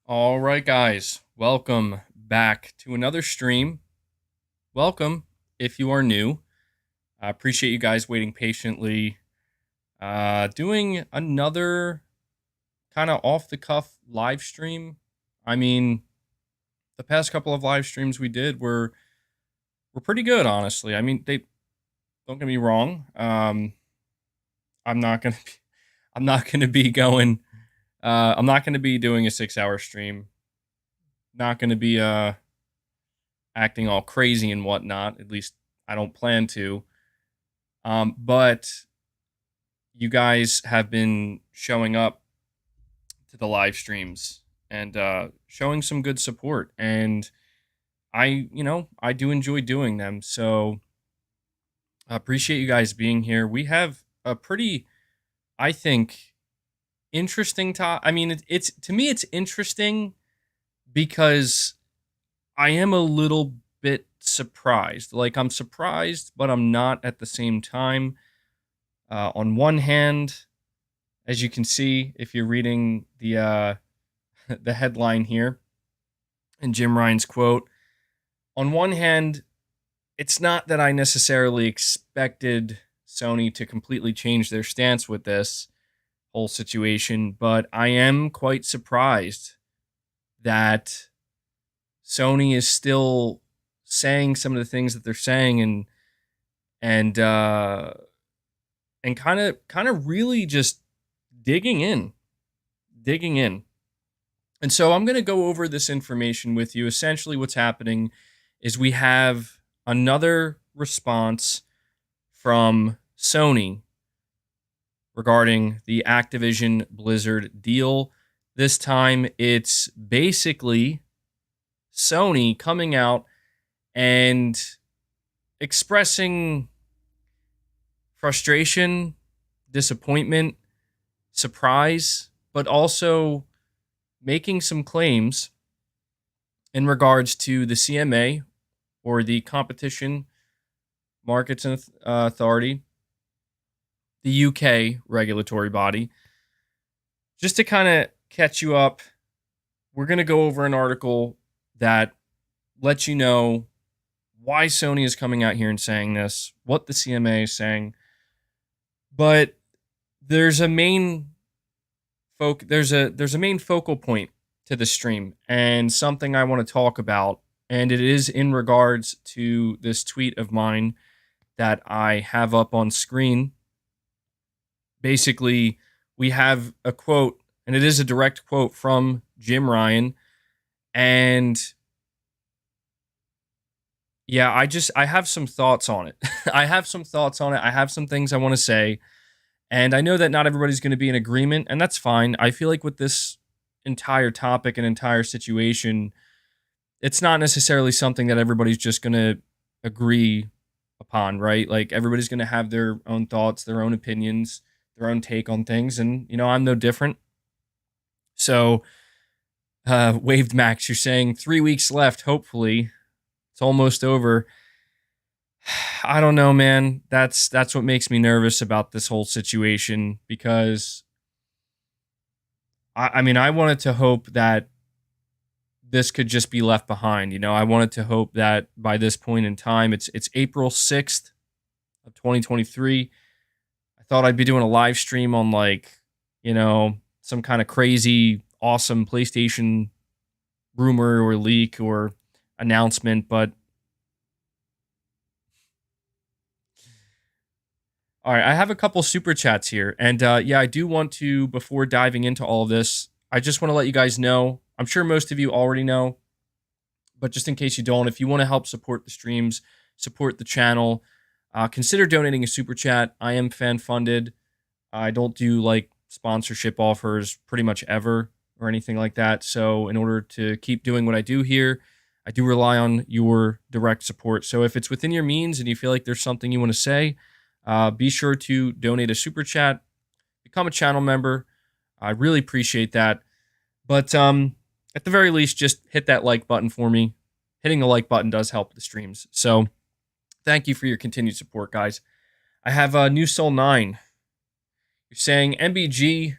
All right, guys, welcome back to another stream. Welcome if you are new. I appreciate you guys waiting patiently. Doing another kind of off the cuff live stream. I mean, the past couple of live streams we did were pretty good, honestly. I mean, they don't get me wrong. I'm not gonna be, I'm not gonna be going. I'm not gonna be doing a 6 hour stream. Not gonna be acting all crazy and whatnot. At least I don't plan to. But you guys have been showing up to the live streams and showing some good support, and I do enjoy doing them. So I appreciate you guys being here. We have a pretty, I think, interesting top. I mean, it's to me, it's interesting because I am a little bit surprised. Like, I'm surprised, but I'm not at the same time. On one hand, as you can see, if you're reading the the headline here and Jim Ryan's quote, on one hand, it's not that I necessarily expected Sony to completely change their stance with this whole situation, but I am quite surprised that Sony is still saying some of the things that they're saying and and kind of really just digging in, digging in. And so I'm going to go over this information with you. Essentially, what's happening is we have another response from Sony regarding the Activision Blizzard deal. This time, it's basically Sony coming out and expressing frustration, disappointment, surprise, but also making some claims in regards to the CMA, or the Competition Markets and Authority, the UK regulatory body. Just to kind of catch you up, we're going to go over an article that lets you know why Sony is coming out here and saying this, what the CMA is saying. But there's a main there's a main focal point to the stream, and something I want to talk about, and it is in regards to this tweet of mine that I have up on screen. Basically, we have a quote, and it is a direct quote from Jim Ryan, and yeah, I have some thoughts on it. I have some thoughts on it. I have some things I want to say. And I know that not everybody's going to be in agreement, and that's fine. I feel like with this entire topic and entire situation, it's not necessarily something that everybody's just going to agree upon, right? Like, everybody's going to have their own thoughts, their own opinions, their own take on things, and I'm no different. So, Waved Max, you're saying 3 weeks left. Hopefully, it's almost over. I don't know, man. That's what makes me nervous about this whole situation, because I mean, I wanted to hope that this could just be left behind. I wanted to hope that by this point in time, it's April 6th of 2023. I thought I'd be doing a live stream on, like, some kind of crazy awesome PlayStation rumor or leak or announcement, but all right, I have a couple super chats here, and yeah, I do want to, before diving into all of this, I just want to let you guys know. I'm sure most of you already know, but just in case you don't, if you want to help support the streams, support the channel, consider donating a super chat. I am fan funded. I don't do like sponsorship offers pretty much ever or anything like that. So in order to keep doing what I do here, I do rely on your direct support. So if it's within your means and you feel like there's something you want to say, be sure to donate a super chat, become a channel member. I really appreciate that. But at the very least, just hit that like button for me. Hitting the like button does help the streams. So thank you for your continued support, guys. I have New Soul 9. You're saying, MBG,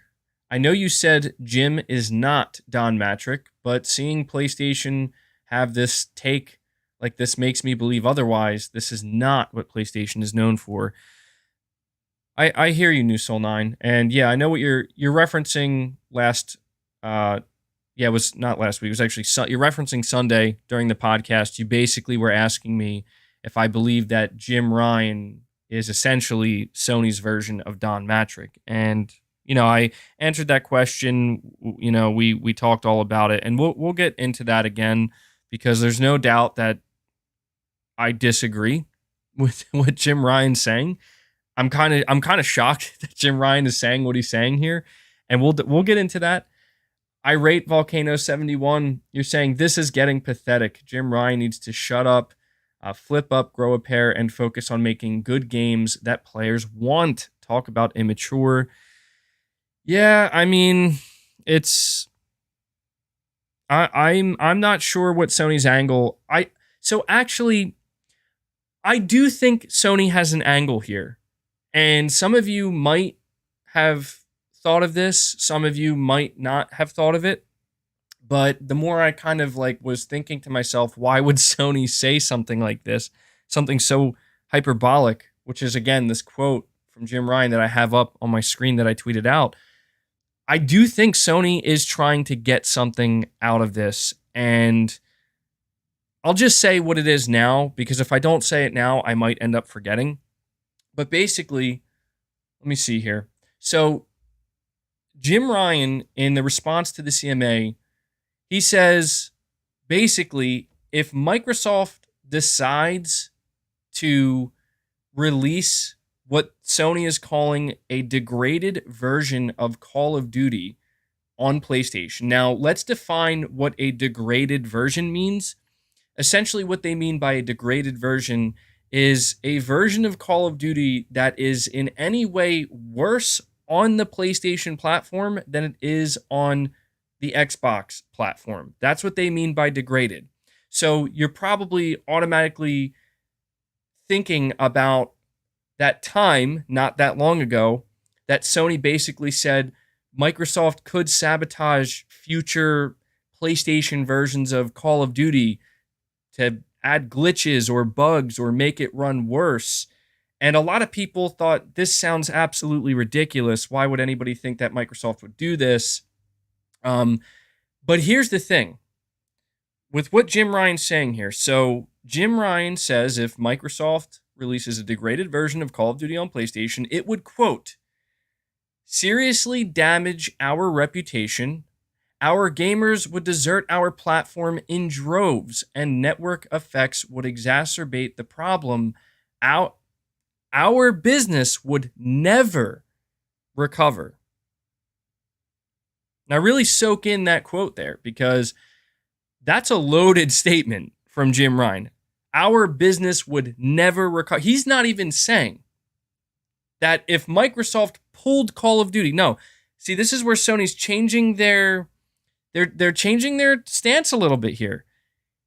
I know you said Jim is not Don Matrick, but seeing PlayStation have this take, like, this makes me believe otherwise. This is not what PlayStation is known for. I hear you, New Soul 9. And yeah, I know what you're referencing last yeah, it was not last week. It was actually you're referencing Sunday during the podcast. You basically were asking me if I believe that Jim Ryan is essentially Sony's version of Don Matrick. And I answered that question. We talked all about it, and we'll get into that again because there's no doubt that I disagree with what Jim Ryan's saying. I'm kind of shocked that Jim Ryan is saying what he's saying here, and we'll get into that. I rate Volcano 71. You're saying this is getting pathetic. Jim Ryan needs to shut up, flip up, grow a pair, and focus on making good games that players want. Talk about immature. Yeah, I mean, it's I'm not sure what Sony's angle. I do think Sony has an angle here. And some of you might have thought of this, some of you might not have thought of it. But the more I kind of was thinking to myself, why would Sony say something like this? Something so hyperbolic, which is again this quote from Jim Ryan that I have up on my screen that I tweeted out. I do think Sony is trying to get something out of this, and I'll just say what it is now, because if I don't say it now, I might end up forgetting. But basically, let me see here. So Jim Ryan, in the response to the CMA, he says, basically, if Microsoft decides to release what Sony is calling a degraded version of Call of Duty on PlayStation. Now, let's define what a degraded version means. Essentially, what they mean by a degraded version is a version of Call of Duty that is in any way worse on the PlayStation platform than it is on the Xbox platform. That's what they mean by degraded. So you're probably automatically thinking about that time, not that long ago, that Sony basically said Microsoft could sabotage future PlayStation versions of Call of Duty to add glitches or bugs or make it run worse. And a lot of people thought this sounds absolutely ridiculous. Why would anybody think that Microsoft would do this? But here's the thing with what Jim Ryan's saying here. So Jim Ryan says if Microsoft releases a degraded version of Call of Duty on PlayStation, it would, quote, seriously damage our reputation. Our gamers would desert our platform in droves, and network effects would exacerbate the problem. Our business would never recover. Now, really soak in that quote there, because that's a loaded statement from Jim Ryan. Our business would never recover. He's not even saying that if Microsoft pulled Call of Duty. No. See, this is where Sony's changing they're changing their stance a little bit here.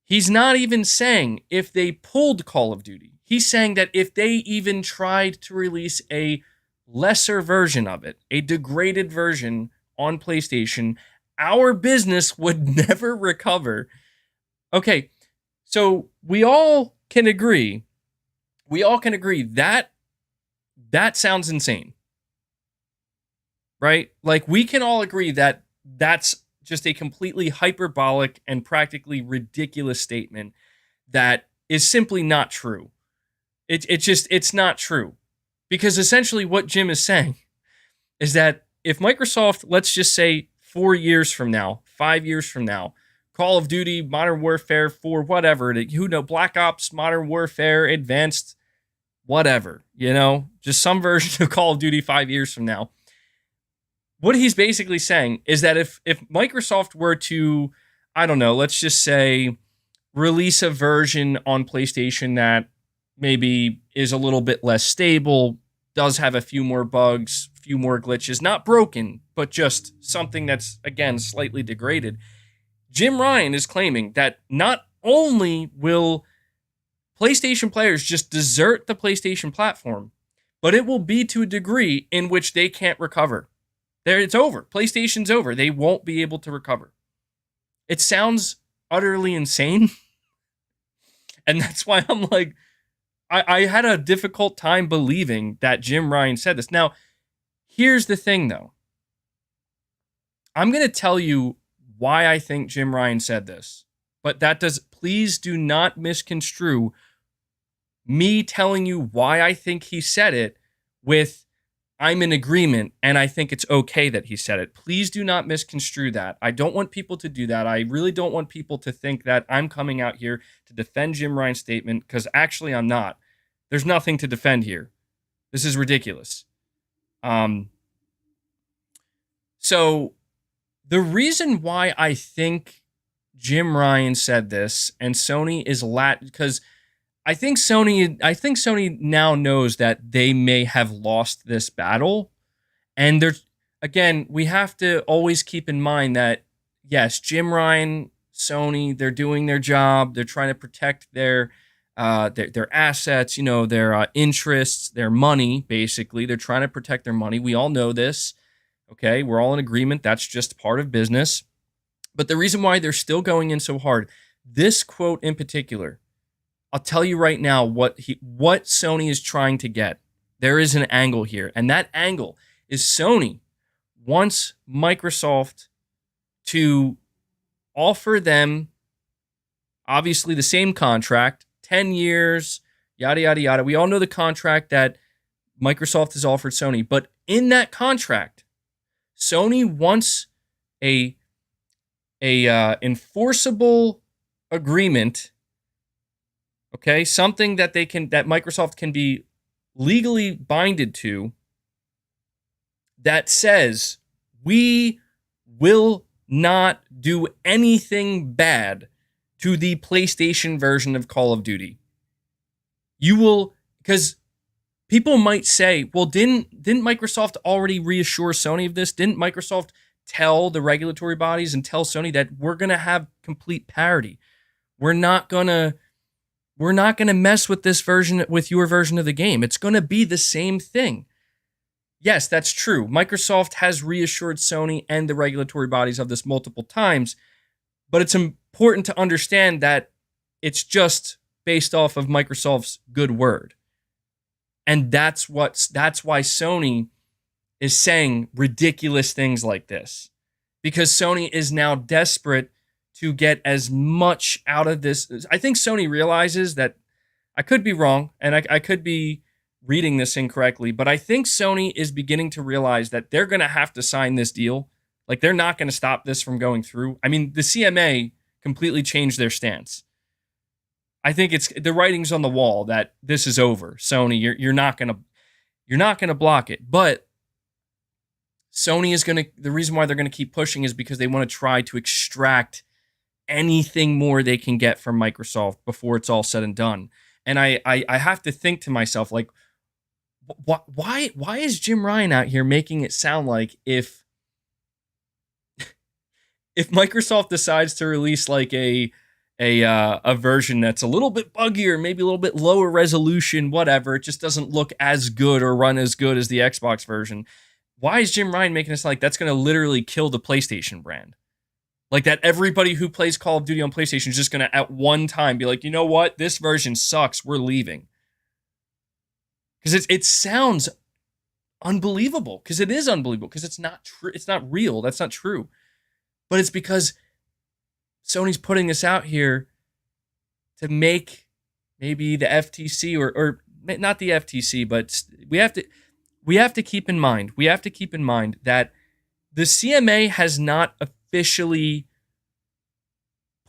He's not even saying if they pulled Call of Duty. He's saying that if they even tried to release a lesser version of it, a degraded version on PlayStation, our business would never recover. Okay, so we all can agree that sounds insane, right? We can all agree that that's just a completely hyperbolic and practically ridiculous statement that is simply not true. It's not true. Because essentially what Jim is saying is that if Microsoft, let's just say 4 years from now, 5 years from now, Call of Duty, Modern Warfare 4, whatever, Black Ops, Modern Warfare, Advanced, whatever, just some version of Call of Duty 5 years from now. What he's basically saying is that if Microsoft were to, I don't know, let's just say release a version on PlayStation that maybe is a little bit less stable, does have a few more bugs, few more glitches, not broken, but just something that's, again, slightly degraded. Jim Ryan is claiming that not only will PlayStation players just desert the PlayStation platform, but it will be to a degree in which they can't recover. It's over. PlayStation's over. They won't be able to recover. It sounds utterly insane. And that's why I'm like, I had a difficult time believing that Jim Ryan said this. Now, here's the thing, though. I'm going to tell you why I think Jim Ryan said this. But please do not misconstrue me telling you why I think he said it with I'm in agreement and I think it's okay that he said it. Please do not misconstrue that. I don't want people to do that. I really don't want people to think that I'm coming out here to defend Jim Ryan's statement, because actually I'm not. There's nothing to defend here. This is ridiculous. So the reason why I think Jim Ryan said this and Sony is because I think Sony now knows that they may have lost this battle. And again, we have to always keep in mind that, yes, Jim Ryan, Sony, they're doing their job. They're trying to protect their assets, their interests, their money, basically. They're trying to protect their money. We all know this. Okay, we're all in agreement. That's just part of business. But the reason why they're still going in so hard, this quote in particular, I'll tell you right now what Sony is trying to get. There is an angle here, and that angle is Sony wants Microsoft to offer them, obviously, the same contract, 10 years, yada, yada, yada. We all know the contract that Microsoft has offered Sony, but in that contract, Sony wants a enforceable agreement. Okay, something that Microsoft can be legally binded to, that says we will not do anything bad to the PlayStation version of Call of Duty. You will, because people might say, well, didn't Microsoft already reassure Sony of this? Didn't Microsoft tell the regulatory bodies and tell Sony that we're going to have complete parity? We're not going to mess with this version, with your version of the game. It's going to be the same thing. Yes, that's true. Microsoft has reassured Sony and the regulatory bodies of this multiple times, but it's important to understand that it's just based off of Microsoft's good word. And that's why Sony is saying ridiculous things like this, because Sony is now desperate to get as much out of this. I think Sony realizes that, I could be wrong, and I could be reading this incorrectly, but I think Sony is beginning to realize that they're going to have to sign this deal. Like, they're not going to stop this from going through. I mean, the CMA completely changed their stance. I think it's the writing's on the wall that this is over. Sony, you're not going to block it. But Sony is going to, the reason why they're going to keep pushing is because they want to try to extract anything more they can get from Microsoft before it's all said and done. And I have to think to myself, like, why is Jim Ryan out here making it sound like if Microsoft decides to release like a version that's a little bit buggier, maybe a little bit lower resolution, whatever, it just doesn't look as good or run as good as the Xbox version, why is Jim Ryan making it sound like that's going to literally kill the PlayStation brand? Like, that everybody who plays Call of Duty on PlayStation is just going to at one time be like, you know what? This version sucks. We're leaving. Because it sounds unbelievable. Because it is unbelievable. Because it's not true. It's not real. That's not true. But it's because Sony's putting this out here to make maybe the FTC or not the FTC, but we have to keep in mind. We have to keep in mind that the CMA has not officially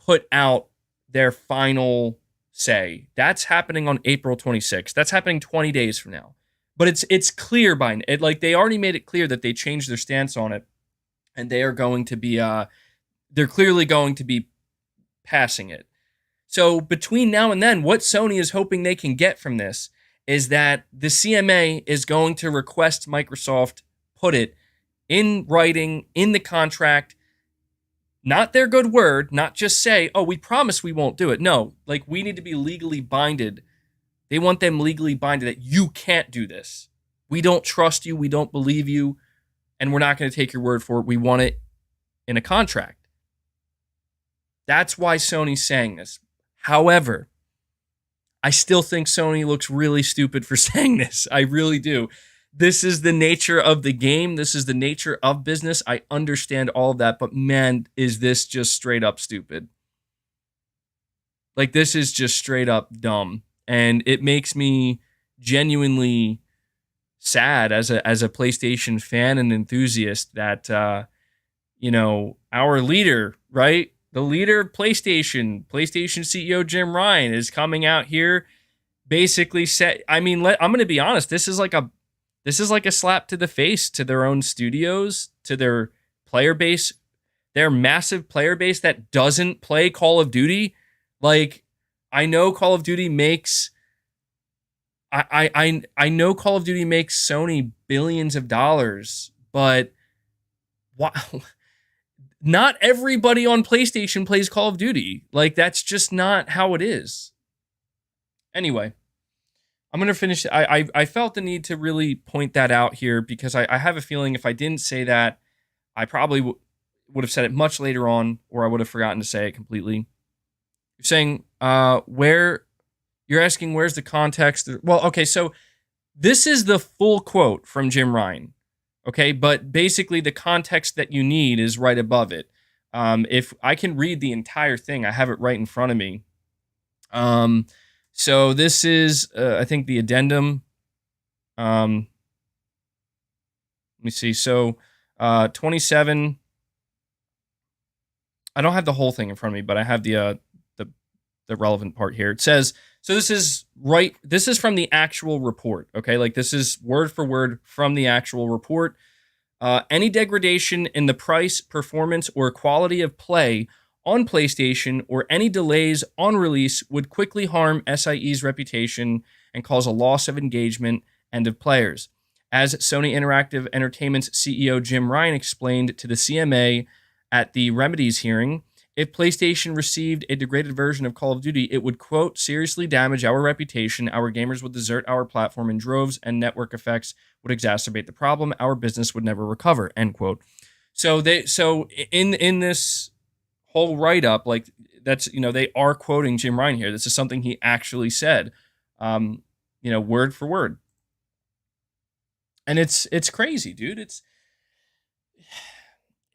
put out their final say. That's happening on April 26th. That's happening 20 days from now. But it's clear by it, like, they already made it clear that they changed their stance on it, and they are going to be they're clearly going to be passing it. So between now and then, what Sony is hoping they can get from this is that the CMA is going to request Microsoft put it in writing, in the contract, not their good word, not just say, oh, we promise we won't do it. No, like, we need to be legally binded. They want them legally binded that you can't do this. We don't trust you. We don't believe you. and we're not going to take your word for it. We want it in a contract. That's why Sony's saying this. However, I still think Sony looks really stupid for saying this. I really do. This is the nature of the game. This is the nature of business. I understand all of that, but man, is this just straight up stupid. Like, this is just straight up dumb. And it makes me genuinely sad as a PlayStation fan and enthusiast that, our leader, right? The leader of PlayStation CEO Jim Ryan is coming out here basically said, I'm going to be honest, this is like a slap to the face to their own studios, to their player base, their massive player base that doesn't play Call of Duty. Like, I know Call of Duty makes I know Call of Duty makes Sony billions of dollars, but wow. Not everybody on PlayStation plays Call of Duty. Like, that's just not how it is. Anyway, I'm going to finish. I felt the need to really point that out here because I have a feeling if I didn't say that, I probably would have said it much later on, or I would have forgotten to say it completely. You're saying, you're asking where's the context? Well, okay, so this is the full quote from Jim Ryan. Okay, but basically the context that you need is right above it. If I can read the entire thing, I have it right in front of me. So this is, I think, the addendum. Let me see. So 27. I don't have the whole thing in front of me, but I have the relevant part here. It says, so this is right. This is from the actual report. Okay, like this is word for word from the actual report. Any degradation in the price, performance, or quality of play on PlayStation or any delays on release would quickly harm SIE's reputation and cause a loss of engagement and of players. As Sony Interactive Entertainment's CEO Jim Ryan explained to the CMA at the Remedies hearing, if PlayStation received a degraded version of Call of Duty, it would, quote, seriously damage our reputation, our gamers would desert our platform in droves, and network effects would exacerbate the problem. Our business would never recover, end quote. So in this whole write-up, like that's, they are quoting Jim Ryan here. This is something he actually said, word for word. And it's crazy, dude.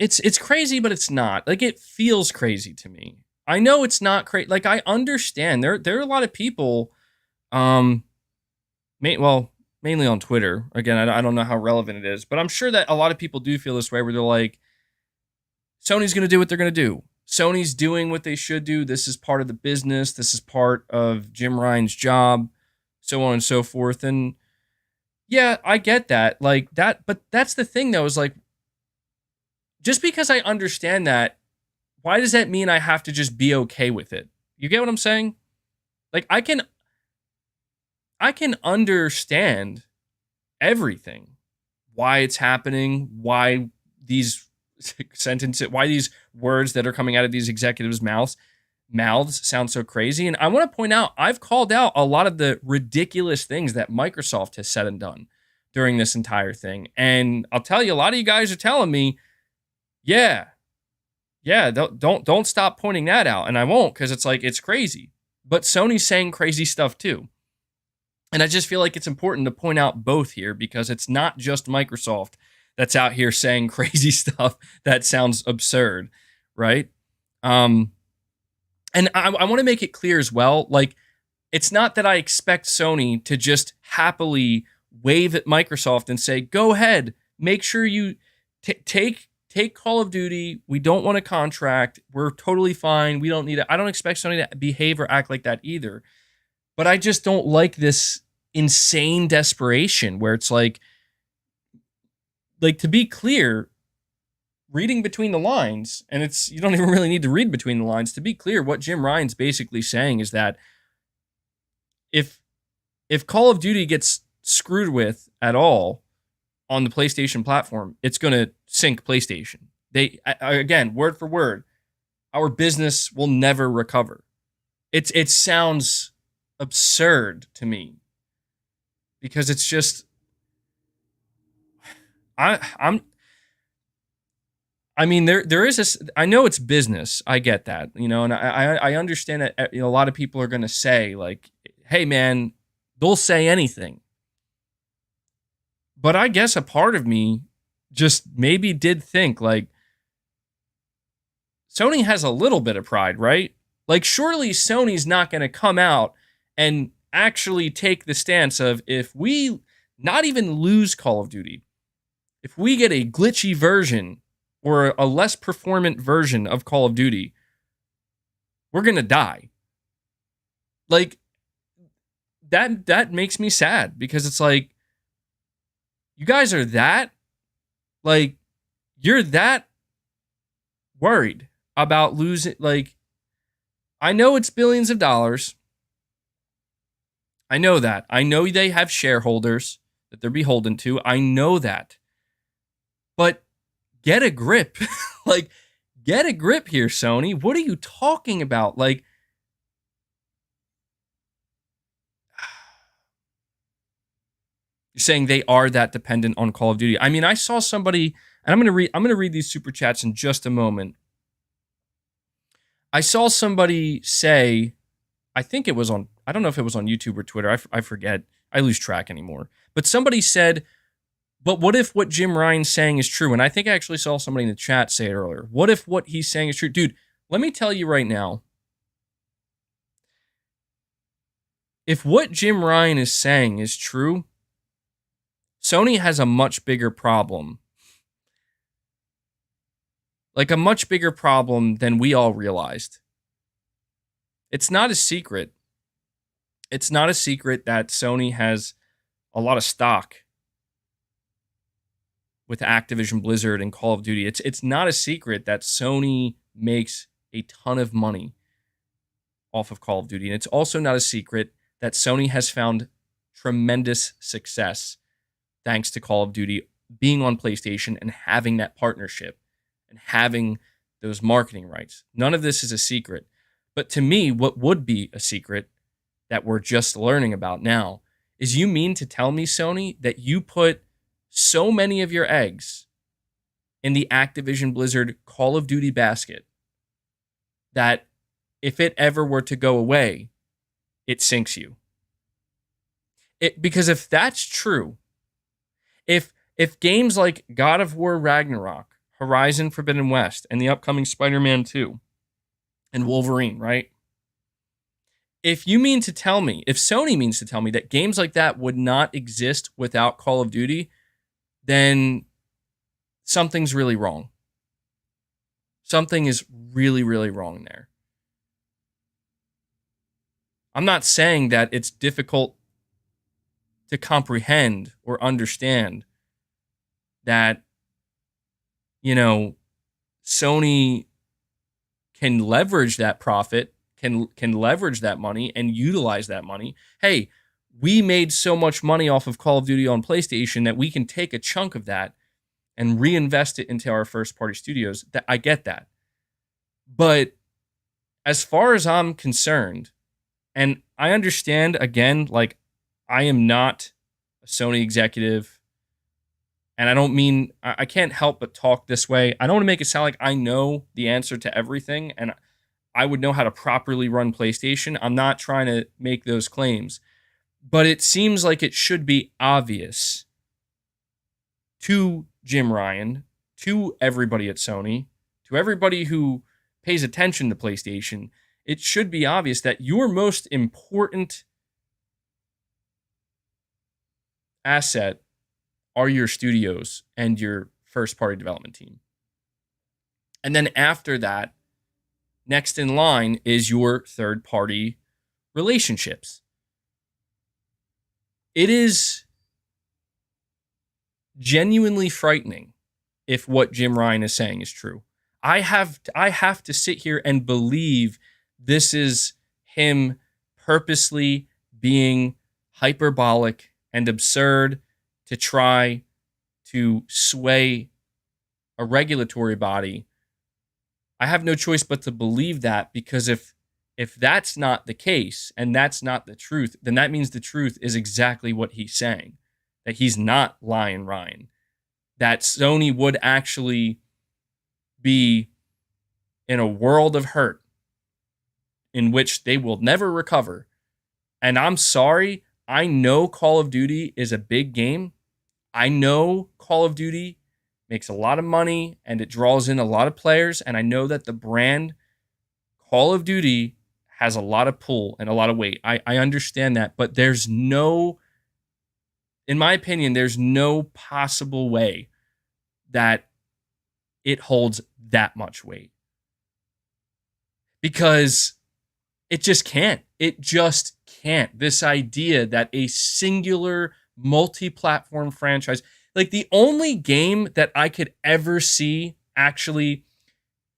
It's crazy, but it's not. Like, it feels crazy to me. I know it's not crazy. Like, I understand. There are a lot of people, mainly on Twitter. Again, I don't know how relevant it is, but I'm sure that a lot of people do feel this way where they're like, Sony's going to do what they're going to do. Sony's doing what they should do. This is part of the business. This is part of Jim Ryan's job, so on and so forth. And yeah, I get that. Like that, but that's the thing though, is like, just because I understand that, why does that mean I have to just be okay with it? You get what I'm saying? Like, I can understand everything. Why it's happening, why these sentences, why these words that are coming out of these executives' mouths sound so crazy. And I want to point out, I've called out a lot of the ridiculous things that Microsoft has said and done during this entire thing. And I'll tell you, a lot of you guys are telling me, yeah, don't stop pointing that out. And I won't, because it's like, it's crazy. But Sony's saying crazy stuff too. And I just feel like it's important to point out both here, because it's not just Microsoft that's out here saying crazy stuff that sounds absurd, right? And I want to make it clear as well, like, it's not that I expect Sony to just happily wave at Microsoft and say, go ahead, make sure you take Call of Duty. We don't want a contract. We're totally fine. We don't need it. I don't expect Sony to behave or act like that either. But I just don't like this insane desperation where it's like, to be clear, reading between the lines, and you don't even really need to read between the lines. To be clear, what Jim Ryan's basically saying is that if Call of Duty gets screwed with at all on the PlayStation platform, it's going to sink PlayStation. They, again, word for word, our business will never recover. It sounds absurd to me, because it's just, I'm I mean, there is I know it's business. I get that, and I understand that. A lot of people are going to say like, "Hey, man, they'll say anything." But I guess a part of me just maybe did think like Sony has a little bit of pride, right? Like, surely Sony's not going to come out and actually take the stance of if we not even lose Call of Duty, if we get a glitchy version or a less performant version of Call of Duty, we're going to die. Like, that makes me sad because it's like, you guys are that, like, you're that worried about losing. Like, I know it's billions of dollars. I know that. I know they have shareholders that they're beholden to. I know that. But get a grip. Like, get a grip here, Sony. What are you talking about? Like, you're saying they are that dependent on Call of Duty. I mean, I saw somebody, and I'm gonna read these super chats in just a moment. I saw somebody say, I think it was on, I don't know if it was on YouTube or Twitter. I forget. I lose track anymore. But somebody said, but what if what Jim Ryan's saying is true? And I think I actually saw somebody in the chat say it earlier. What if what he's saying is true? Dude, let me tell you right now. If what Jim Ryan is saying is true, Sony has a much bigger problem. Like a much bigger problem than we all realized. It's not a secret. It's not a secret that Sony has a lot of stock with Activision Blizzard and Call of Duty. It's not a secret that Sony makes a ton of money off of Call of Duty. And it's also not a secret that Sony has found tremendous success thanks to Call of Duty being on PlayStation and having that partnership and having those marketing rights. None of this is a secret. But to me, what would be a secret that we're just learning about now is, you mean to tell me, Sony, that you put so many of your eggs in the Activision Blizzard Call of Duty basket that if it ever were to go away, it sinks you? Because if that's true, if games like God of War Ragnarok, Horizon Forbidden West, and the upcoming Spider-Man 2, and Wolverine, right? If you mean to tell me, if Sony means to tell me that games like that would not exist without Call of Duty, then something's really wrong. Something is really, really wrong there. I'm not saying that it's difficult to comprehend or understand that, Sony can leverage that profit, can leverage that money and utilize that money. Hey, we made so much money off of Call of Duty on PlayStation that we can take a chunk of that and reinvest it into our first-party studios. That I get that. But as far as I'm concerned, and I understand, again, like, I am not a Sony executive, and I don't mean, I can't help but talk this way. I don't want to make it sound like I know the answer to everything, and I would know how to properly run PlayStation. I'm not trying to make those claims. But it seems like it should be obvious to Jim Ryan, to everybody at Sony, to everybody who pays attention to PlayStation, it should be obvious that your most important asset are your studios and your first-party development team. And then after that, next in line is your third-party relationships. It is genuinely frightening if what Jim Ryan is saying is true. I have to sit here and believe this is him purposely being hyperbolic and absurd to try to sway a regulatory body. I have no choice but to believe that, because if that's not the case and that's not the truth, then that means the truth is exactly what he's saying, that he's not lying Ryan, that Sony would actually be in a world of hurt in which they will never recover. And I'm sorry, I know Call of Duty is a big game. I know Call of Duty makes a lot of money and it draws in a lot of players. And I know that the brand Call of Duty has a lot of pull and a lot of weight. I understand that, but in my opinion, there's no possible way that it holds that much weight. Because it just can't. It just can't. This idea that a singular multi-platform franchise, like the only game that I could ever see actually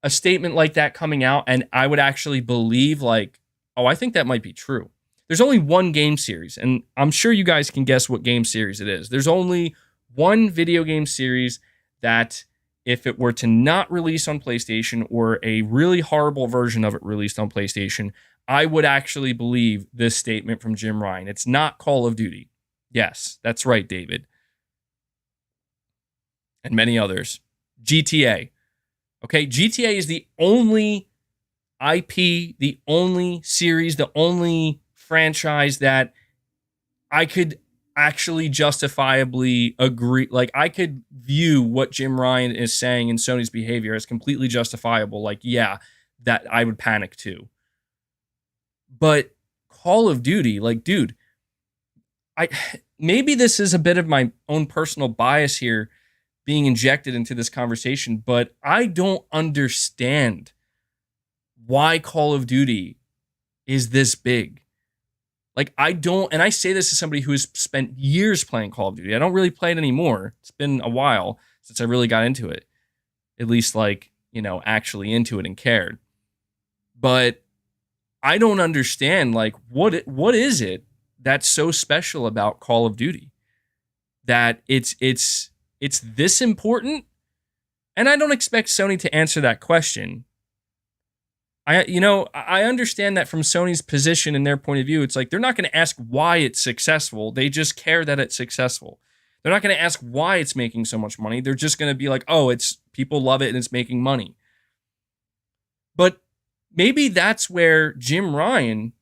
a statement like that coming out and I would actually believe like, oh, I think that might be true. There's only one game series, and I'm sure you guys can guess what game series it is. There's only one video game series that if it were to not release on PlayStation or a really horrible version of it released on PlayStation, I would actually believe this statement from Jim Ryan. It's not Call of Duty. Yes, that's right, David. And many others. GTA. Okay, GTA is the only IP, the only series, the only franchise that I could actually justifiably agree. Like, I could view what Jim Ryan is saying in Sony's behavior as completely justifiable. Like, yeah, that I would panic too. But Call of Duty, like, dude, maybe this is a bit of my own personal bias here being injected into this conversation, but I don't understand why Call of Duty is this big. Like, I don't, and I say this as somebody who has spent years playing Call of Duty. I don't really play it anymore. It's been a while since I really got into it. At least, like, actually into it and cared. But I don't understand, like, what is it that's so special about Call of Duty? That it's this important? And I don't expect Sony to answer that question. I understand that from Sony's position and their point of view, it's like they're not going to ask why it's successful. They just care that it's successful. They're not going to ask why it's making so much money. They're just going to be like, oh, it's people love it and it's making money. But maybe that's where Jim Ryan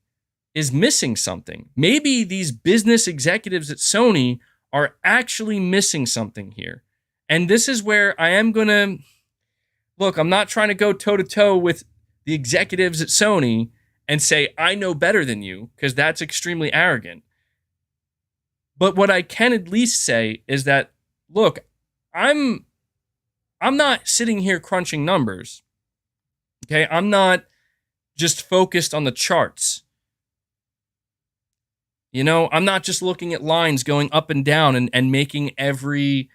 is missing something. Maybe these business executives at Sony are actually missing something here. And this is where I am going to look, I'm not trying to go toe to toe with the executives at Sony and say, I know better than you, because that's extremely arrogant. But what I can at least say is that, look, I'm not sitting here crunching numbers. Okay, I'm not just focused on the charts. I'm not just looking at lines going up and down and making every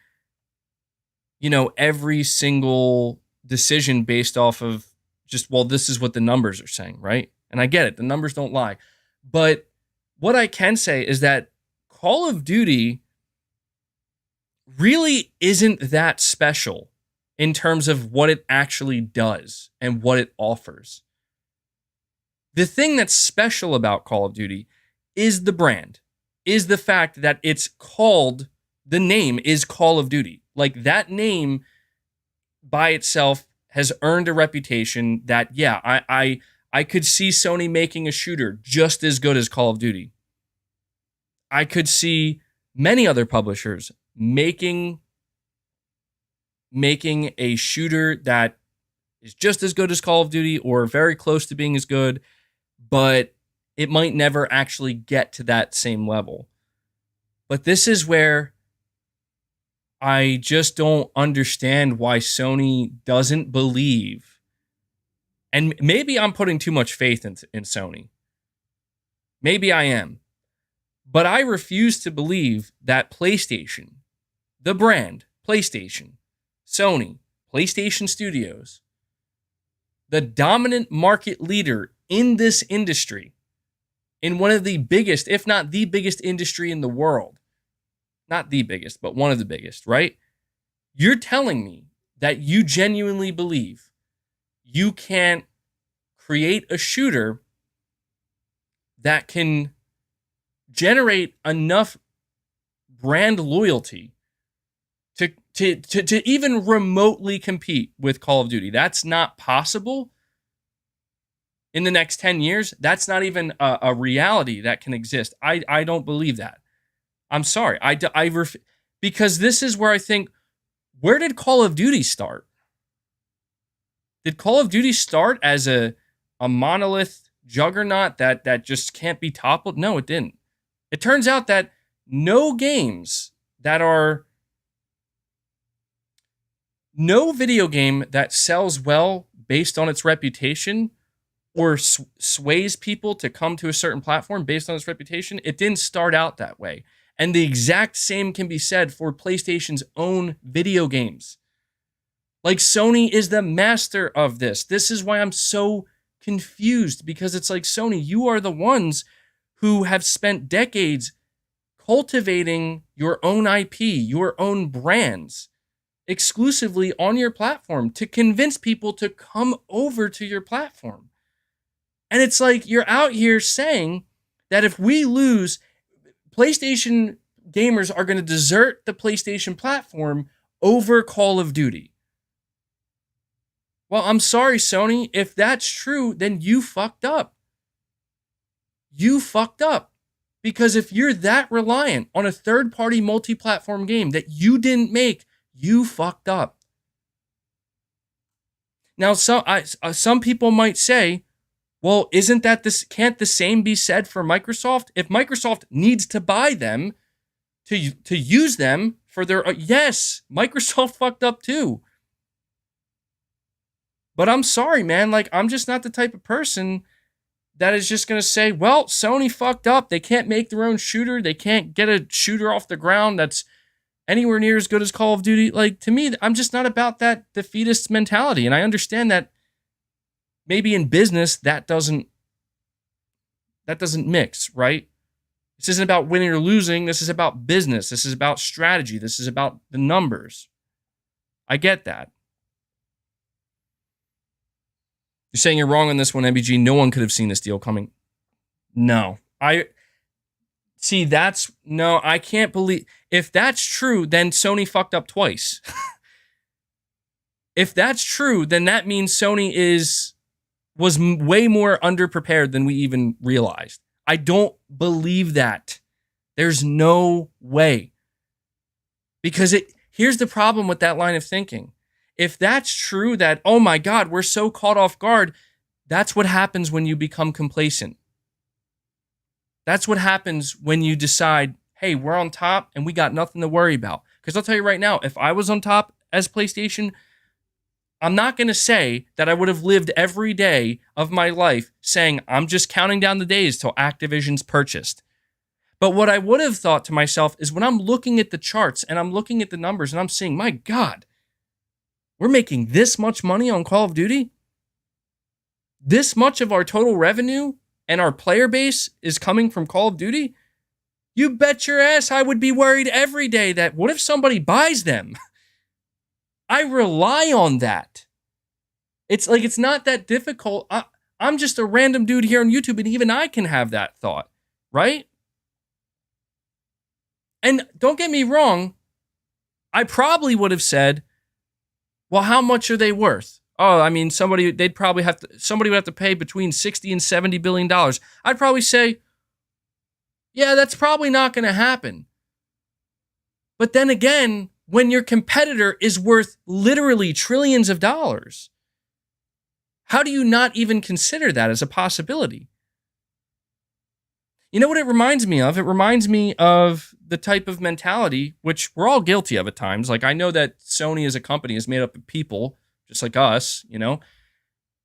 single decision based off of just, well, this is what the numbers are saying, right? And I get it. The numbers don't lie. But what I can say is that Call of Duty really isn't that special in terms of what it actually does and what it offers. The thing that's special about Call of Duty is the brand, is the fact that the name is Call of Duty. Like, that name by itself has earned a reputation that, yeah, I could see Sony making a shooter just as good as Call of Duty. I could see many other publishers making a shooter that is just as good as Call of Duty or very close to being as good, but it might never actually get to that same level. But this is where I just don't understand why Sony doesn't believe, and maybe I'm putting too much faith in Sony. Maybe I am. But I refuse to believe that PlayStation, the brand, PlayStation, Sony, PlayStation Studios, the dominant market leader in this industry, in one of the biggest, if not the biggest industry in the world, not the biggest, but one of the biggest, right? You're telling me that you genuinely believe you can't create a shooter that can generate enough brand loyalty to even remotely compete with Call of Duty. That's not possible in the next 10 years. That's not even a reality that can exist. I don't believe that. I'm sorry. Because this is where I think, where did Call of Duty start? Did Call of Duty start as a monolith juggernaut that just can't be toppled? No, it didn't. It turns out that no video game that sells well based on its reputation or sways people to come to a certain platform based on its reputation, it didn't start out that way. And the exact same can be said for PlayStation's own video games. Like, Sony is the master of this. This is why I'm so confused, because it's like, Sony, you are the ones who have spent decades cultivating your own IP, your own brands, exclusively on your platform to convince people to come over to your platform. And it's like, you're out here saying that if we lose, PlayStation gamers are going to desert the PlayStation platform over Call of Duty. Well, I'm sorry, Sony. If that's true, then you fucked up. You fucked up. Because if you're that reliant on a third-party multi-platform game that you didn't make, you fucked up. Now, some people might say, well, can't the same be said for Microsoft? If Microsoft needs to buy them to use them for their, yes, Microsoft fucked up too. But I'm sorry, man. Like, I'm just not the type of person that is just going to say, well, Sony fucked up. They can't make their own shooter. They can't get a shooter off the ground that's anywhere near as good as Call of Duty. Like, to me, I'm just not about that defeatist mentality. And I understand that maybe in business that doesn't mix, right? This isn't about winning or losing. This is about business. This is about strategy. This is about the numbers. I get that. You're saying you're wrong on this one, MBG. No one could have seen this deal coming. No. I can't believe. If that's true, then Sony fucked up twice. If that's true, then that means Sony was way more underprepared than we even realized. I don't believe that. There's no way. Because here's the problem with that line of thinking. If that's true that, oh my God, we're so caught off guard, that's what happens when you become complacent. That's what happens when you decide, hey, we're on top and we got nothing to worry about. Because I'll tell you right now, if I was on top as PlayStation, I'm not going to say that I would have lived every day of my life saying, I'm just counting down the days till Activision's purchased. But what I would have thought to myself is, when I'm looking at the charts and I'm looking at the numbers and I'm seeing, my God, we're making this much money on Call of Duty? This much of our total revenue and our player base is coming from Call of Duty? You bet your ass I would be worried every day that, what if somebody buys them? I rely on that. It's like, it's not that difficult. I'm just a random dude here on YouTube, and even I can have that thought, right? And don't get me wrong, I probably would have said, well, how much are they worth? Oh, I mean, somebody would have to pay between 60 and 70 billion dollars. I'd probably say, yeah, that's probably not going to happen. But then again, when your competitor is worth literally trillions of dollars, how do you not even consider that as a possibility? You know what it reminds me of? It reminds me of the type of mentality, which we're all guilty of at times. Like, I know that Sony as a company is made up of people just like us, you know?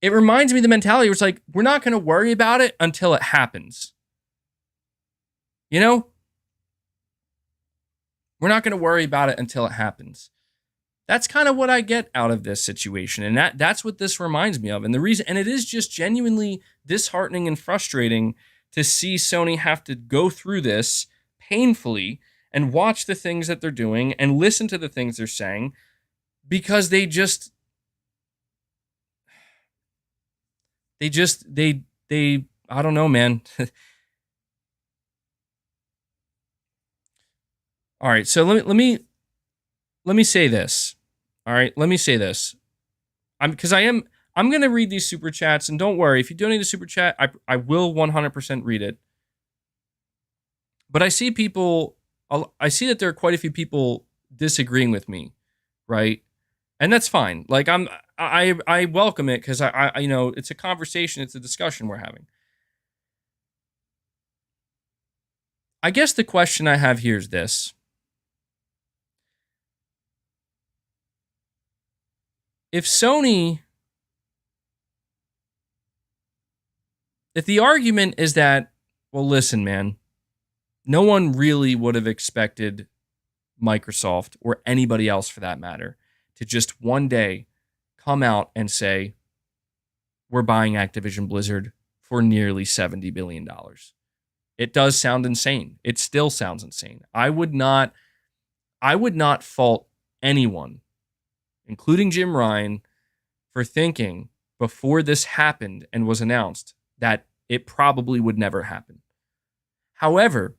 It reminds me of the mentality where it's like, we're not going to worry about it until it happens. You know? We're not going to worry about it until it happens. That's kind of what I get out of this situation. And that's what this reminds me of. And it is just genuinely disheartening and frustrating to see Sony have to go through this painfully and watch the things that they're doing and listen to the things they're saying, because they I don't know, man. All right, so let me let me say this. All right, let me say this. I'm going to read these super chats, and don't worry, if you donate a super chat, I will 100% read it. But I see that there are quite a few people disagreeing with me, right? And that's fine. Like I welcome it because I it's a conversation, it's a discussion we're having. I guess the question I have here is this. If the argument is that, well, listen, man, no one really would have expected Microsoft or anybody else for that matter to just one day come out and say, we're buying Activision Blizzard for nearly $70 billion. It does sound insane. It still sounds insane. I would not fault anyone, including Jim Ryan, for thinking before this happened and was announced that it probably would never happen. However,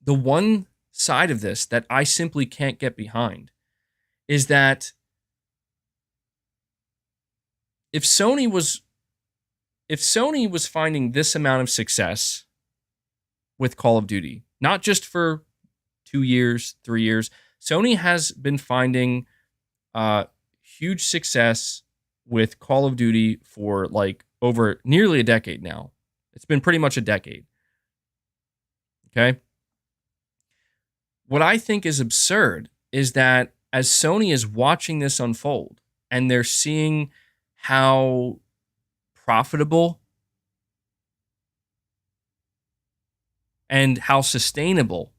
the one side of this that I simply can't get behind is that if Sony was finding this amount of success with Call of Duty, not just for 2 years, 3 years, Sony has been finding huge success with Call of Duty for like over nearly a decade now. It's been pretty much a decade. Okay? What I think is absurd is that as Sony is watching this unfold and they're seeing how profitable and how sustainable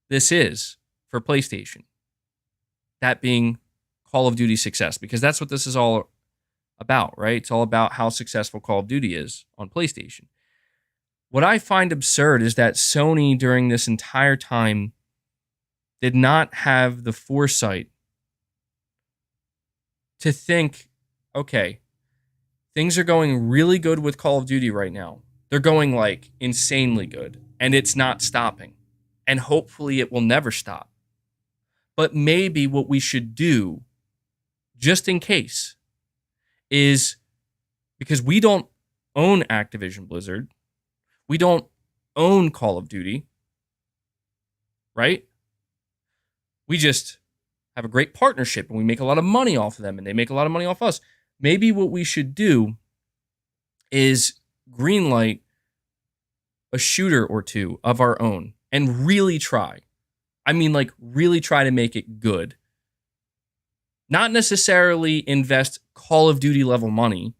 this is for PlayStation, that being Call of Duty success, because that's what this is all about, right? It's all about how successful Call of Duty is on PlayStation. What I find absurd is that Sony during this entire time did not have the foresight to think, okay, things are going really good with Call of Duty right now. They're going like insanely good, and it's not stopping. And hopefully it will never stop. But maybe what we should do, just in case, is because we don't own Activision Blizzard, we don't own Call of Duty, right? We just have a great partnership and we make a lot of money off of them and they make a lot of money off us. Maybe what we should do is greenlight a shooter or two of our own and really try. I mean, like, really try to make it good. Not necessarily invest Call of Duty level money.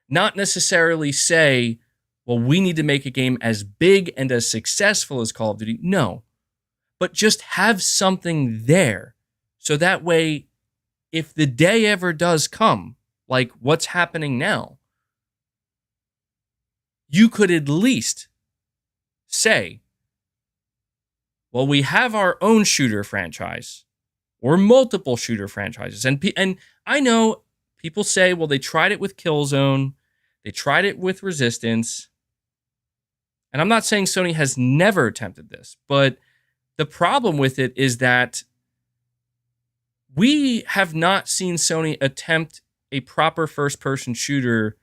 Not necessarily say, well, we need to make a game as big and as successful as Call of Duty. No. But just have something there. So that way, if the day ever does come, like what's happening now, you could at least say, well, we have our own shooter franchise or multiple shooter franchises. And I know people say, well, they tried it with Killzone. They tried it with Resistance. And I'm not saying Sony has never attempted this, but the problem with it is that we have not seen Sony attempt a proper first-person shooter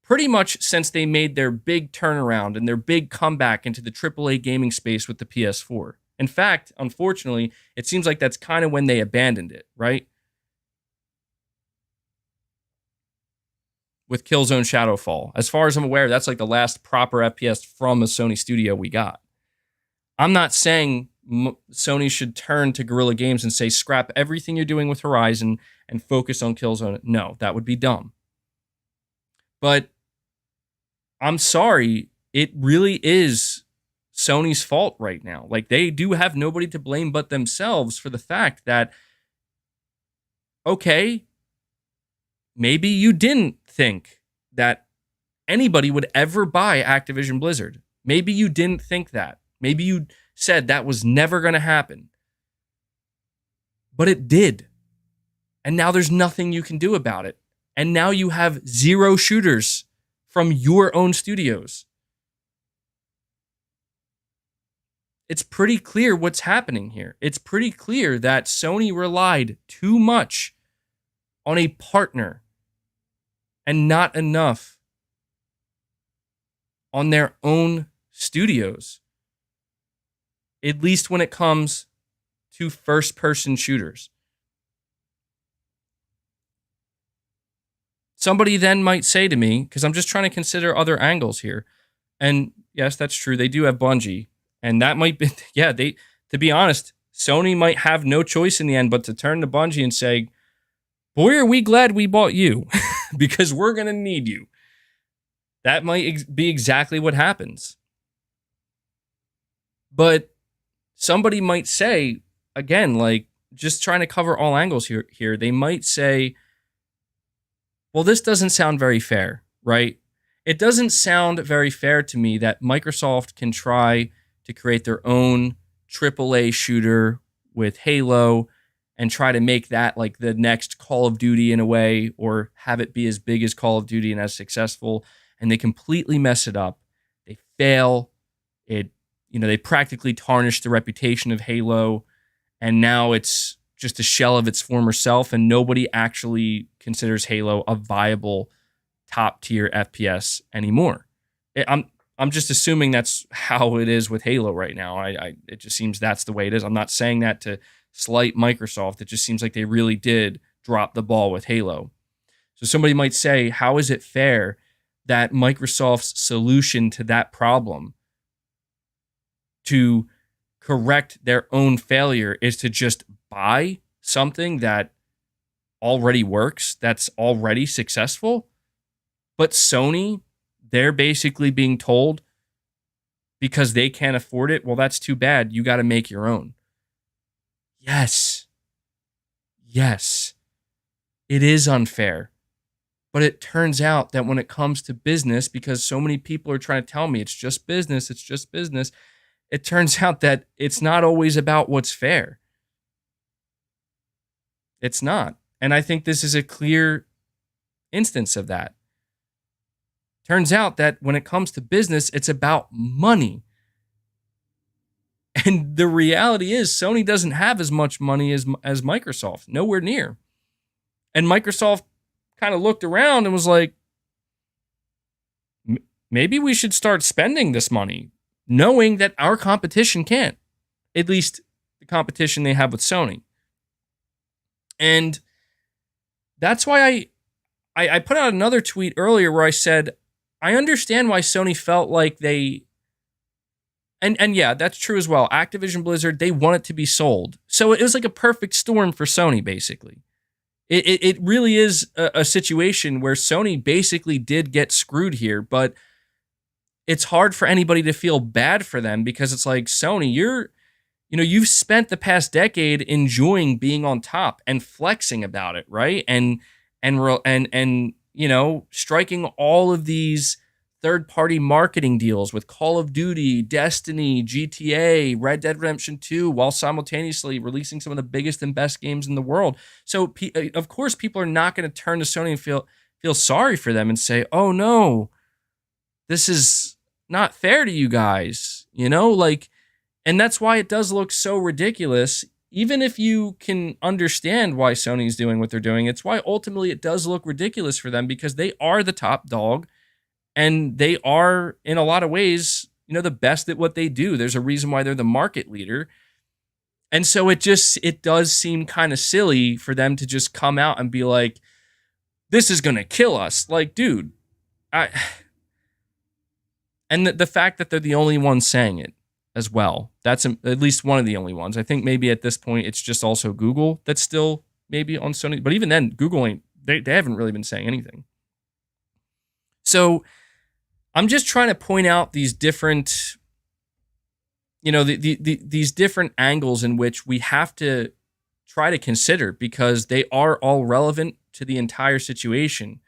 pretty much since they made their big turnaround and their big comeback into the AAA gaming space with the PS4. In fact, unfortunately, it seems like that's kind of when they abandoned it, right? With Killzone Shadowfall. As far as I'm aware, that's like the last proper FPS from a Sony studio we got. I'm not saying Sony should turn to Guerrilla Games and say, scrap everything you're doing with Horizon and focus on Killzone. No, that would be dumb. But I'm sorry, it really is Sony's fault right now. Like, they do have nobody to blame but themselves for the fact that, okay, maybe you didn't think that anybody would ever buy Activision Blizzard. Maybe you didn't think that. Maybe you said that was never going to happen. But it did. And now there's nothing you can do about it. And now you have 0 shooters from your own studios. it's pretty clear what's happening here. It's pretty clear that Sony relied too much on a partner and not enough on their own studios, at least when it comes to first-person shooters. Somebody then might say to me, because I'm just trying to consider other angles here, and yes, that's true, they do have Bungie, and that might be, yeah, to be honest, Sony might have no choice in the end but to turn to Bungie and say, boy, are we glad we bought you, because we're going to need you. That might be exactly what happens. But somebody might say, again, like, just trying to cover all angles here, they might say, well, this doesn't sound very fair, right? It doesn't sound very fair to me that Microsoft can try to create their own AAA shooter with Halo and try to make that like the next Call of Duty in a way, or have it be as big as Call of Duty and as successful, and they completely mess it up. They fail. They practically tarnish the reputation of Halo, and now it's just a shell of its former self, and nobody actually considers Halo a viable top-tier FPS anymore. I'm just assuming that's how it is with Halo right now. It just seems that's the way it is. I'm not saying that to slight Microsoft. It just seems like they really did drop the ball with Halo. So somebody might say, how is it fair that Microsoft's solution to that problem, to correct their own failure, is to just buy something that already works, that's already successful? But Sony, they're basically being told, because they can't afford it, well, that's too bad. You got to make your own. Yes, it is unfair. But it turns out that when it comes to business, because so many people are trying to tell me it's just business, it turns out that it's not always about what's fair. It's not. And I think this is a clear instance of that. Turns out that when it comes to business, it's about money. And the reality is Sony doesn't have as much money as Microsoft, nowhere near. And Microsoft kind of looked around and was like, maybe we should start spending this money, knowing that our competition can't, at least the competition they have with Sony. And that's why I put out another tweet earlier where I said, I understand why Sony felt like they, and yeah, that's true as well. Activision Blizzard, they want it to be sold. So it was like a perfect storm for Sony, basically. It really is a situation where Sony basically did get screwed here, but it's hard for anybody to feel bad for them, because it's like, Sony, you've spent the past decade enjoying being on top and flexing about it, right? And striking all of these third-party marketing deals with Call of Duty, Destiny, GTA, Red Dead Redemption 2, while simultaneously releasing some of the biggest and best games in the world. So, of course, people are not going to turn to Sony and feel sorry for them and say, oh, no, this is not fair to you guys, and that's why it does look so ridiculous. Even if you can understand why Sony's doing what they're doing, it's why ultimately it does look ridiculous for them, because they are the top dog. And they are, in a lot of ways, the best at what they do. There's a reason why they're the market leader. And so it does seem kind of silly for them to just come out and be like, this is going to kill us. Like, dude, and the fact that they're the only ones saying it as well. That's at least one of the only ones. I think maybe at this point, it's just also Google that's still maybe on Sony. But even then, Google they haven't really been saying anything. So I'm just trying to point out these different, these different angles in which we have to try to consider, because they are all relevant to the entire situation.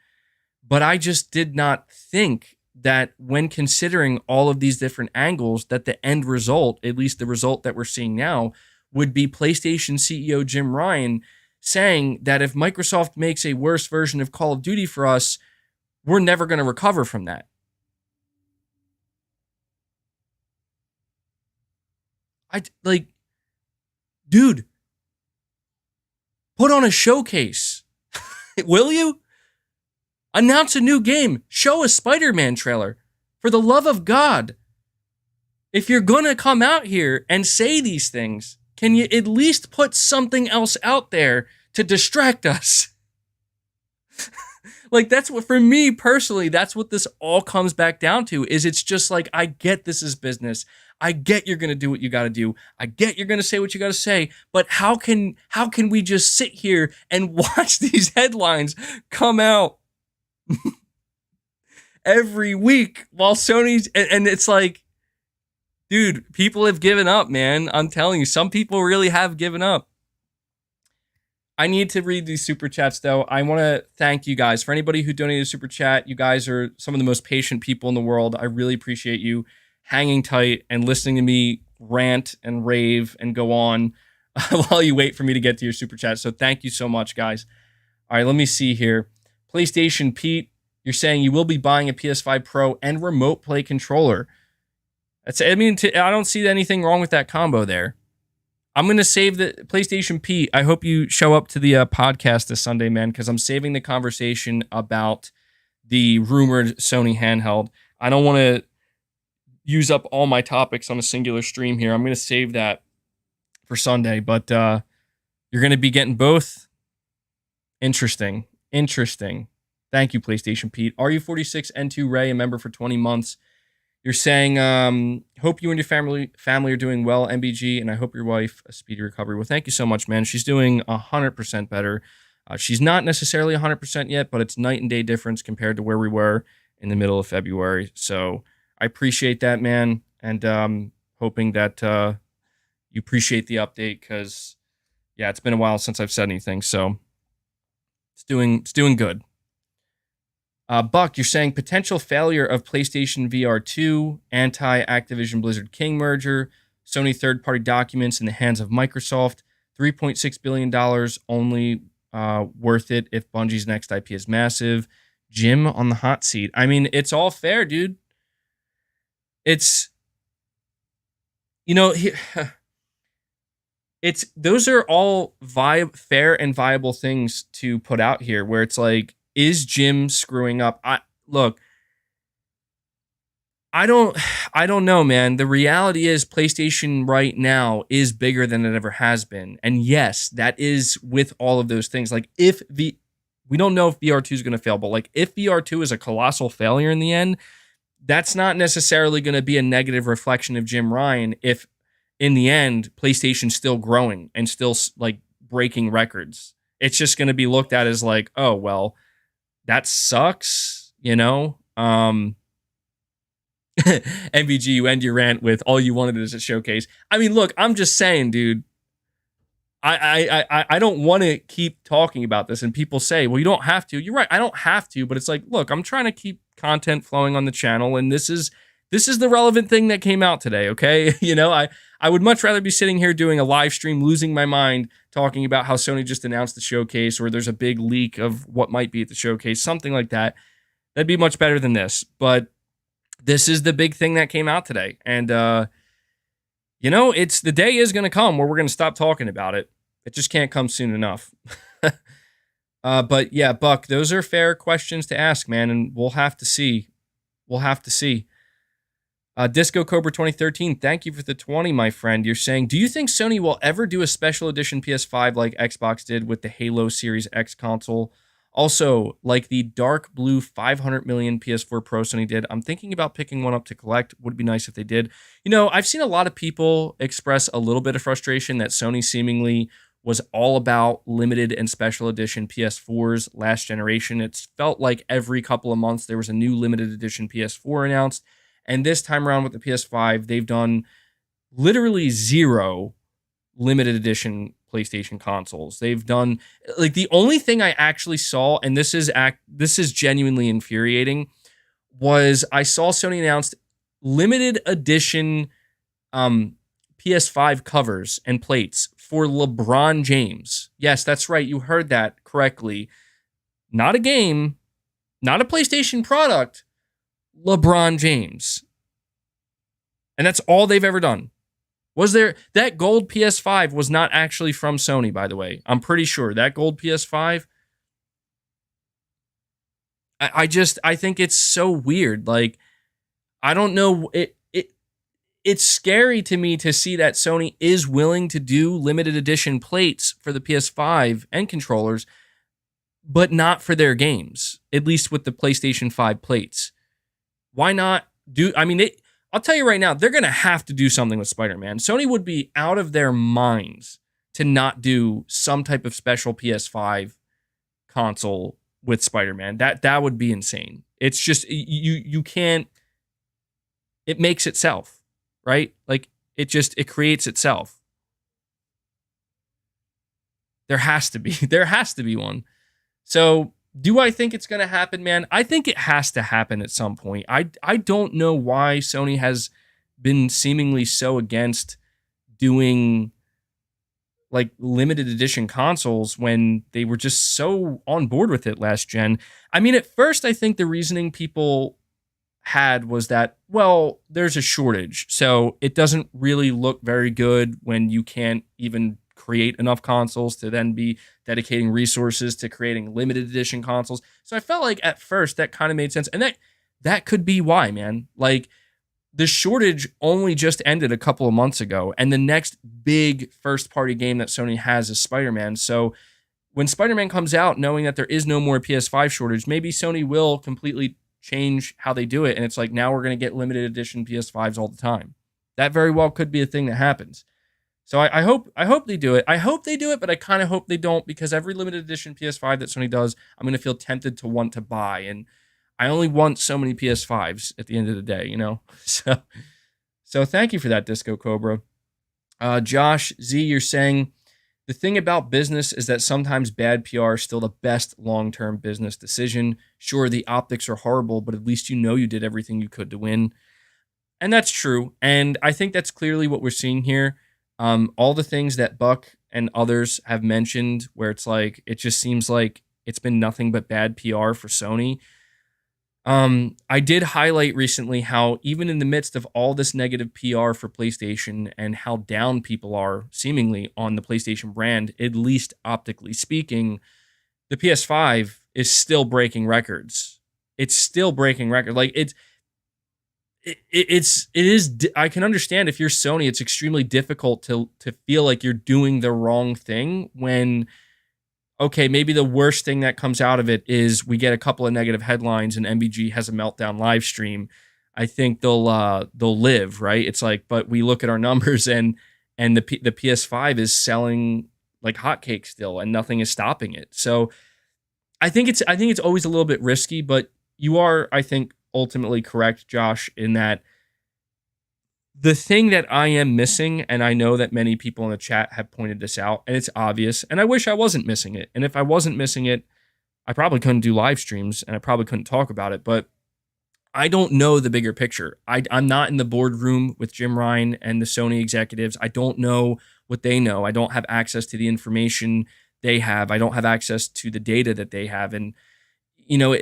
But I just did not think that when considering all of these different angles, that the end result, at least the result that we're seeing now, would be PlayStation CEO Jim Ryan saying that if Microsoft makes a worse version of Call of Duty for us, we're never going to recover from that. like, dude, put on a showcase. Will you? Announce a new game. Show a Spider-Man trailer. For the love of God. If you're going to come out here and say these things, can you at least put something else out there to distract us? Like, that's what, for me personally, that's what this all comes back down to, is it's just like, I get this is business. I get you're going to do what you got to do. I get you're going to say what you got to say, but how can we just sit here and watch these headlines come out every week while Sony's, and it's like, dude, people have given up, man. I'm telling you, some people really have given up. I need to read these super chats, though. I want to thank you guys. For anybody who donated a super chat, you guys are some of the most patient people in the world. I really appreciate you hanging tight and listening to me rant and rave and go on while you wait for me to get to your super chat. So thank you so much, guys. All right, let me see here. PlayStation Pete, you're saying you will be buying a PS5 Pro and remote play controller. I don't see anything wrong with that combo there. I'm going to save the PlayStation Pete. I hope you show up to the podcast this Sunday, man, because I'm saving the conversation about the rumored Sony handheld. I don't want to use up all my topics on a singular stream here. I'm going to save that for Sunday, but you're going to be getting both. Interesting. Thank you, PlayStation Pete. RU46N2 Ray, a member for 20 months. You're saying, hope you and your family are doing well, MBG, and I hope your wife a speedy recovery. Well, thank you so much, man. She's doing 100% better. She's not necessarily 100% yet, but it's night and day difference compared to where we were in the middle of February. So I appreciate that, man, and hoping that you appreciate the update, because, yeah, it's been a while since I've said anything, so it's doing good. Buck, you're saying potential failure of PlayStation VR 2, anti-Activision Blizzard King merger, Sony third-party documents in the hands of Microsoft, $3.6 billion only worth it if Bungie's next IP is massive. Jim on the hot seat. I mean, it's all fair, dude. It's, those are all fair and viable things to put out here, where it's like, is Jim screwing up? I don't know, man. The reality is PlayStation right now is bigger than it ever has been. And yes, that is with all of those things. Like, we don't know if VR2 is going to fail, but like, if VR2 is a colossal failure in the end, that's not necessarily going to be a negative reflection of Jim Ryan if in the end PlayStation's still growing and still like breaking records. It's just going to be looked at as like, oh, well, that sucks, MVG, you end your rant with all you wanted is a showcase. I mean, look, I'm just saying, dude, I don't want to keep talking about this, and people say, well, you don't have to. You're right, I don't have to, but it's like, look, I'm trying to keep content flowing on the channel, and this is the relevant thing that came out today, okay? I would much rather be sitting here doing a live stream, losing my mind, talking about how Sony just announced the showcase, or there's a big leak of what might be at the showcase, something like that. That'd be much better than this. But this is the big thing that came out today. And, the day is going to come where we're going to stop talking about it. It just can't come soon enough. But yeah, Buck, those are fair questions to ask, man, and we'll have to see. Disco Cobra 2013, thank you for the 20, my friend. You're saying, do you think Sony will ever do a special edition PS5 like Xbox did with the Halo Series X console? Also, like the dark blue 500 million PS4 Pro Sony did, I'm thinking about picking one up to collect. Would be nice if they did. I've seen a lot of people express a little bit of frustration that Sony seemingly was all about limited and special edition PS4s last generation. It's felt like every couple of months there was a new limited edition PS4 announced. And this time around with the PS5, they've done literally zero limited edition PlayStation consoles. They've done, like, the only thing I actually saw, and this is genuinely infuriating, was I saw Sony announced limited edition PS5 covers and plates for LeBron James. Yes, that's right. You heard that correctly. Not a game, not a PlayStation product, LeBron James. And that's all they've ever done. Was there that gold PS5 was not actually from Sony, by the way. I'm pretty sure that gold PS5. I think it's so weird. Like, I don't know. It's scary to me to see that Sony is willing to do limited edition plates for the PS5 and controllers, but not for their games, at least with the PlayStation 5 plates. Why not do? I mean, I'll tell you right now, they're going to have to do something with Spider-Man. Sony would be out of their minds to not do some type of special PS5 console with Spider-Man. That would be insane. It's just you can't. It makes itself, right? Like it creates itself. There has to be one. So, do I think it's going to happen, man? I think it has to happen at some point. I don't know why Sony has been seemingly so against doing like limited edition consoles when they were just so on board with it last gen. I mean, at first, I think the reasoning people had was that, well, there's a shortage, so it doesn't really look very good when you can't even create enough consoles to then be dedicating resources to creating limited edition consoles. So I felt like at first that kind of made sense, and that could be why, man. Like, the shortage only just ended a couple of months ago, and the next big first-party game that Sony has is Spider-Man. So when Spider-Man comes out, knowing that there is no more PS5 shortage, maybe Sony will completely change how they do it, and it's like, now we're going to get limited edition PS5s all the time. That very well could be a thing that happens. So I hope they do it. I hope they do it, but I kind of hope they don't, because every limited edition PS5 that Sony does, I'm going to feel tempted to want to buy, and I only want so many PS5s at the end of the day, you know? So thank you for that, Disco Cobra. Josh Z, you're saying, the thing about business is that sometimes bad PR is still the best long-term business decision. Sure, the optics are horrible, but at least you know you did everything you could to win. And that's true. And I think that's clearly what we're seeing here. All the things that Buck and others have mentioned, where it's like, it just seems like it's been nothing but bad PR for Sony. I did highlight recently how even in the midst of all this negative PR for PlayStation and how down people are seemingly on the PlayStation brand, at least optically speaking, the PS5 is still breaking records. It's still breaking records. Like it is. I can understand if you're Sony, it's extremely difficult to feel like you're doing the wrong thing when, okay, maybe the worst thing that comes out of it is we get a couple of negative headlines and MBG has a meltdown live stream. I think they'll live, right? It's like, but we look at our numbers and the PS5 is selling like hotcakes still, and nothing is stopping it. So I think it's always a little bit risky, but you are, I think, ultimately correct, Josh, in that the thing that I am missing, and I know that many people in the chat have pointed this out, and it's obvious, and I wish I wasn't missing it. And if I wasn't missing it, I probably couldn't do live streams, and I probably couldn't talk about it, but I don't know the bigger picture. I'm not in the boardroom with Jim Ryan and the Sony executives. I don't know what they know. I don't have access to the information they have. I don't have access to the data that they have. And, you know,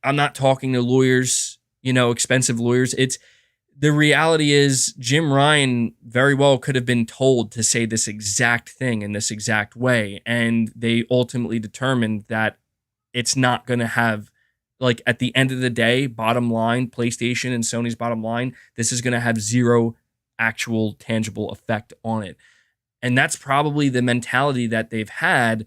I'm not talking to lawyers, you know, expensive lawyers. The reality is Jim Ryan very well could have been told to say this exact thing in this exact way. And they ultimately determined that it's not going to have, like, at the end of the day, bottom line, PlayStation and Sony's bottom line, this is going to have zero actual tangible effect on it. And that's probably the mentality that they've had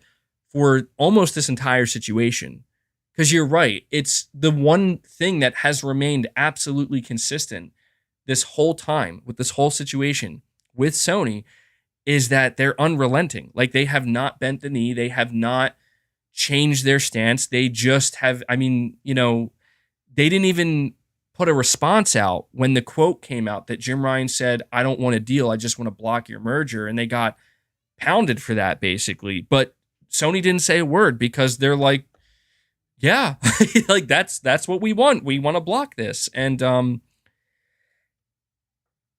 for almost this entire situation. Because you're right, it's the one thing that has remained absolutely consistent this whole time with this whole situation with Sony is that they're unrelenting. Like, they have not bent the knee. They have not changed their stance. They just have, I mean, you know, they didn't even put a response out when the quote came out that Jim Ryan said, "I don't want a deal. I just want to block your merger." And they got pounded for that, basically. But Sony didn't say a word because they're like, yeah, like that's what we want. We want to block this. And,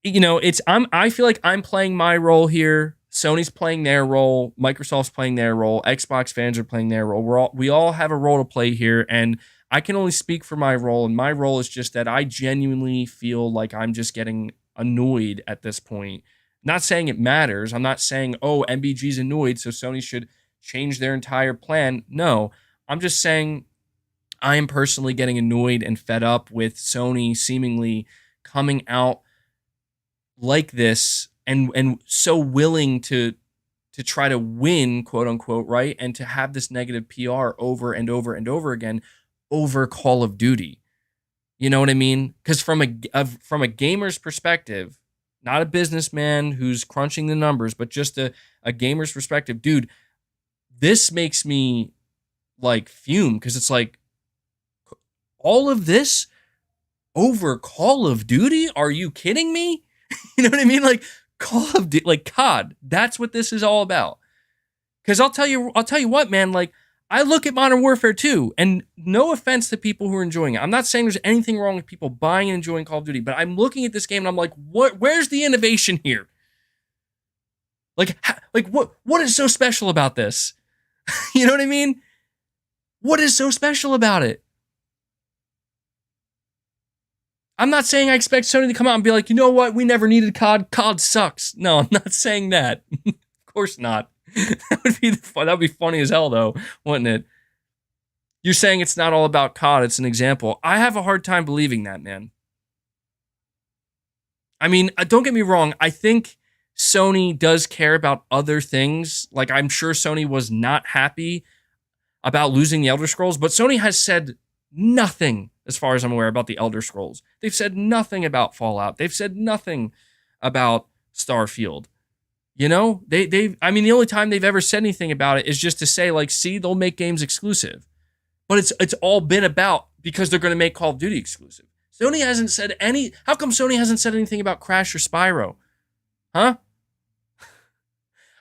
you know, I feel like I'm playing my role here. Sony's playing their role. Microsoft's playing their role. Xbox fans are playing their role. We all have a role to play here, and I can only speak for my role. And my role is just that I genuinely feel like I'm just getting annoyed at this point Not saying it matters. I'm not saying, oh, MBG's annoyed, so Sony should change their entire plan. No, I'm just saying I am personally getting annoyed and fed up with Sony seemingly coming out like this and so willing to try to win, quote unquote, right? And to have this negative PR over and over and over again over Call of Duty. You know what I mean? Because from a gamer's perspective, not a businessman who's crunching the numbers, but just a gamer's perspective, dude, this makes me like fume because it's like all of this over Call of Duty? Are you kidding me? You know what I mean? Like Call of Duty, like COD. That's what this is all about. Because I'll tell you what, man. Like I look at Modern Warfare 2, and no offense to people who are enjoying it. I'm not saying there's anything wrong with people buying and enjoying Call of Duty, but I'm looking at this game and I'm like, what? Where's the innovation here? Like what is so special about this? You know what I mean? What is so special about it? I'm not saying I expect Sony to come out and be like, you know what? We never needed COD. COD sucks. No, I'm not saying that. Of course not. That would be funny as hell, though, wouldn't it? You're saying it's not all about COD. It's an example. I have a hard time believing that, man. I mean, don't get me wrong. I think Sony does care about other things. Like, I'm sure Sony was not happy about losing the Elder Scrolls, but Sony has said nothing, as far as I'm aware, about the Elder Scrolls. They've said nothing about Fallout. They've said nothing about Starfield. You know, I mean, the only time they've ever said anything about it is just to say, like, see, they'll make games exclusive. But it's all been about because they're going to make Call of Duty exclusive. Sony hasn't said any. How come Sony hasn't said anything about Crash or Spyro? Huh?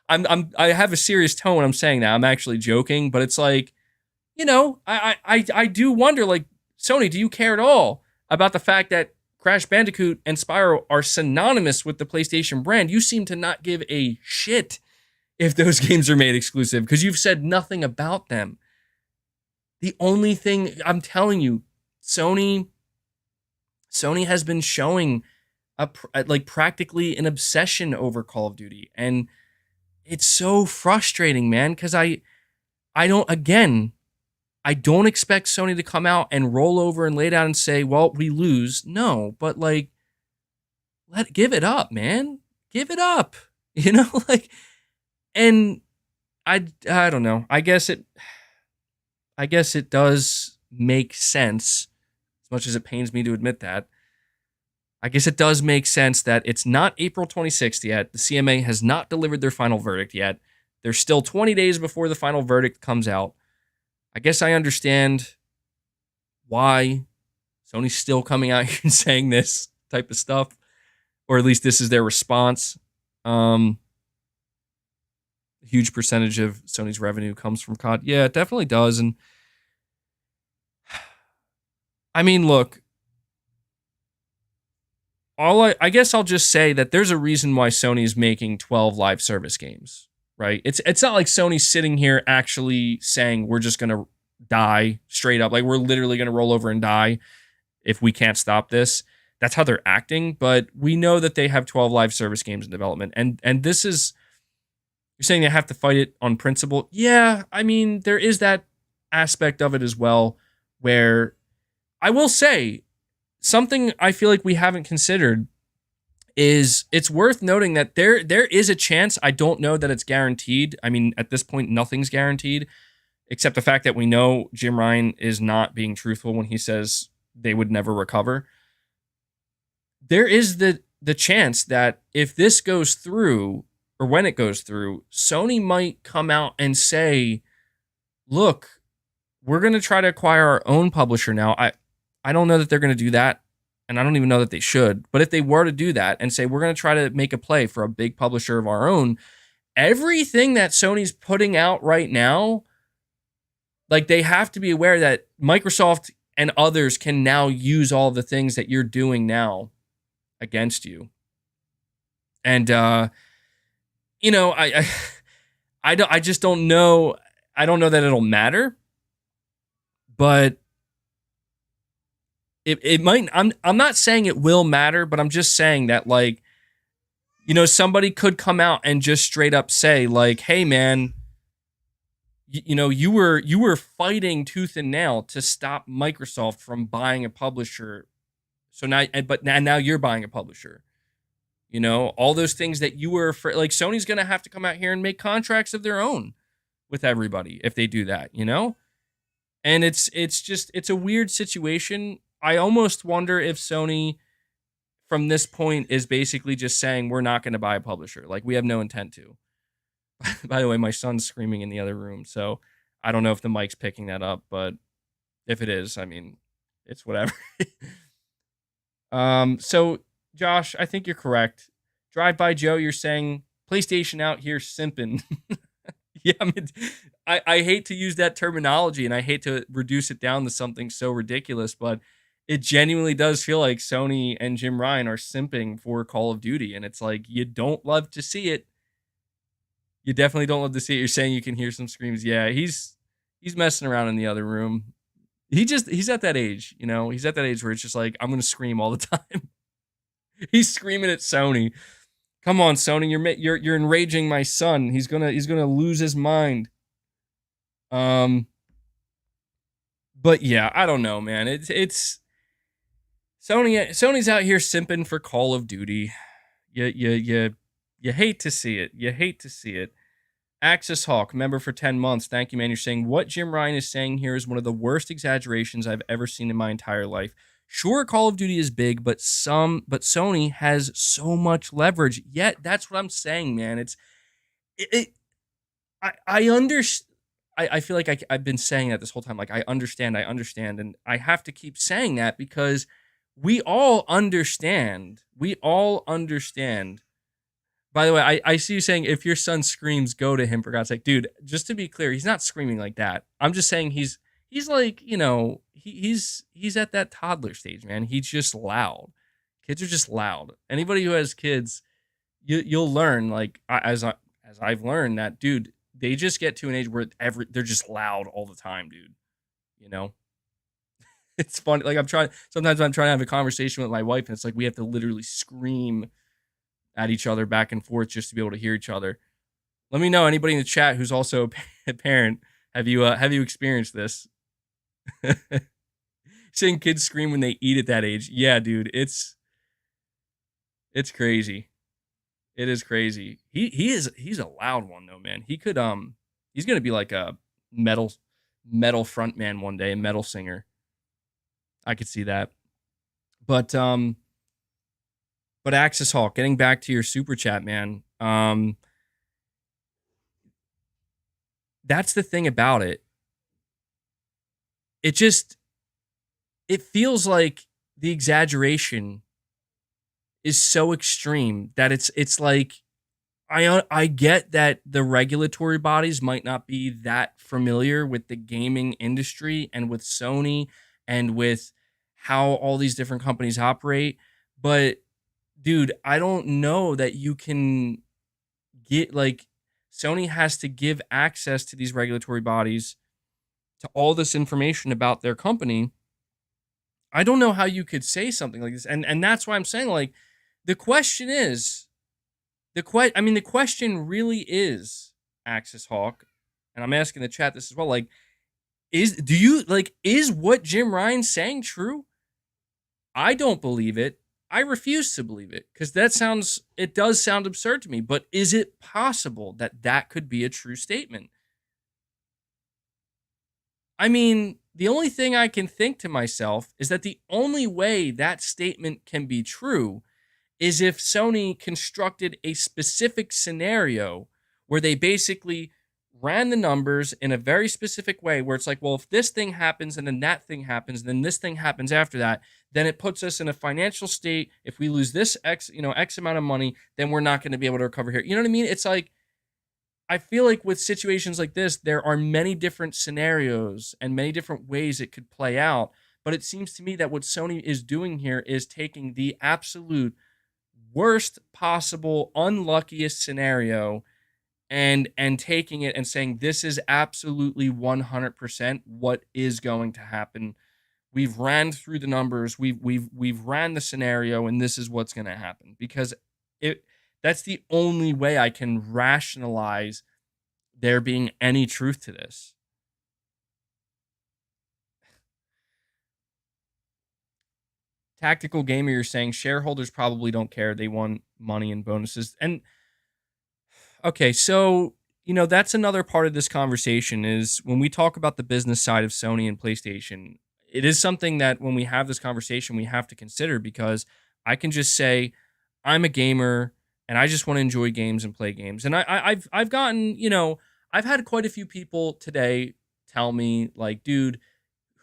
I have a serious tone when I'm saying that. I'm actually joking, but it's like, you know, I do wonder, like, Sony, do you care at all about the fact that Crash Bandicoot and Spyro are synonymous with the PlayStation brand? You seem to not give a shit if those games are made exclusive because you've said nothing about them. The only thing I'm telling you, Sony has been showing like practically an obsession over Call of Duty, and it's so frustrating, man. Because I don't expect Sony to come out and roll over and lay down and say, well, we lose. No, but like, give it up, man. Give it up. You know, like, and I don't know. I guess it does make sense, as much as it pains me to admit that. I guess it does make sense that it's not April 26th yet. The CMA has not delivered their final verdict yet. There's still 20 days before the final verdict comes out. I guess I understand why Sony's still coming out here and saying this type of stuff, or at least this is their response. A huge percentage of Sony's revenue comes from COD. Yeah, it definitely does. And I mean, look, I guess I'll just say that there's a reason why Sony is making 12 live service games, right? It's not like Sony's sitting here actually saying we're just going to die straight up. Like, we're literally going to roll over and die if we can't stop this. That's how they're acting. But we know that they have 12 live service games in development. And this is, you're saying they have to fight it on principle. Yeah, I mean, there is that aspect of it as well, where I will say something I feel like we haven't considered is it's worth noting that there is a chance. I don't know that it's guaranteed. I mean, at this point, nothing's guaranteed, except the fact that we know Jim Ryan is not being truthful when he says they would never recover. There is the chance that if this goes through, or when it goes through, Sony might come out and say, look, we're going to try to acquire our own publisher now. I don't know that they're going to do that, and I don't even know that they should. But if they were to do that and say, we're going to try to make a play for a big publisher of our own, everything that Sony's putting out right now, like, they have to be aware that Microsoft and others can now use all the things that you're doing now against you. And, you know, I just don't know. I don't know that it'll matter, but it might. I'm not saying it will matter, but I'm just saying that, like, somebody could come out and just straight up say like, "Hey, man, you were fighting tooth and nail to stop Microsoft from buying a publisher. So now you're buying a publisher. All those things that you were like Sony's going to have to come out here and make contracts of their own with everybody if they do that. And it's a weird situation. I almost wonder if Sony from this point is basically just saying we're not going to buy a publisher. Like we have no intent to. By the way, my son's screaming in the other room, so I don't know if the mic's picking that up, but if it is, I mean, it's whatever. So Josh, I think you're correct. Drive by Joe, you're saying PlayStation out here simping. Yeah, I mean, I hate to use that terminology and I hate to reduce it down to something so ridiculous, but it genuinely does feel like Sony and Jim Ryan are simping for Call of Duty, and it's like you don't love to see it. You definitely don't love to see it. You're saying you can hear some screams. Yeah, he's messing around in the other room. He's at that age, He's at that age where it's just like I'm gonna scream all the time. He's screaming at Sony. Come on, Sony, you're enraging my son. He's gonna lose his mind. But yeah, I don't know, man. It's Sony's out here simping for Call of Duty. You hate to see it. You hate to see it. Axis Hawk, member for 10 months. Thank you, man. You're saying what Jim Ryan is saying here is one of the worst exaggerations I've ever seen in my entire life. Sure, Call of Duty is big, but Sony has so much leverage. Yet that's what I'm saying, man. I understand. I feel like I've been saying that this whole time. Like I understand, and I have to keep saying that because we all understand. We all understand. By the way, I see you saying if your son screams, go to him for God's sake, dude. Just to be clear, he's not screaming like that. I'm just saying he's like he's at that toddler stage, man. He's just loud. Kids are just loud. Anybody who has kids, you'll learn like as I've learned that, dude. They just get to an age where they're just loud all the time, dude. It's funny. Like sometimes I'm trying to have a conversation with my wife, and it's like we have to literally scream at each other back and forth just to be able to hear each other. Let me know, anybody in the chat who's also a parent, have you experienced this? Seeing kids scream when they eat at that age. Yeah, dude, it's crazy. It is crazy. He's a loud one though, man. He could he's gonna be like a metal frontman one day, a metal singer. I could see that. But Axis Hawk, getting back to your super chat, man. That's the thing about it. It feels like the exaggeration is so extreme that it's like I get that the regulatory bodies might not be that familiar with the gaming industry and with Sony and with how all these different companies operate, but dude, I don't know that you can get like Sony has to give access to these regulatory bodies to all this information about their company. I don't know how you could say something like this. And that's why I'm saying like the question is the question really is, Axis Hawk, and I'm asking the chat this as well, like is what Jim Ryan's saying true? I don't believe it. I refuse to believe it because it does sound absurd to me, but is it possible that could be a true statement? I mean, the only thing I can think to myself is that the only way that statement can be true is if Sony constructed a specific scenario where they basically ran the numbers in a very specific way where it's like, well, if this thing happens and then that thing happens, then this thing happens after that, then it puts us in a financial state. If we lose this X amount of money, then we're not going to be able to recover here. You know what I mean? It's like, I feel like with situations like this, there are many different scenarios and many different ways it could play out. But it seems to me that what Sony is doing here is taking the absolute worst possible, unluckiest scenario and taking it and saying this is absolutely 100% what is going to happen. We've ran through the numbers, we've ran the scenario, and this is what's going to happen. Because That's the only way I can rationalize there being any truth to this. Tactical gamer, you're saying shareholders probably don't care. They want money and bonuses. And okay, so that's another part of this conversation is when we talk about the business side of Sony and PlayStation, it is something that when we have this conversation we have to consider because I can just say I'm a gamer and I just want to enjoy games and play games. And I've gotten, I've had quite a few people today tell me like, dude,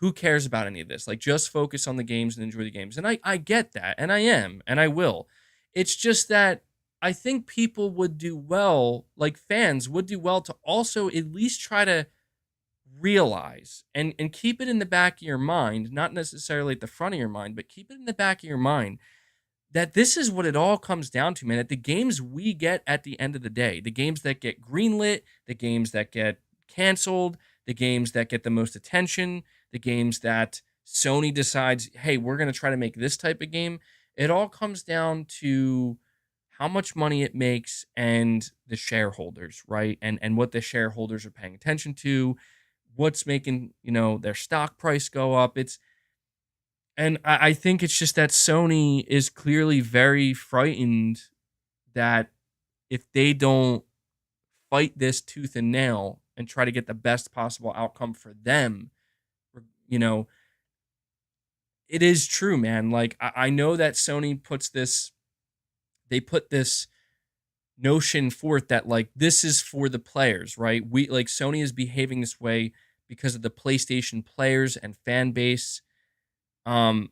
who cares about any of this? Like, just focus on the games and enjoy the games. And I get that, and I am, and I will. It's just that I think people would do well, like fans would do well to also at least try to realize and keep it in the back of your mind, not necessarily at the front of your mind, but keep it in the back of your mind that this is what it all comes down to, man. That the games we get at the end of the day, the games that get greenlit, the games that get canceled, the games that get the most attention, the games that Sony decides, hey, we're going to try to make this type of game. It all comes down to how much money it makes and the shareholders, right? And what the shareholders are paying attention to, what's making, their stock price go up. I think it's just that Sony is clearly very frightened that if they don't fight this tooth and nail and try to get the best possible outcome for them, you know, it is true, man. Like, I know that Sony they put this notion forth that, like, this is for the players, right? Sony is behaving this way because of the PlayStation players and fan base. And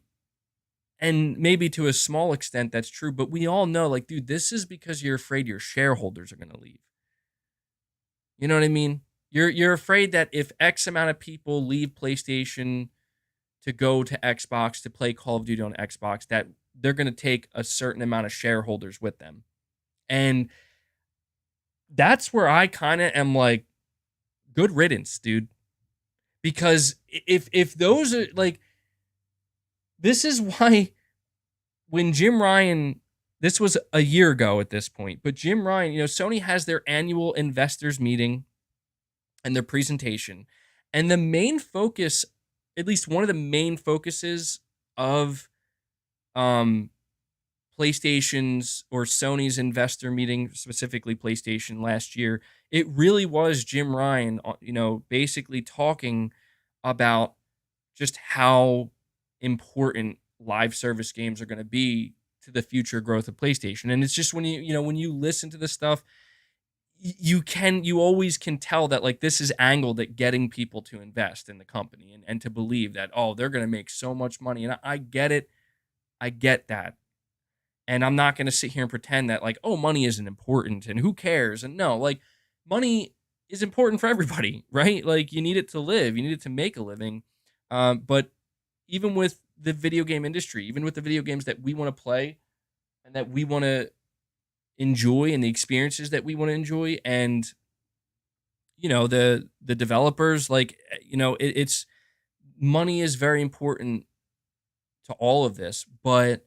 maybe to a small extent that's true, but we all know, like, dude, this is because you're afraid your shareholders are gonna leave. You know what I mean? You're afraid that if X amount of people leave PlayStation to go to Xbox to play Call of Duty on Xbox, that they're gonna take a certain amount of shareholders with them. And that's where I kind of am like, good riddance, dude. Because if those are like, this is why when Jim Ryan, this was a year ago at this point, but Jim Ryan, Sony has their annual investors meeting and their presentation. And the main focus, at least one of the main focuses of PlayStation's or Sony's investor meeting, specifically PlayStation last year, it really was Jim Ryan, basically talking about just how important live service games are going to be to the future growth of PlayStation. And it's just when when you listen to this stuff, you always can tell that, like, this is angled at getting people to invest in the company and to believe that, oh, they're going to make so much money. And I get it. I get that. And I'm not going to sit here and pretend that, like, oh, money isn't important and who cares? And no, like, money is important for everybody, right? Like, you need it to live, you need it to make a living. But even with the video game industry, even with the video games that we want to play and that we want to enjoy and the experiences that we want to enjoy, and the developers, like, it's money is very important to all of this, but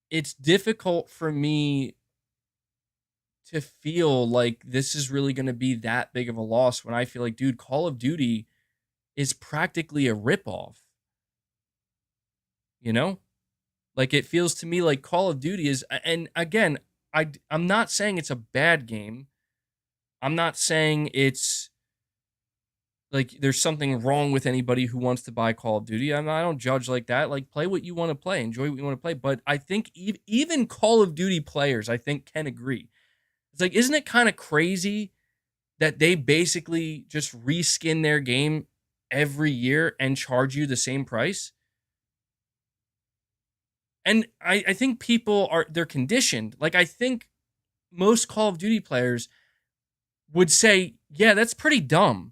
it's difficult for me to feel like this is really going to be that big of a loss when I feel like, dude, Call of Duty is practically a ripoff. Like, it feels to me like Call of Duty is, and again, I'm not saying it's a bad game. I'm not saying it's like there's something wrong with anybody who wants to buy Call of Duty. I don't judge like that. Like, play what you want to play, enjoy what you want to play. But I think even Call of Duty players, I think, can agree. It's like, isn't it kind of crazy that they basically just reskin their game every year and charge you the same price? And I think they're conditioned. Like, I think most Call of Duty players would say, yeah, that's pretty dumb.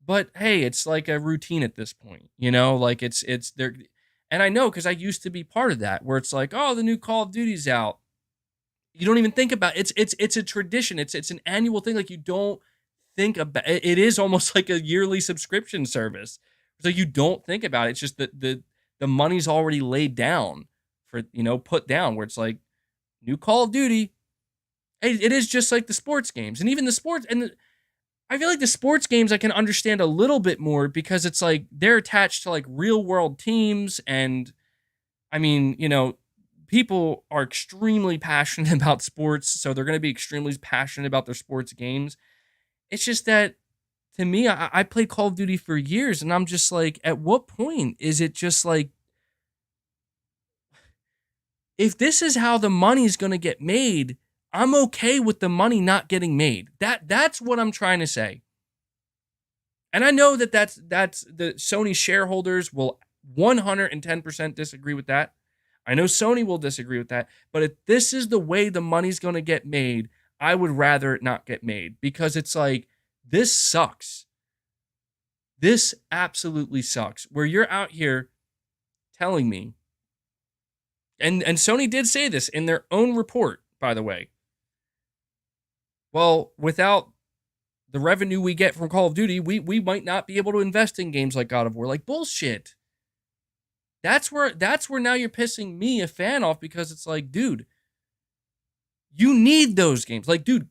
But hey, it's like a routine at this point, like it's there. And I know, because I used to be part of that, where it's like, oh, the new Call of Duty's out. You don't even think about it. It's a tradition. It's an annual thing. Like, you don't think about it. It is almost like a yearly subscription service. So you don't think about it. It's just that the money's already laid down for, put down, where it's like, new Call of Duty. It is just like the sports games, and even the sports I feel like the sports games I can understand a little bit more because it's like they're attached to like real world teams. And I mean, people are extremely passionate about sports, so they're going to be extremely passionate about their sports games. It's just that to me, I played Call of Duty for years, and I'm just like, at what point is it just like, if this is how the money's going to get made, I'm okay with the money not getting made. That's what I'm trying to say. And I know that's the Sony shareholders will 110% disagree with that. I know Sony will disagree with that. But if this is the way the money's going to get made, I would rather it not get made, because it's like, this sucks. This absolutely sucks. Where you're out here telling me, and Sony did say this in their own report, by the way. Well, without the revenue we get from Call of Duty, we might not be able to invest in games like God of War. Like, bullshit. That's where now you're pissing me, a fan, off, because it's like, dude, you need those games. Like, dude,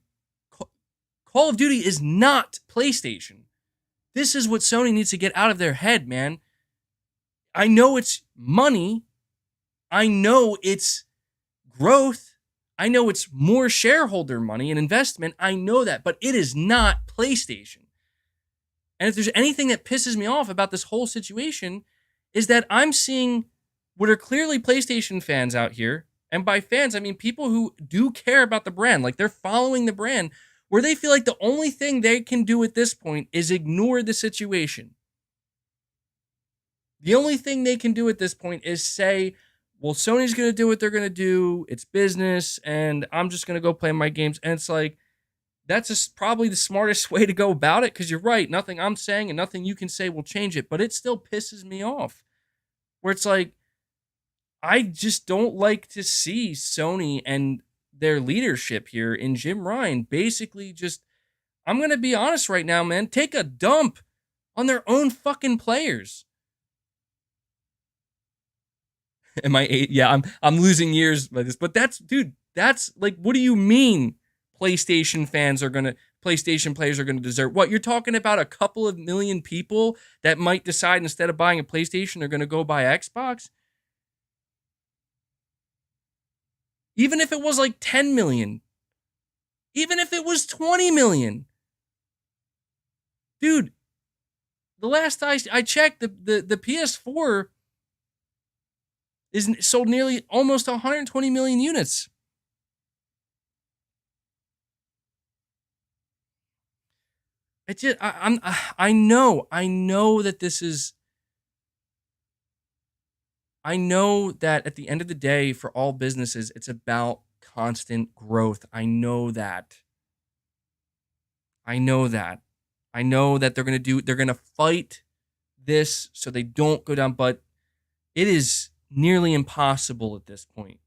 Call of Duty is not PlayStation. This is what Sony needs to get out of their head, man. I know it's money. I know it's growth. I know it's more shareholder money and investment. I know that, but it is not PlayStation. And if there's anything that pisses me off about this whole situation, is that I'm seeing what are clearly PlayStation fans out here. And by fans, I mean people who do care about the brand. Like, they're following the brand, where they feel like the only thing they can do at this point is ignore the situation. The only thing they can do at this point is say, well, Sony's going to do what they're going to do. It's business, and I'm just going to go play my games. And it's like, that's just probably the smartest way to go about it, because you're right. Nothing I'm saying and nothing you can say will change it, but it still pisses me off. Where it's like, I just don't like to see Sony and their leadership here in Jim Ryan basically just, I'm going to be honest right now, man, take a dump on their own fucking players. Am I eight? Yeah, I'm losing years by this. But that's, dude, that's like, what do you mean PlayStation players are gonna desert? What, you're talking about a couple of million people that might decide instead of buying a PlayStation, they're gonna go buy Xbox? Even if it was like 10 million, even if it was 20 million, dude, the last I checked, the PS4 is sold nearly almost 120 million units. It just, I know that this is, I know that at the end of the day, for all businesses, it's about constant growth. I know that. I know that. I know that they're going to fight this so they don't go down, but it is nearly impossible at this point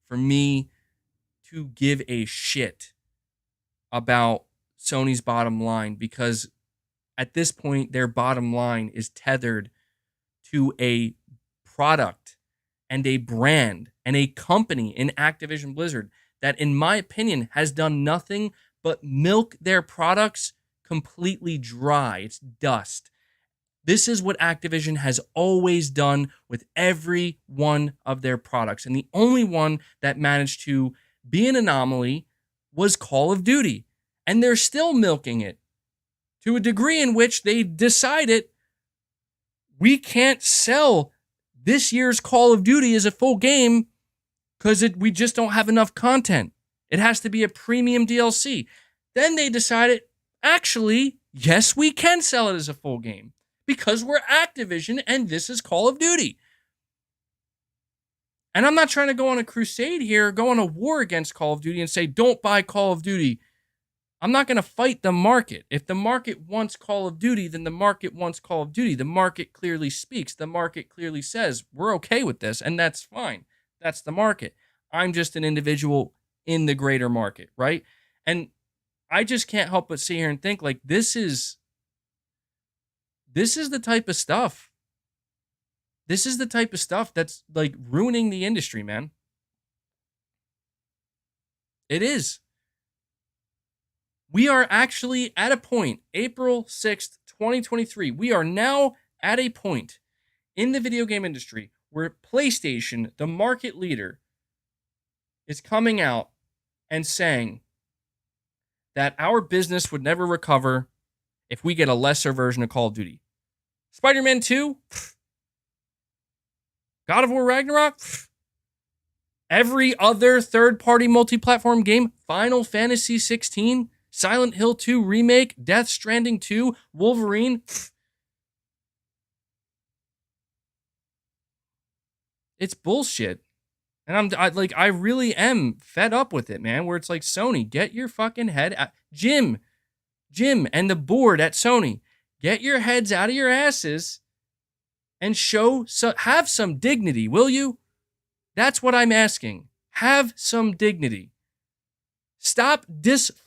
for me to give a shit about Sony's bottom line, because at this point, their bottom line is tethered to a product and a brand and a company in Activision Blizzard that, in my opinion, has done nothing but milk their products completely dry. It's dust. This is what Activision has always done with every one of their products. And the only one that managed to be an anomaly was Call of Duty. And they're still milking it to a degree in which they decided, we can't sell this year's Call of Duty as a full game because we just don't have enough content. It has to be a premium DLC. Then they decided, actually, yes, we can sell it as a full game because we're Activision and this is Call of Duty. And I'm not trying to go on a crusade here, go on a war against Call of Duty and say, don't buy Call of Duty. I'm not going to fight the market. If the market wants Call of Duty, then the market wants Call of Duty. The market clearly speaks. The market clearly says, we're okay with this, and that's fine. That's the market. I'm just an individual in the greater market, right? And I just can't help but sit here and think, like, this is the type of stuff. This is the type of stuff that's, like, ruining the industry, man. It is. We are actually at a point, April 6th, 2023. We are now at a point in the video game industry where PlayStation, the market leader, is coming out and saying that our business would never recover if we get a lesser version of Call of Duty. Spider-Man 2? God of War Ragnarok? Every other third-party multi-platform game, Final Fantasy 16, Silent Hill 2 Remake, Death Stranding 2, Wolverine. It's bullshit. And I really am fed up with it, man, where it's like, Sony, get your fucking head out. Jim, and the board at Sony, get your heads out of your asses and have some dignity, will you? That's what I'm asking. Have some dignity. Stop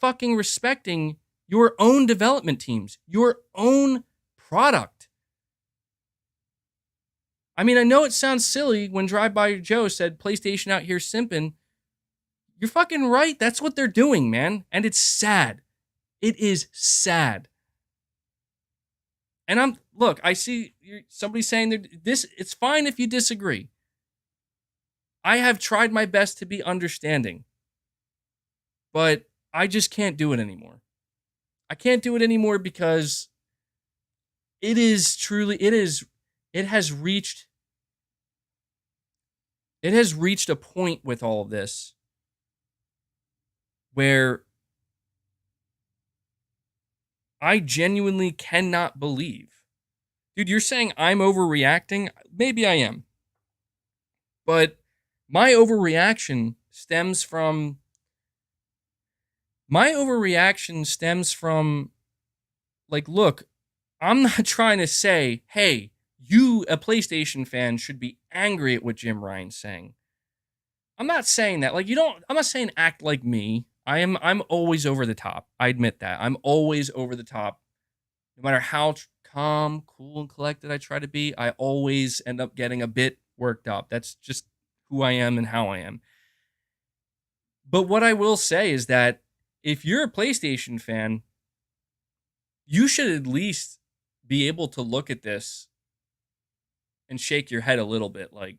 fucking respecting your own development teams, your own product. I mean, I know it sounds silly when Drive By Joe said PlayStation out here simping. You're fucking right. That's what they're doing, man. And it's sad. It is sad. And I see somebody saying it's fine if you disagree. I have tried my best to be understanding, but I just can't do it anymore. I can't do it anymore because it has reached a point with all of this where I genuinely cannot believe. Dude, you're saying I'm overreacting? Maybe I am. But my overreaction stems from like, look, I'm not trying to say, hey, you, a PlayStation fan, should be angry at what Jim Ryan's saying. I'm not saying that. Like, I'm not saying act like me. I'm always over the top. I admit that. I'm always over the top. No matter how calm, cool, and collected I try to be, I always end up getting a bit worked up. That's just who I am and how I am. But what I will say is that if you're a PlayStation fan, you should at least be able to look at this and shake your head a little bit, like,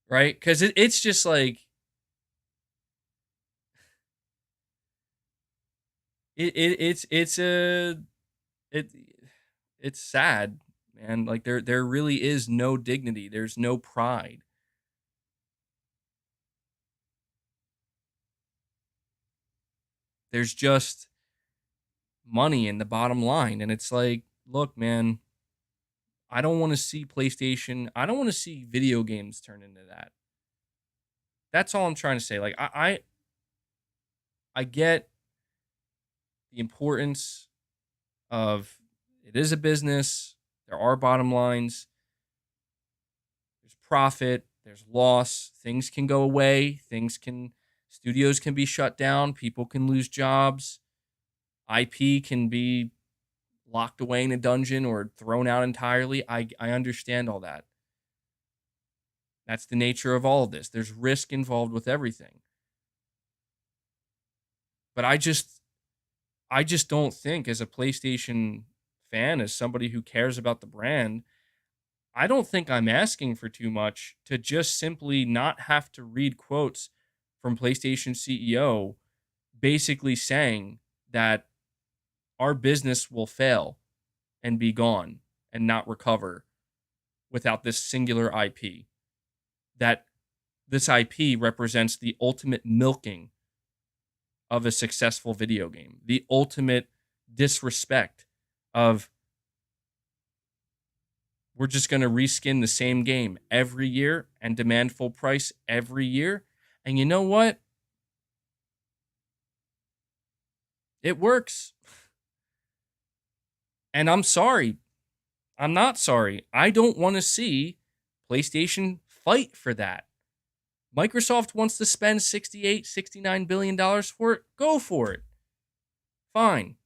right? Because it's just like, it's sad, man. Like, there really is no dignity. There's no pride. There's just money in the bottom line. And it's like, look, man, I don't want to see PlayStation. I don't want to see video games turn into that. That's all I'm trying to say. Like, I get the importance of it is a business. There are bottom lines. There's profit. There's loss. Things can go away. Studios can be shut down. People can lose jobs. IP can be locked away in a dungeon or thrown out entirely. I understand all that. That's the nature of all of this. There's risk involved with everything. But I just don't think, as a PlayStation fan, as somebody who cares about the brand, I don't think I'm asking for too much to just simply not have to read quotes from PlayStation CEO basically saying that our business will fail and be gone and not recover without this singular IP. That this IP represents the ultimate milking of a successful video game, the ultimate disrespect of, we're just going to reskin the same game every year and demand full price every year. And you know what? It works. And I'm sorry. I'm not sorry. I don't want to see PlayStation fight for that. Microsoft wants to spend $69 billion for it. Go for it. Fine.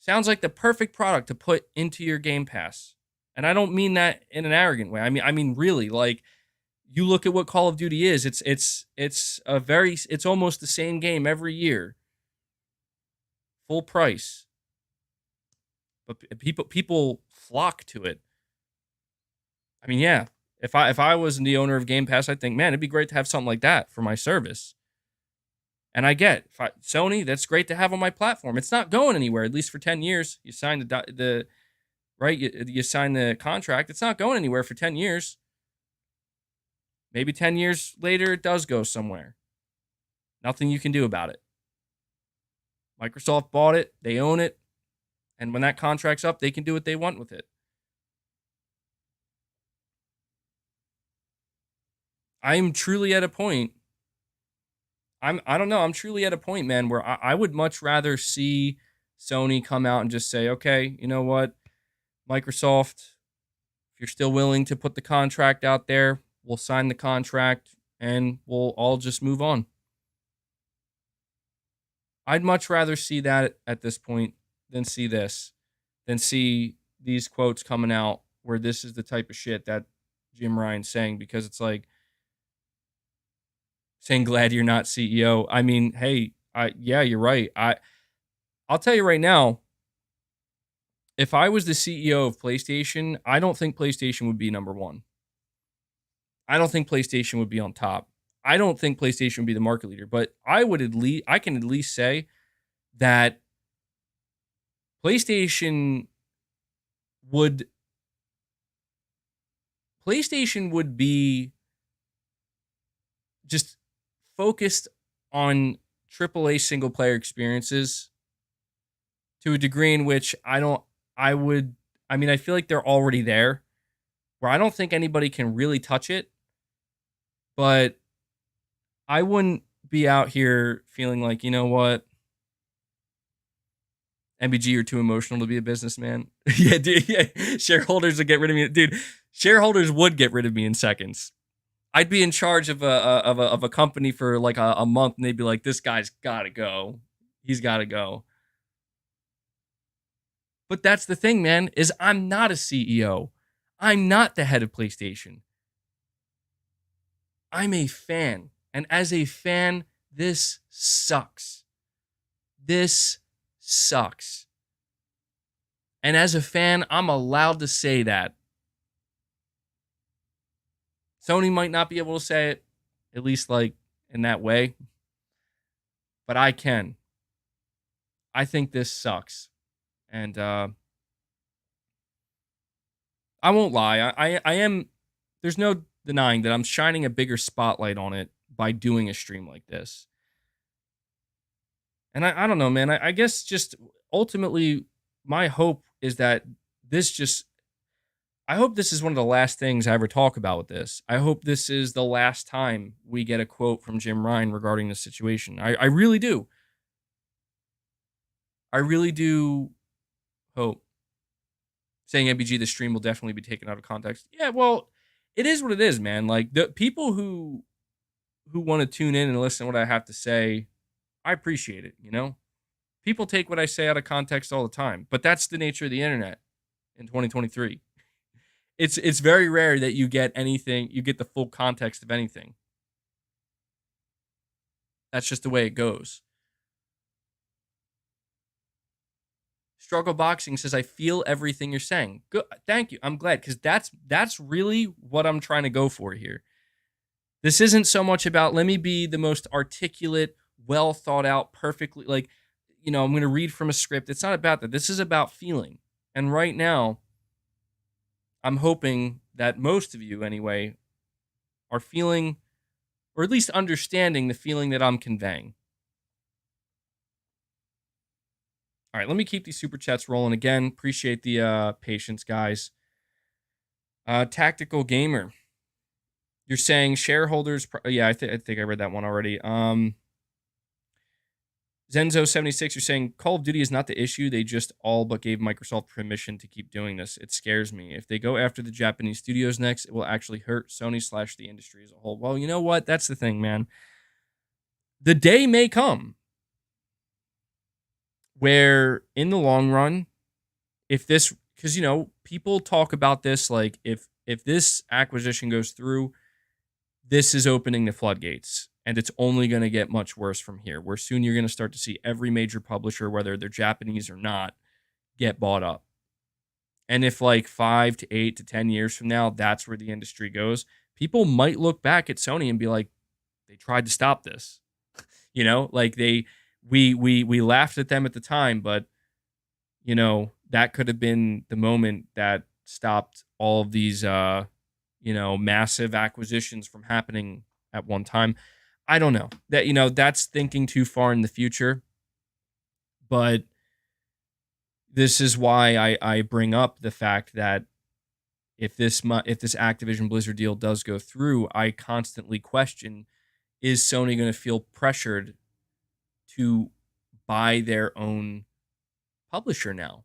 Sounds like the perfect product to put into your Game Pass. And I don't mean that in an arrogant way. I mean really, like, You look at what Call of Duty is. It's almost the same game every year, full price. But people flock to it. I mean, yeah. If I was the owner of Game Pass, I'd think, man, it'd be great to have something like that for my service. And I get Sony, that's great to have on my platform. It's not going anywhere, at least for 10 years. You sign the right, you sign the contract. It's not going anywhere for 10 years. Maybe 10 years later, it does go somewhere. Nothing you can do about it. Microsoft bought it. They own it. And when that contract's up, they can do what they want with it. I'm truly at a point. I don't know. I'm truly at a point, man, where I would much rather see Sony come out and just say, okay, you know what, Microsoft, if you're still willing to put the contract out there, we'll sign the contract and we'll all just move on. I'd much rather see that at this point than see this, than see these quotes coming out where this is the type of shit that Jim Ryan's saying, because it's like saying glad you're not CEO. I mean, hey, yeah, you're right. I'll tell you right now, if I was the CEO of PlayStation, I don't think PlayStation would be number one. I don't think PlayStation would be on top. I don't think PlayStation would be the market leader, but I can at least say that PlayStation would be just focused on AAA single player experiences to a degree in which I feel like they're already there, where I don't think anybody can really touch it, but I wouldn't be out here feeling like, you know what, MBG, you're too emotional to be a businessman. Yeah, dude. Yeah. Shareholders would get rid of me, dude. Shareholders would get rid of me in seconds. I'd be in charge of a company for like a month, and they'd be like, "This guy's got to go. He's got to go." But that's the thing, man. Is I'm not a CEO. I'm not the head of PlayStation. I'm a fan, and as a fan, this sucks. This sucks. And as a fan, I'm allowed to say that. Sony might not be able to say it, at least like in that way, but I can. I think this sucks. And I won't lie. I am, there's no denying that I'm shining a bigger spotlight on it by doing a stream like this. And I don't know, man. I guess just ultimately my hope is that I hope this is one of the last things I ever talk about with this. I hope this is the last time we get a quote from Jim Ryan regarding this situation. I really do. I really do hope. Saying MBG, the stream will definitely be taken out of context. Yeah, well, it is what it is, man. Like, the people who want to tune in and listen to what I have to say, I appreciate it, you know? People take what I say out of context all the time, but that's the nature of the internet in 2023. It's very rare that you get the full context of anything. That's just the way it goes. Struggle Boxing says, I feel everything you're saying. Good. Thank you. I'm glad, because that's really what I'm trying to go for here. This isn't so much about let me be the most articulate, well thought out, perfectly, like, you know, I'm going to read from a script. It's not about that. This is about feeling. And right now, I'm hoping that most of you, anyway, are feeling, or at least understanding the feeling that I'm conveying. All right, let me keep these super chats rolling again. Appreciate the patience, guys. Tactical Gamer, you're saying shareholders. Yeah, I think I read that one already. Zenzo76, you're saying Call of Duty is not the issue. They just all but gave Microsoft permission to keep doing this. It scares me. If they go after the Japanese studios next, it will actually hurt Sony / the industry as a whole. Well, you know what? That's the thing, man. The day may come where in the long run, if this, because, you know, people talk about this, like if this acquisition goes through, this is opening the floodgates, and it's only going to get much worse from here, where soon you're going to start to see every major publisher, whether they're Japanese or not, get bought up. And if like 5 to 8 to 10 years from now, that's where the industry goes, people might look back at Sony and be like, they tried to stop this. Like we laughed at them at the time, but that could have been the moment that stopped all of these massive acquisitions from happening at one time. I don't know. That's thinking too far in the future. But this is why I bring up the fact that if this Activision Blizzard deal does go through, I constantly question, is Sony going to feel pressured to buy their own publisher now?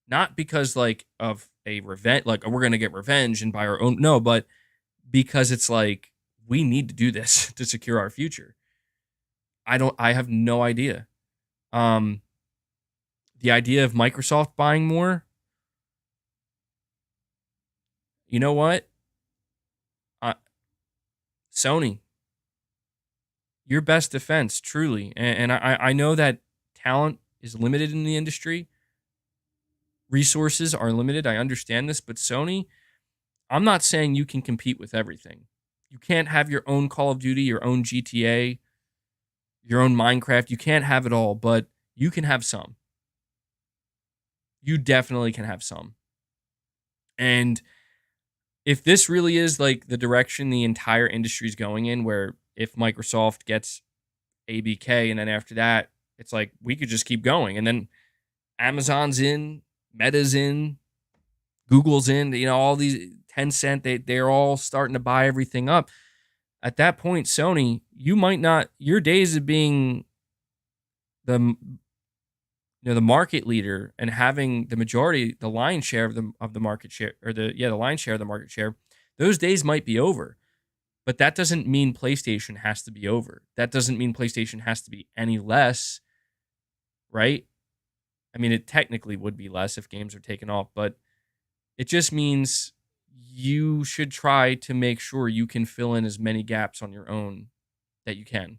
Not because like of a revenge, like we're going to get revenge and buy our own. No, but because it's like, we need to do this to secure our future. I have no idea. The idea of Microsoft buying more, you know what? Sony, your best defense, truly. And I know that talent is limited in the industry. Resources are limited. I understand this, but Sony, I'm not saying you can compete with everything. You can't have your own Call of Duty, your own GTA, your own Minecraft. You can't have it all, but you can have some. You definitely can have some. And if this really is like the direction the entire industry is going in, where if Microsoft gets ABK and then after that, it's like we could just keep going. And then Amazon's in, Meta's in, Google's in, all these Tencent, they're all starting to buy everything up. At that point, Sony, you might not, your days of being the market leader and having the majority, the lion's share of the market share, or the lion's share of the market share, those days might be over. But that doesn't mean PlayStation has to be over. That doesn't mean PlayStation has to be any less, right? I mean, it technically would be less if games are taken off, but it just means you should try to make sure you can fill in as many gaps on your own that you can.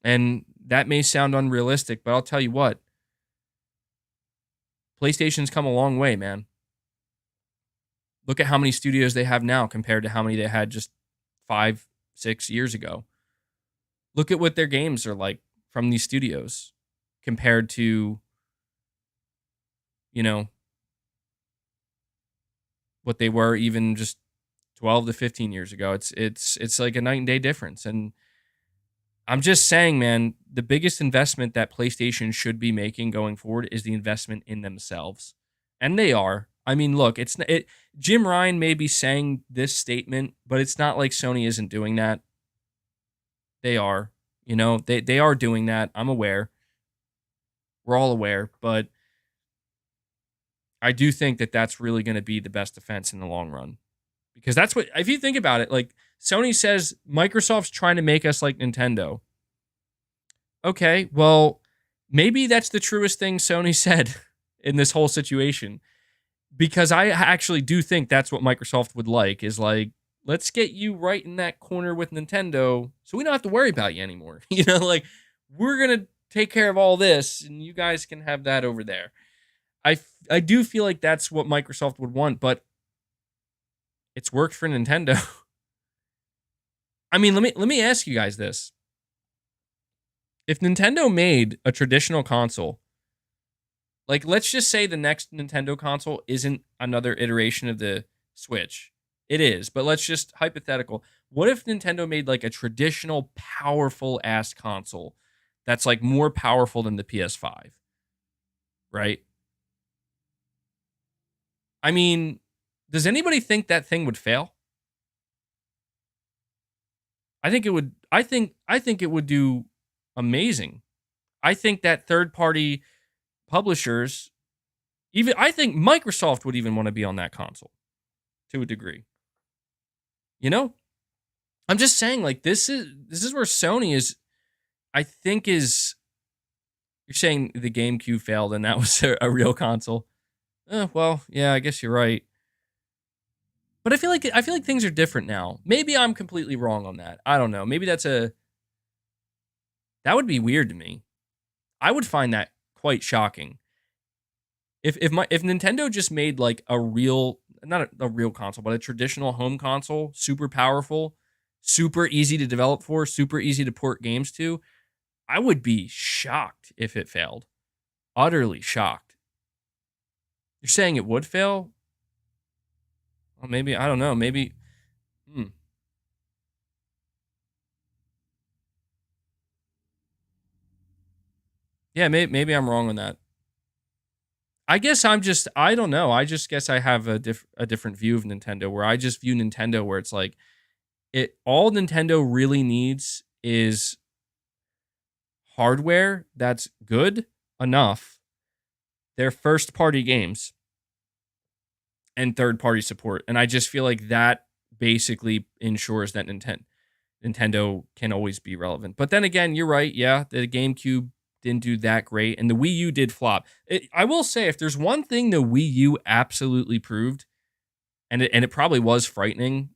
And that may sound unrealistic, but I'll tell you what. PlayStation's come a long way, man. Look at how many studios they have now compared to how many they had just 5, 6 years ago. Look at what their games are like from these studios compared to, what they were even just 12 to 15 years ago. It's like a night and day difference. And I'm just saying, man, the biggest investment that PlayStation should be making going forward is the investment in themselves. And they are. I mean, look, Jim Ryan may be saying this statement, but it's not like Sony isn't doing that. They are. They are doing that. I'm aware. We're all aware, but I do think that that's really going to be the best defense in the long run. Because that's what, if you think about it, like Sony says Microsoft's trying to make us like Nintendo. Okay, well, maybe that's the truest thing Sony said in this whole situation. Because I actually do think that's what Microsoft would like, is like, let's get you right in that corner with Nintendo so we don't have to worry about you anymore. Like, we're going to take care of all this and you guys can have that over there. I do feel like that's what Microsoft would want, but it's worked for Nintendo. I mean, let me ask you guys this. If Nintendo made a traditional console, like let's just say the next Nintendo console isn't another iteration of the Switch. It is, but let's just hypothetical. What if Nintendo made like a traditional powerful ass console that's like more powerful than the PS5? Right? I mean, does anybody think that thing would fail? I think it would. I think it would do amazing. I think that third-party publishers, even I think Microsoft would even want to be on that console to a degree. I'm just saying, like this is where Sony is. I think is. You're saying the GameCube failed and that was a real console. Well, yeah, I guess you're right. But I feel like things are different now. Maybe I'm completely wrong on that. I don't know. Maybe that would be weird to me. I would find that quite shocking. If Nintendo just made like a real, not a real console, but a traditional home console, super powerful, super easy to develop for, super easy to port games to, I would be shocked if it failed. Utterly shocked. You're saying it would fail? Well, maybe, I don't know. Maybe. Hmm. Yeah, maybe I'm wrong on that. I guess I don't know. I just guess I have a different view of Nintendo, where I just view Nintendo where it's like all Nintendo really needs is hardware that's good enough, their first party games, and third party support. And I just feel like that basically ensures that Nintendo can always be relevant. But then again, you're right. Yeah, the GameCube didn't do that great, and the Wii U did flop. I will say, if there's one thing the Wii U absolutely proved, and it probably was frightening,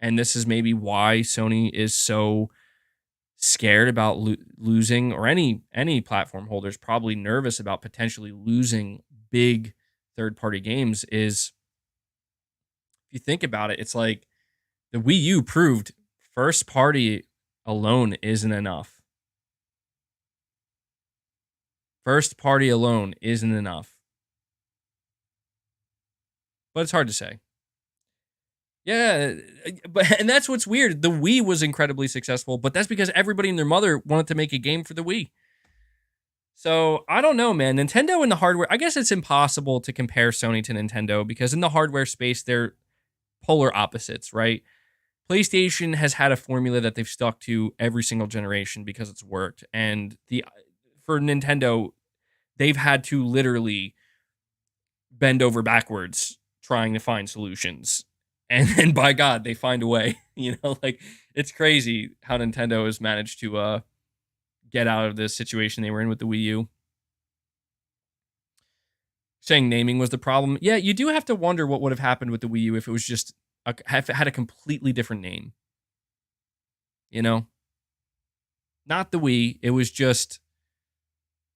and this is maybe why Sony is so scared about losing, or any platform holders probably nervous about potentially losing big third party games, is if you think about it, it's like the Wii U proved first party alone isn't enough. First party alone isn't enough. But it's hard to say. Yeah, and that's what's weird. The Wii was incredibly successful, but that's because everybody and their mother wanted to make a game for the Wii. So I don't know, man. Nintendo in the hardware, I guess it's impossible to compare Sony to Nintendo, because in the hardware space, they're polar opposites, right? PlayStation has had a formula that they've stuck to every single generation because it's worked. And for Nintendo, they've had to literally bend over backwards trying to find solutions. And then by God, they find a way. Like, it's crazy how Nintendo has managed to get out of the situation they were in with the Wii U. Saying naming was the problem. Yeah, you do have to wonder what would have happened with the Wii U if it was just if it had a completely different name. You know, not the Wii. It was just,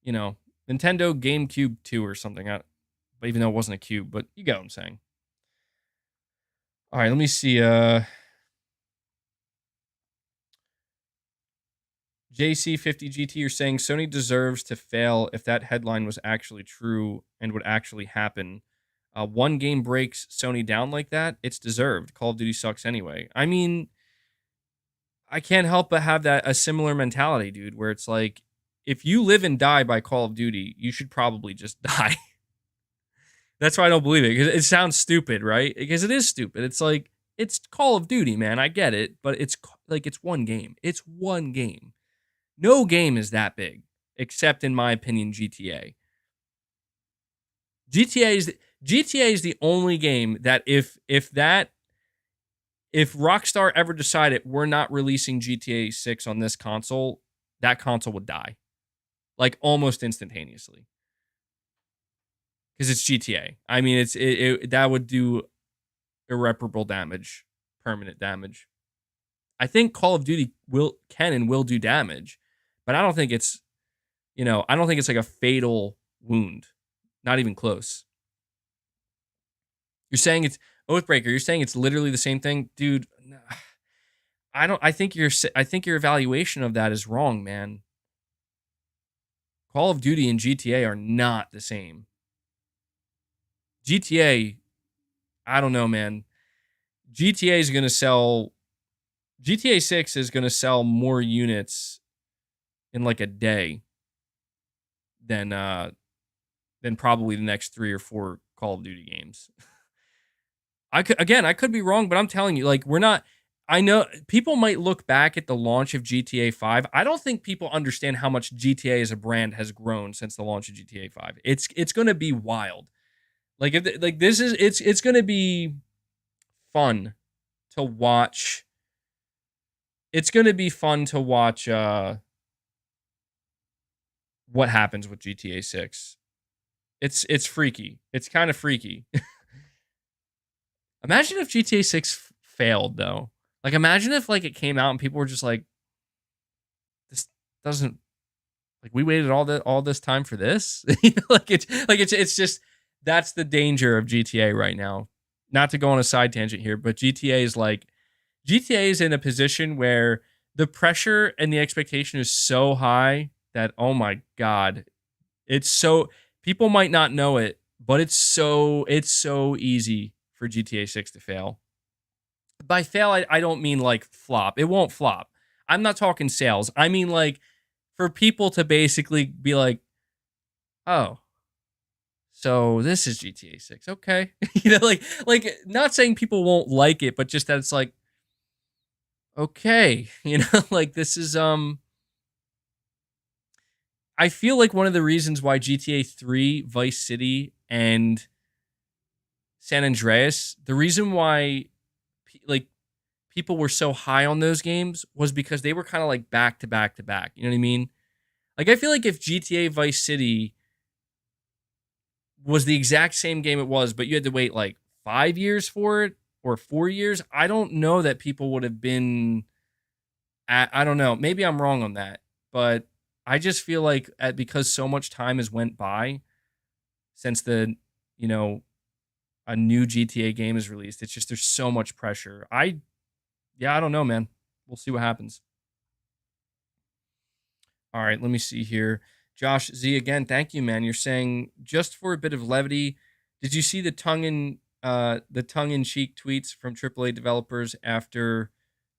you know, Nintendo GameCube 2 or something. But even though it wasn't a cube, but you get what I'm saying. All right, let me see. JC50GT, you're saying Sony deserves to fail if that headline was actually true and would actually happen. One game breaks Sony down like that, it's deserved. Call of Duty sucks anyway. I mean, I can't help but have a similar mentality, dude, where it's like, if you live and die by Call of Duty, you should probably just die. That's why I don't believe it, because it sounds stupid, right? Because it is stupid. It's like, it's Call of Duty, man. I get it, but it's like, it's one game. It's one game. No game is that big, except in my opinion, GTA. GTA is the only game that if Rockstar ever decided we're not releasing GTA 6 on this console, that console would die, like almost instantaneously, because it's GTA. I mean, that would do irreparable damage, permanent damage. I think Call of Duty can and will do damage, but I don't think it's like a fatal wound. Not even close. You're saying it's Oathbreaker. You're saying it's literally the same thing, dude. I don't. I think your evaluation of that is wrong, man. Call of Duty and GTA are not the same. GTA, I don't know, man. GTA is gonna sell. GTA 6 is gonna sell more units in like a day than probably the next 3 or 4 Call of Duty games. I could be wrong, but I'm telling you, like, we're not. I know people might look back at the launch of GTA 5. I don't think people understand how much GTA as a brand has grown since the launch of GTA 5. It's going to be wild. Like, this is it's going to be fun to watch. It's going to be fun to watch what happens with GTA 6. It's freaky. It's kind of freaky. Imagine if GTA 6 failed though. Like imagine if like it came out and people were just like, this doesn't, like we waited all this time for this. It's just, that's the danger of GTA right now. Not to go on a side tangent here, but GTA is in a position where the pressure and the expectation is so high that, oh my god, it's so, people might not know it, but it's so easy for GTA 6 to fail. By fail, I don't mean like flop. It won't flop. I'm not talking sales. I mean like for people to basically be like, oh, so this is GTA 6. Okay. Like not saying people won't like it, but just that it's like, okay, like this is I feel like one of the reasons why GTA 3, Vice City, and San Andreas, the reason why like people were so high on those games was because they were kind of like back to back to back. You know what I mean? Like I feel like if GTA Vice City was the exact same game it was, but you had to wait like 5 years for it or 4 years, I don't know that people would have been I don't know. Maybe I'm wrong on that, but I just feel like because so much time has went by since you know, a new GTA game is released, it's just there's so much pressure. Yeah, I don't know, man. We'll see what happens. All right, let me see here. Josh Z again, thank you, man. You're saying just for a bit of levity, did you see the tongue in cheek tweets from AAA developers after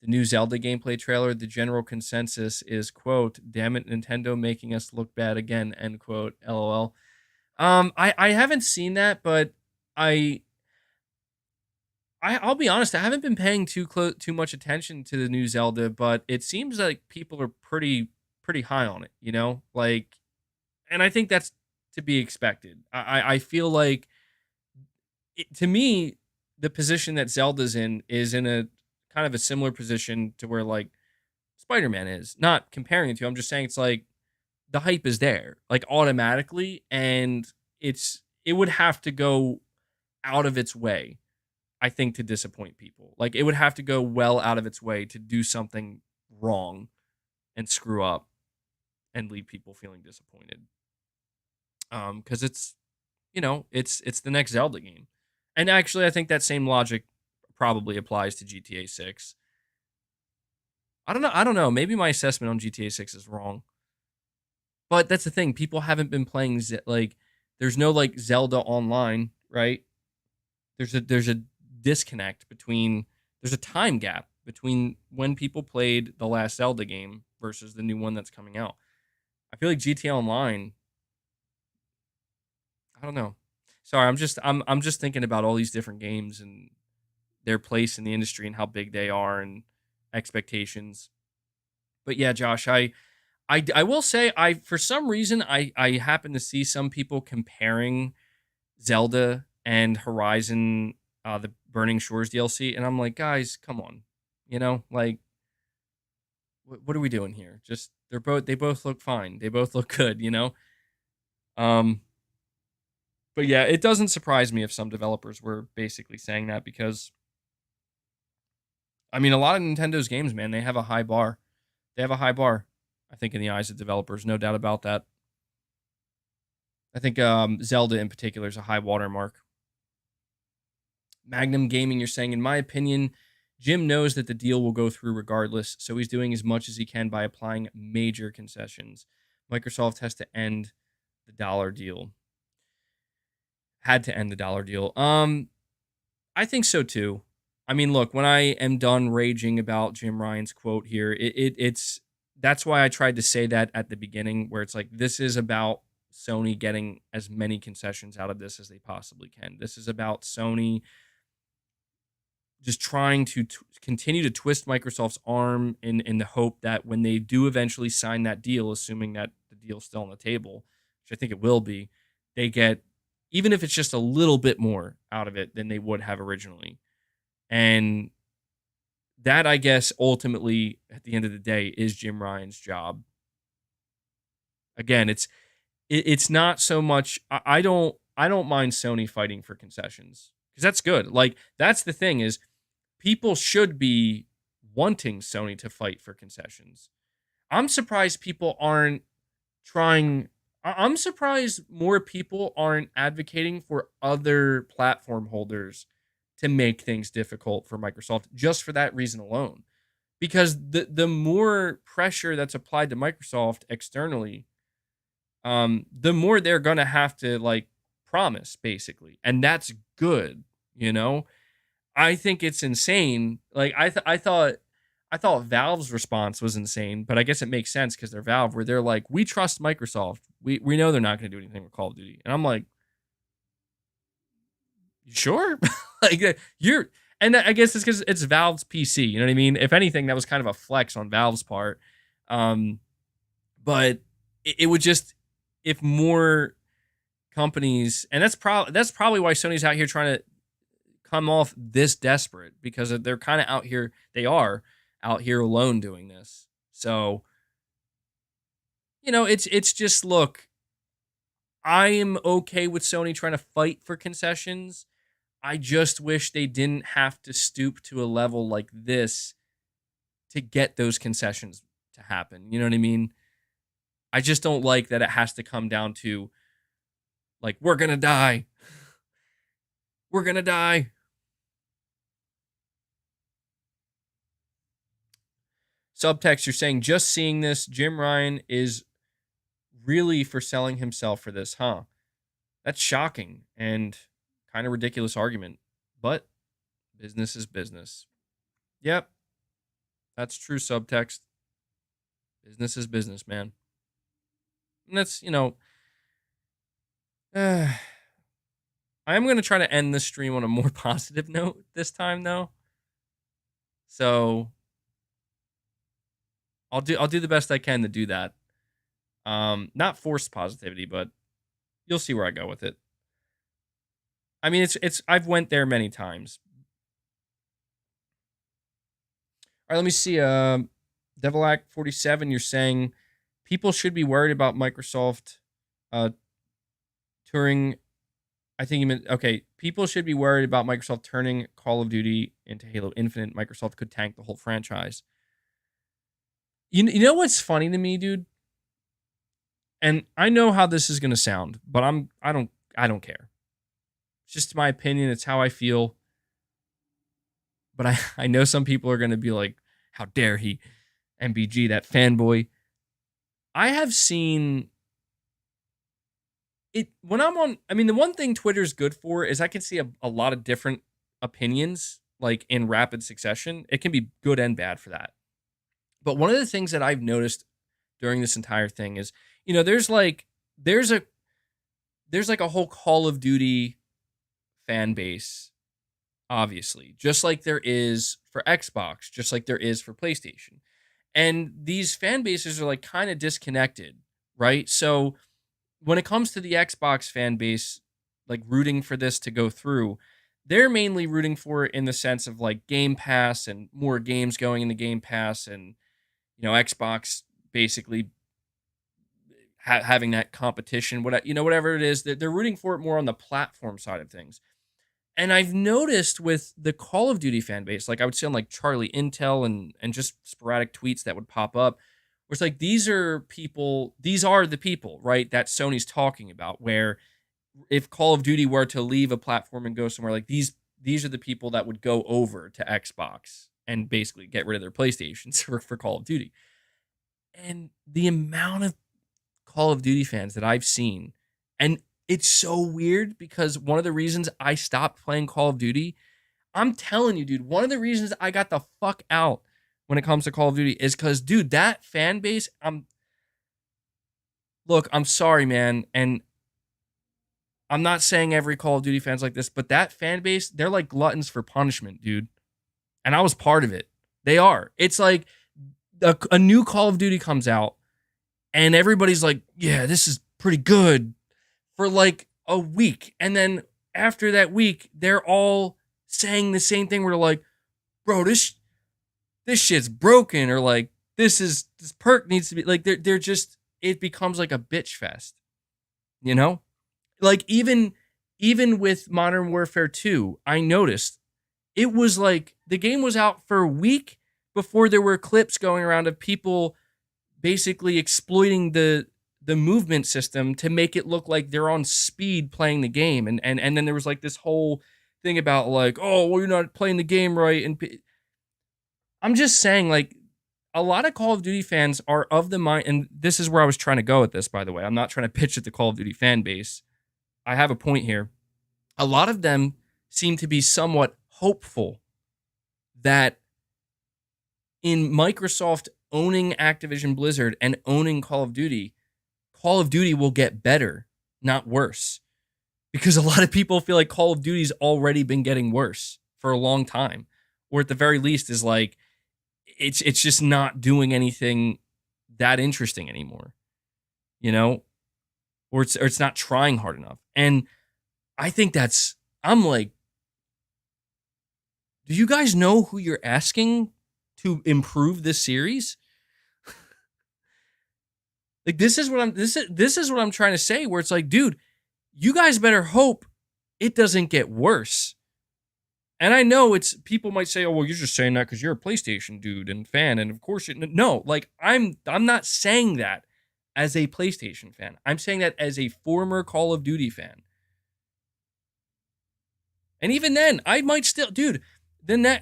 the new Zelda gameplay trailer? The general consensus is, quote, damn it, Nintendo making us look bad again, end quote, LOL. I haven't seen that, but I I'll be honest, I haven't been paying too much attention to the new Zelda, but it seems like people are pretty high on it, Like, and I think that's to be expected. I feel like to me, the position that Zelda's in is in a kind of a similar position to where like Spider-Man is. Not comparing it to, I'm just saying it's like the hype is there, like automatically, and it would have to go out of its way, I think, to disappoint people. Like it would have to go well out of its way to do something wrong and screw up and leave people feeling disappointed. Because it's the next Zelda game, and actually, I think that same logic probably applies to GTA 6. I don't know. Maybe my assessment on GTA 6 is wrong, but that's the thing. People haven't been playing like there's no like Zelda online, right? There's a disconnect between there's a time gap between when people played the last Zelda game versus the new one that's coming out. I feel like GTA Online, I don't know. Sorry, I'm just thinking about all these different games and their place in the industry and how big they are and expectations. But yeah, Josh, I will say I for some reason I happen to see some people comparing Zelda and Horizon, the Burning Shores DLC, and I'm like, guys, come on, like what are we doing here? Just they both look fine, they both look good, Um, but yeah, it doesn't surprise me if some developers were basically saying that because I mean, a lot of Nintendo's games, man, they have a high bar. They have a high bar, I think, in the eyes of developers, no doubt about that. I think Zelda in particular is a high watermark. Magnum Gaming, you're saying, in my opinion, Jim knows that the deal will go through regardless, so he's doing as much as he can by applying major concessions. Microsoft has to end the dollar deal. Had to end the dollar deal. I think so too. I mean, look, when I am done raging about Jim Ryan's quote here, it's that's why I tried to say that at the beginning, where it's like this is about Sony getting as many concessions out of this as they possibly can. This is about Sony just trying to continue to twist Microsoft's arm in the hope that when they do eventually sign that deal, assuming that the deal's still on the table, which I think it will be, they get, even if it's just a little bit more out of it than they would have originally. And that, I guess, ultimately, at the end of the day, is Jim Ryan's job. Again, it's not so much. I don't mind Sony fighting for concessions because that's good. Like, that's the thing is people should be wanting Sony to fight for concessions. I'm surprised people aren't trying. I'm surprised more people aren't advocating for other platform holders to make things difficult for Microsoft just for that reason alone. Because the more pressure that's applied to Microsoft externally, the more they're gonna have to like promise basically, and that's good. You know, I think it's insane. Like I thought Valve's response was insane, but I guess it makes sense because they're Valve, where they're like, we trust Microsoft. We know they're not going to do anything with Call of Duty, and I'm like, you sure? Like you're, and I guess it's because it's Valve's PC. You know what I mean? If anything, that was kind of a flex on Valve's part. Um, but it would just if more companies, and that's probably why Sony's out here trying to come off this desperate because they're kind of out here. They are out here alone doing this. So, it's just look, I am okay with Sony trying to fight for concessions. I just wish they didn't have to stoop to a level like this to get those concessions to happen. You know what I mean? I just don't like that it has to come down to like we're going to die. We're going to die. Subtext, you're saying just seeing this, Jim Ryan is really for selling himself for this, huh? That's shocking and kind of ridiculous argument, but business is business. Yep, that's true. Subtext, business is business, man. And that's I am going to try to end this stream on a more positive note this time, though. So I'll do the best I can to do that. Not forced positivity, but you'll see where I go with it. I mean, it's I've went there many times. All right, let me see. Devil 47, you're saying people should be worried about Microsoft touring. I think you meant, okay, people should be worried about Microsoft turning Call of Duty into Halo Infinite. Microsoft could tank the whole franchise. You know what's funny to me, dude? And I know how this is going to sound, but I don't care. It's just my opinion, it's how I feel. But I know some people are going to be like, how dare he? MBG, that fanboy. I have seen it when I'm on. I mean, the one thing Twitter's good for is I can see a lot of different opinions, like in rapid succession. It can be good and bad for that. But one of the things that I've noticed during this entire thing is, there's a whole Call of Duty fan base, obviously, just like there is for Xbox, just like there is for PlayStation. And these fan bases are like kind of disconnected, right? So when it comes to the Xbox fan base, like rooting for this to go through, they're mainly rooting for it in the sense of like Game Pass and more games going in the Game Pass, and Xbox basically having that competition, whatever it is, they're rooting for it more on the platform side of things. And I've noticed with the Call of Duty fan base, like I would see on like Charlie Intel and just sporadic tweets that would pop up, where it's like these are the people, right, that Sony's talking about, where if Call of Duty were to leave a platform and go somewhere, like these are the people that would go over to Xbox and basically get rid of their PlayStations for Call of Duty. And the amount of Call of Duty fans that I've seen, and it's so weird because one of the reasons I stopped playing Call of Duty, I'm telling you, dude, one of the reasons I got the fuck out when it comes to Call of Duty is because, dude, that fan base, look, I'm sorry, man, and I'm not saying every Call of Duty fan's like this, but that fan base, they're like gluttons for punishment, dude. And I was part of it. They are. It's like a new Call of Duty comes out, and everybody's like, yeah, this is pretty good, for like a week. And then after that week, they're all saying the same thing. We're like, bro, this shit's broken, or like this perk needs to be like, they're just, it becomes like a bitch fest, Like even even with Modern Warfare 2, I noticed it was like the game was out for a week before there were clips going around of people basically exploiting the movement system to make it look like they're on speed playing the game. And then there was like this whole thing about like, oh, well, you're not playing the game right. And I'm just saying, like, a lot of Call of Duty fans are of the mind, and this is where I was trying to go with this, by the way. I'm not trying to pitch at the Call of Duty fan base. I have a point here. A lot of them seem to be somewhat hopeful that in Microsoft owning Activision Blizzard and owning Call of Duty will get better, not worse. Because a lot of people feel like Call of Duty's already been getting worse for a long time. Or at the very least is like, it's just not doing anything that interesting anymore. You know? Or it's not trying hard enough. And I think I'm like, do you guys know who you're asking to improve this series? Like, this is what I'm trying to say, where it's like, dude, you guys better hope it doesn't get worse. And I know people might say, oh, well, you're just saying that because you're a PlayStation dude and fan, and of course no, like I'm not saying that as a PlayStation fan. I'm saying that as a former Call of Duty fan. And even then, I might still, dude,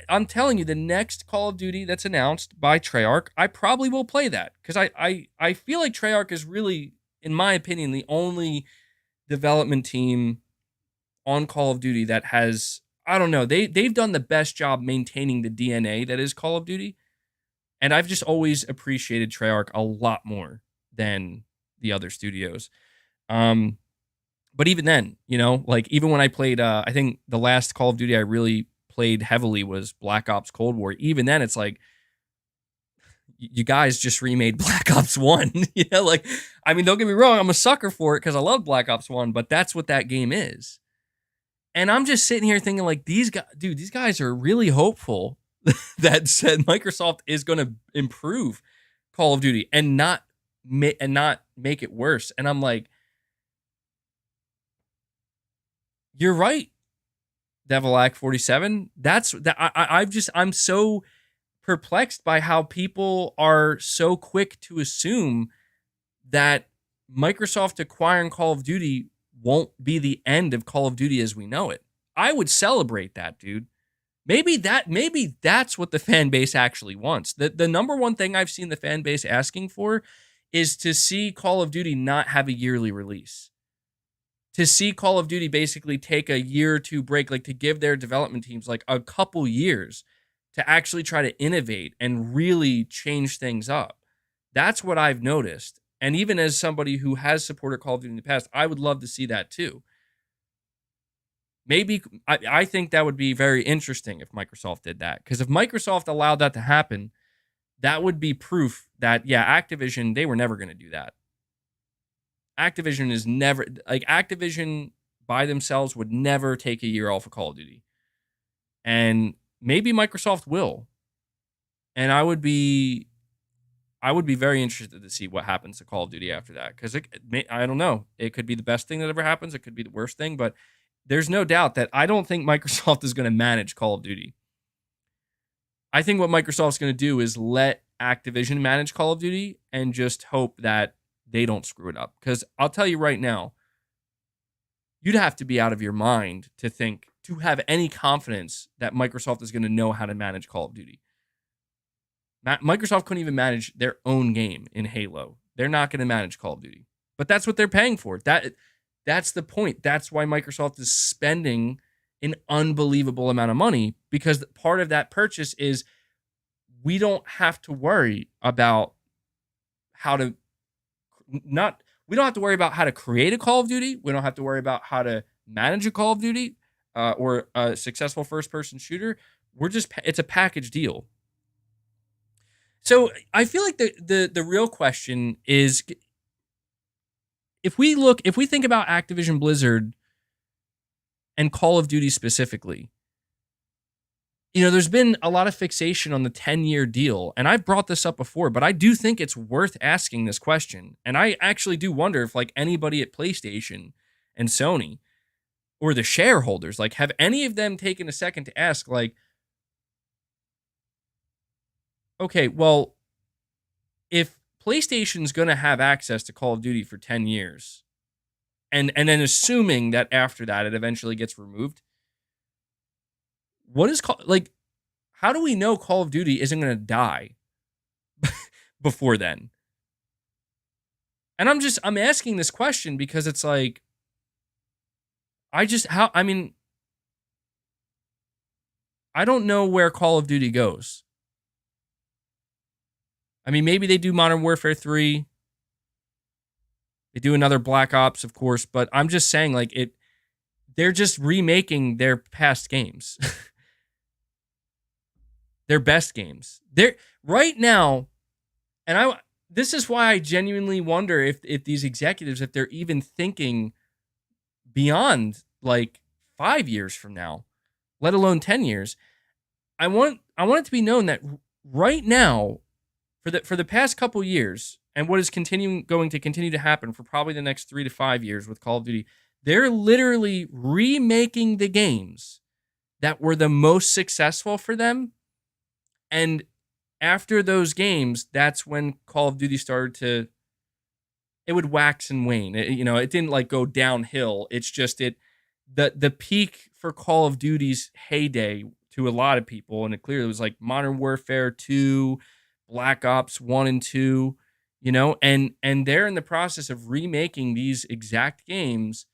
I'm telling you, the next Call of Duty that's announced by Treyarch, I probably will play that. Because I feel like Treyarch is really, in my opinion, the only development team on Call of Duty that has, I don't know, they've done the best job maintaining the DNA that is Call of Duty. And I've just always appreciated Treyarch a lot more than the other studios. But even then, you know, like even when I played, I think the last Call of Duty I really played heavily was Black Ops Cold War. Even then, it's like, you guys just remade Black Ops 1. You know, like, I mean, don't get me wrong, I'm a sucker for it because I love Black Ops 1, but that's what that game is. And I'm just sitting here thinking, like, these guys are really hopeful that said Microsoft is going to improve Call of Duty and not make it worse. And I'm like, you're right, Devil 47. I'm so perplexed by how people are so quick to assume that Microsoft acquiring Call of Duty won't be the end of Call of Duty as we know it. I would celebrate that, dude. Maybe that's what the fan base actually wants. The number one thing I've seen the fan base asking for is to see Call of Duty not have a yearly release. To see Call of Duty basically take a year or two break, like to give their development teams like a couple years to actually try to innovate and really change things up. That's what I've noticed. And even as somebody who has supported Call of Duty in the past, I would love to see that too. Maybe, I think that would be very interesting if Microsoft did that. Because if Microsoft allowed that to happen, that would be proof that, yeah, Activision, they were never going to do that. Activision is never, like, Activision by themselves would never take a year off of Call of Duty. And maybe Microsoft will. And I would be very interested to see what happens to Call of Duty after that. Because I don't know. It could be the best thing that ever happens. It could be the worst thing. But there's no doubt that I don't think Microsoft is going to manage Call of Duty. I think what Microsoft's going to do is let Activision manage Call of Duty and just hope that they don't screw it up. Because I'll tell you right now, you'd have to be out of your mind to have any confidence that Microsoft is going to know how to manage Call of Duty. Microsoft couldn't even manage their own game in Halo. They're not going to manage Call of Duty. But that's what they're paying for. That's the point. That's why Microsoft is spending an unbelievable amount of money, because part of that purchase is we don't have to worry about we don't have to worry about how to create a Call of Duty. We don't have to worry about how to manage a Call of Duty or a successful first-person shooter. It's a package deal. So I feel like the real question is, if we think about Activision Blizzard and Call of Duty specifically, you know, there's been a lot of fixation on the 10-year deal, and I've brought this up before, but I do think it's worth asking this question. And I actually do wonder if, like, anybody at PlayStation and Sony or the shareholders, like, have any of them taken a second to ask, like, okay, well, if PlayStation's going to have access to Call of Duty for 10 years, and then assuming that after that it eventually gets removed, what is like, how do we know Call of Duty isn't going to die before then? And I'm asking this question because it's like, I mean, I don't know where Call of Duty goes. I mean, maybe they do Modern Warfare 3. They do another Black Ops, of course, but I'm just saying, like, they're just remaking their past games. Their best games. They're right now, and this is why I genuinely wonder if these executives, if they're even thinking beyond like 5 years from now, let alone 10 years. I want it to be known that right now, for the past couple years, and what is going to continue to happen for probably the next 3 to 5 years with Call of Duty, they're literally remaking the games that were the most successful for them. And after those games, that's when Call of Duty started it would wax and wane. It didn't like go downhill. It's just the peak for Call of Duty's heyday to a lot of people, and it clearly was like Modern Warfare 2, Black Ops 1 and 2, and they're in the process of remaking these exact games.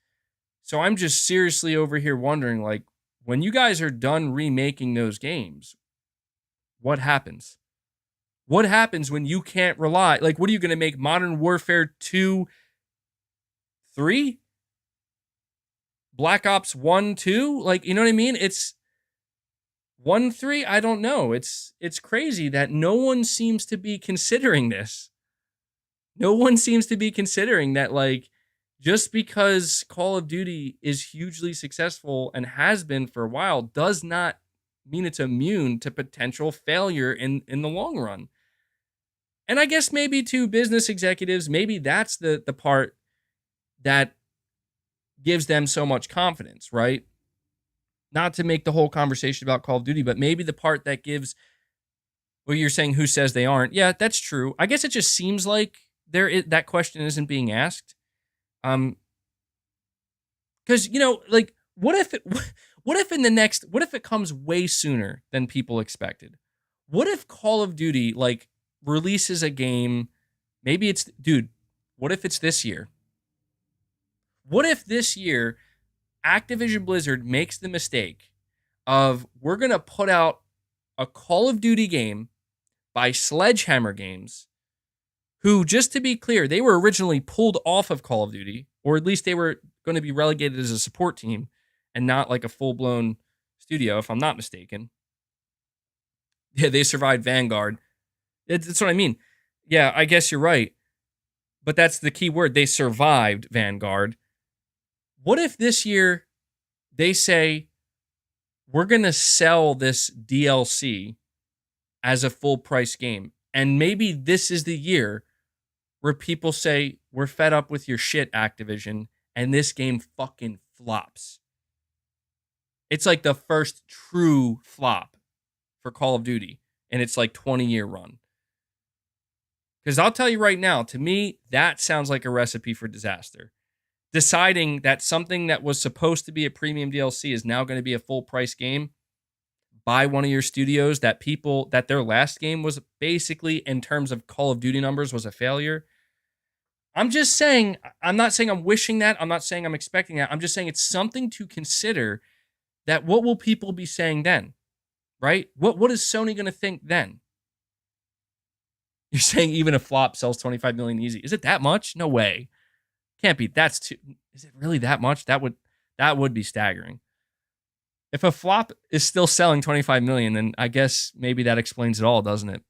So I'm just seriously over here wondering, like, when you guys are done remaking those games, what happens? What happens when you can't rely? Like, what are you going to make Modern Warfare 2, 3? Black Ops 1, 2? Like, you know what I mean? It's 1, 3? I don't know. It's crazy that no one seems to be considering this. No one seems to be considering that, like, just because Call of Duty is hugely successful and has been for a while does not mean it's immune to potential failure in the long run. And I guess maybe to business executives, maybe that's the part that gives them so much confidence, right? Not to make the whole conversation about Call of Duty, but maybe the part that gives, well, you're saying who says they aren't. Yeah, that's true. I guess it just seems like that question isn't being asked. Because, like, what if it comes way sooner than people expected? What if Call of Duty, like, releases a game, what if it's this year? What if this year Activision Blizzard makes the mistake of, we're going to put out a Call of Duty game by Sledgehammer Games, who, just to be clear, they were originally pulled off of Call of Duty, or at least they were going to be relegated as a support team and not like a full-blown studio, if I'm not mistaken. Yeah, they survived Vanguard. That's what I mean. Yeah, I guess you're right. But that's the key word. They survived Vanguard. What if this year they say, we're going to sell this DLC as a full price game? And maybe this is the year where people say, we're fed up with your shit, Activision, and this game fucking flops. It's like the first true flop for Call of Duty, and it's like 20-year run. Because I'll tell you right now, to me, that sounds like a recipe for disaster. Deciding that something that was supposed to be a premium DLC is now going to be a full price game by one of your studios that their last game was basically, in terms of Call of Duty numbers, was a failure. I'm just saying, I'm not saying I'm wishing that. I'm not saying I'm expecting that. I'm just saying it's something to consider, that what will people be saying then, right? What is Sony going to think then? You're saying even a flop sells 25 million easy. Is it that much? No way. Can't be. That's too. Is it really that much? That would be staggering. If a flop is still selling 25 million, then I guess maybe that explains it all, doesn't it?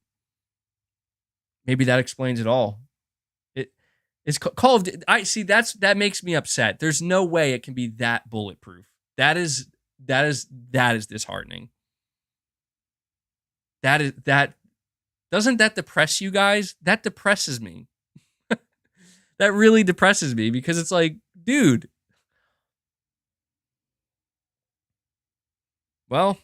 Maybe that explains it all. It's Call of Duty. That makes me upset. There's no way it can be that bulletproof. That is disheartening. That doesn't that depress you guys? That depresses me. That really depresses me, because it's like, dude, Well,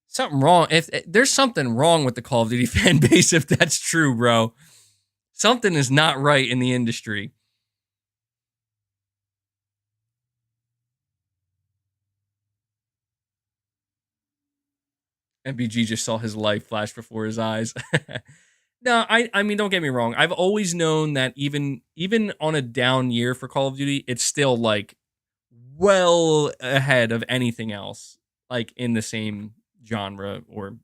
something wrong. If there's something wrong with the Call of Duty fan base, if that's true, bro, something is not right in the industry. MBG just saw his life flash before his eyes. No, I mean, don't get me wrong. I've always known that even on a down year for Call of Duty, it's still like well ahead of anything else, like in the same genre, or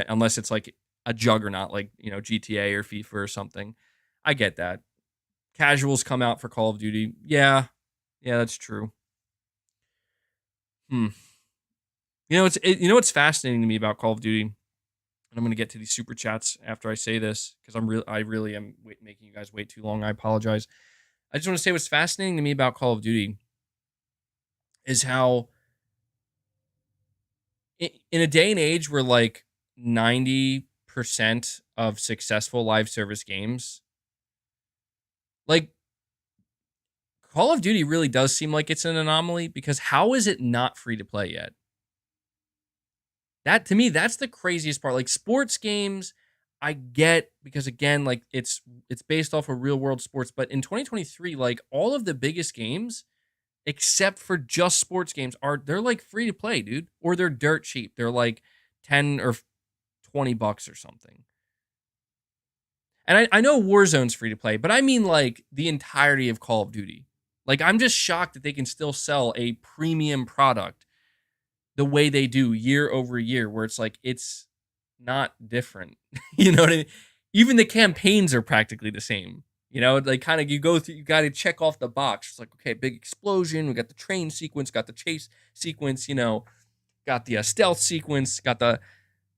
unless it's like a juggernaut, like GTA or FIFA or something. I get that. Casuals come out for Call of Duty. Yeah, yeah, that's true. Hmm. What's fascinating to me about Call of Duty, and I'm going to get to these super chats after I say this because I really am making you guys wait too long. I apologize. I just want to say what's fascinating to me about Call of Duty is how in a day and age where like 90% of successful live service games, like Call of Duty really does seem like it's an anomaly because how is it not free to play yet? That to me, that's the craziest part. Like sports games, I get because again, like it's based off of real world sports, but in 2023, like all of the biggest games, except for just sports games, they're like free to play, dude, or they're dirt cheap. They're like 10 or $20 or something. And I know Warzone's free to play, but I mean like the entirety of Call of Duty. Like I'm just shocked that they can still sell a premium product the way they do year over year, where it's like it's not different. You know what I mean? Even the campaigns are practically the same. Like kind of you go through, you got to check off the box. It's like, okay, big explosion. We got the train sequence, got the chase sequence, got the stealth sequence, got the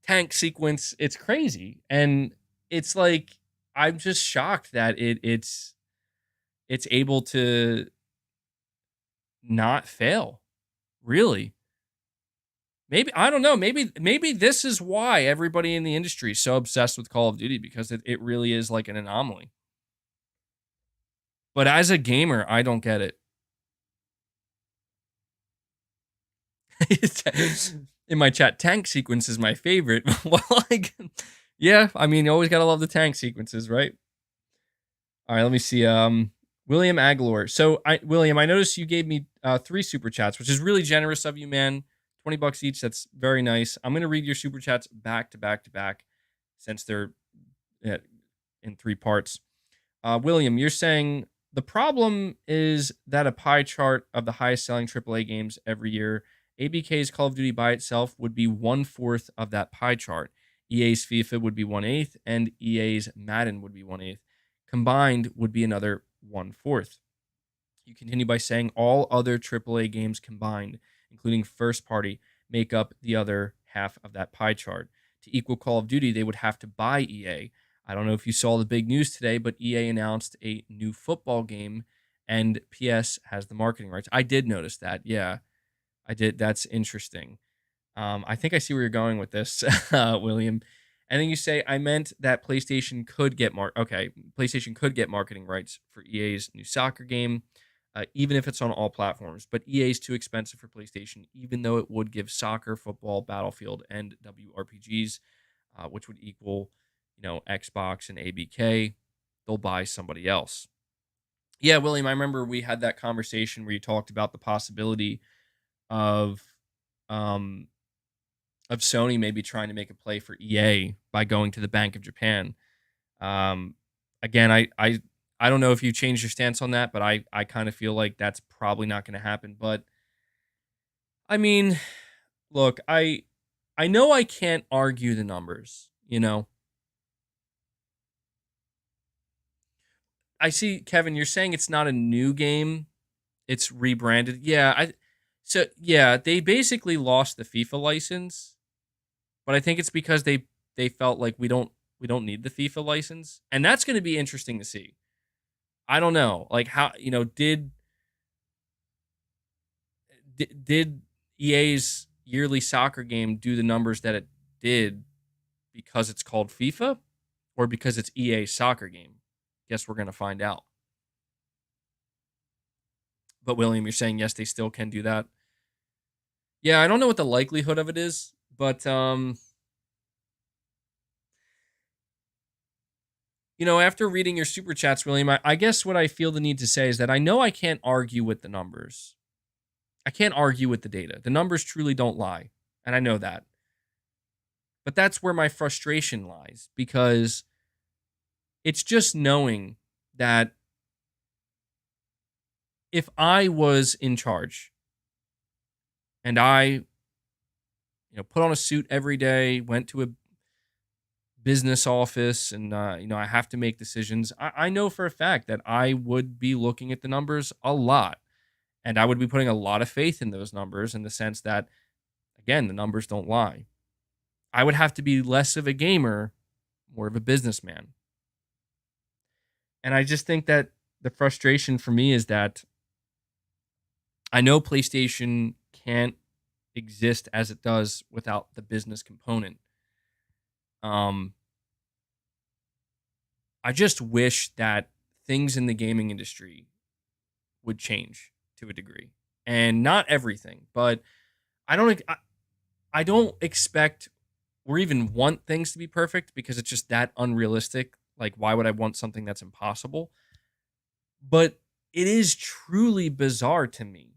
tank sequence. It's crazy. And it's like, I'm just shocked that it's able to not fail. Really. Maybe I don't know. Maybe this is why everybody in the industry is so obsessed with Call of Duty because it really is like an anomaly. But as a gamer, I don't get it. In my chat, tank sequence is my favorite. Well, like, yeah, I mean, you always gotta love the tank sequences, right? All right, let me see. William Aguilar. So, William, I noticed you gave me 3 super chats, which is really generous of you, man. $20 each. That's very nice. I'm gonna read your super chats back to back to back, since they're in 3 parts. William, you're saying the problem is that a pie chart of the highest selling AAA games every year, ABK's Call of Duty by itself would be 1/4 of that pie chart. EA's FIFA would be 1/8, and EA's Madden would be 1/8. Combined would be another 1/4. You continue by saying all other AAA games combined, including first party, make up the other half of that pie chart. To equal Call of Duty, they would have to buy EA. I don't know if you saw the big news today, but EA announced a new football game and PS has the marketing rights. I did notice that. Yeah, I did. That's interesting. I think I see where you're going with this, William. And then you say I meant that PlayStation could get PlayStation could get marketing rights for EA's new soccer game, even if it's on all platforms. But EA is too expensive for PlayStation, even though it would give soccer, football, Battlefield, and WRPGs, which would equal, Xbox and ABK. They'll buy somebody else. Yeah, William, I remember we had that conversation where you talked about the possibility of um, of Sony maybe trying to make a play for EA by going to the Bank of Japan. Um, again, I don't know if you changed your stance on that, but I kind of feel like that's probably not going to happen. But I mean, look, I know I can't argue the numbers. I see, Kevin. You're saying it's not a new game; it's rebranded. Yeah, they basically lost the FIFA license, but I think it's because they felt like we don't need the FIFA license, and that's going to be interesting to see. I don't know, like how did EA's yearly soccer game do the numbers that it did because it's called FIFA or because it's EA's soccer game? Guess we're going to find out. But William, you're saying yes, they still can do that. Yeah, I don't know what the likelihood of it is, but after reading your super chats, William, I guess what I feel the need to say is that I know I can't argue with the numbers. I can't argue with the data. The numbers truly don't lie, and I know that. But that's where my frustration lies, because it's just knowing that if I was in charge and I, put on a suit every day, went to a business office, and I have to make decisions, I know for a fact that I would be looking at the numbers a lot, and I would be putting a lot of faith in those numbers in the sense that, again, the numbers don't lie. I would have to be less of a gamer, more of a businessman. And I just think that the frustration for me is that I know PlayStation can't exist as it does without the business component. I just wish that things in the gaming industry would change to a degree, and not everything, but I don't expect or even want things to be perfect, because it's just that unrealistic. Like, why would I want something that's impossible? But it is truly bizarre to me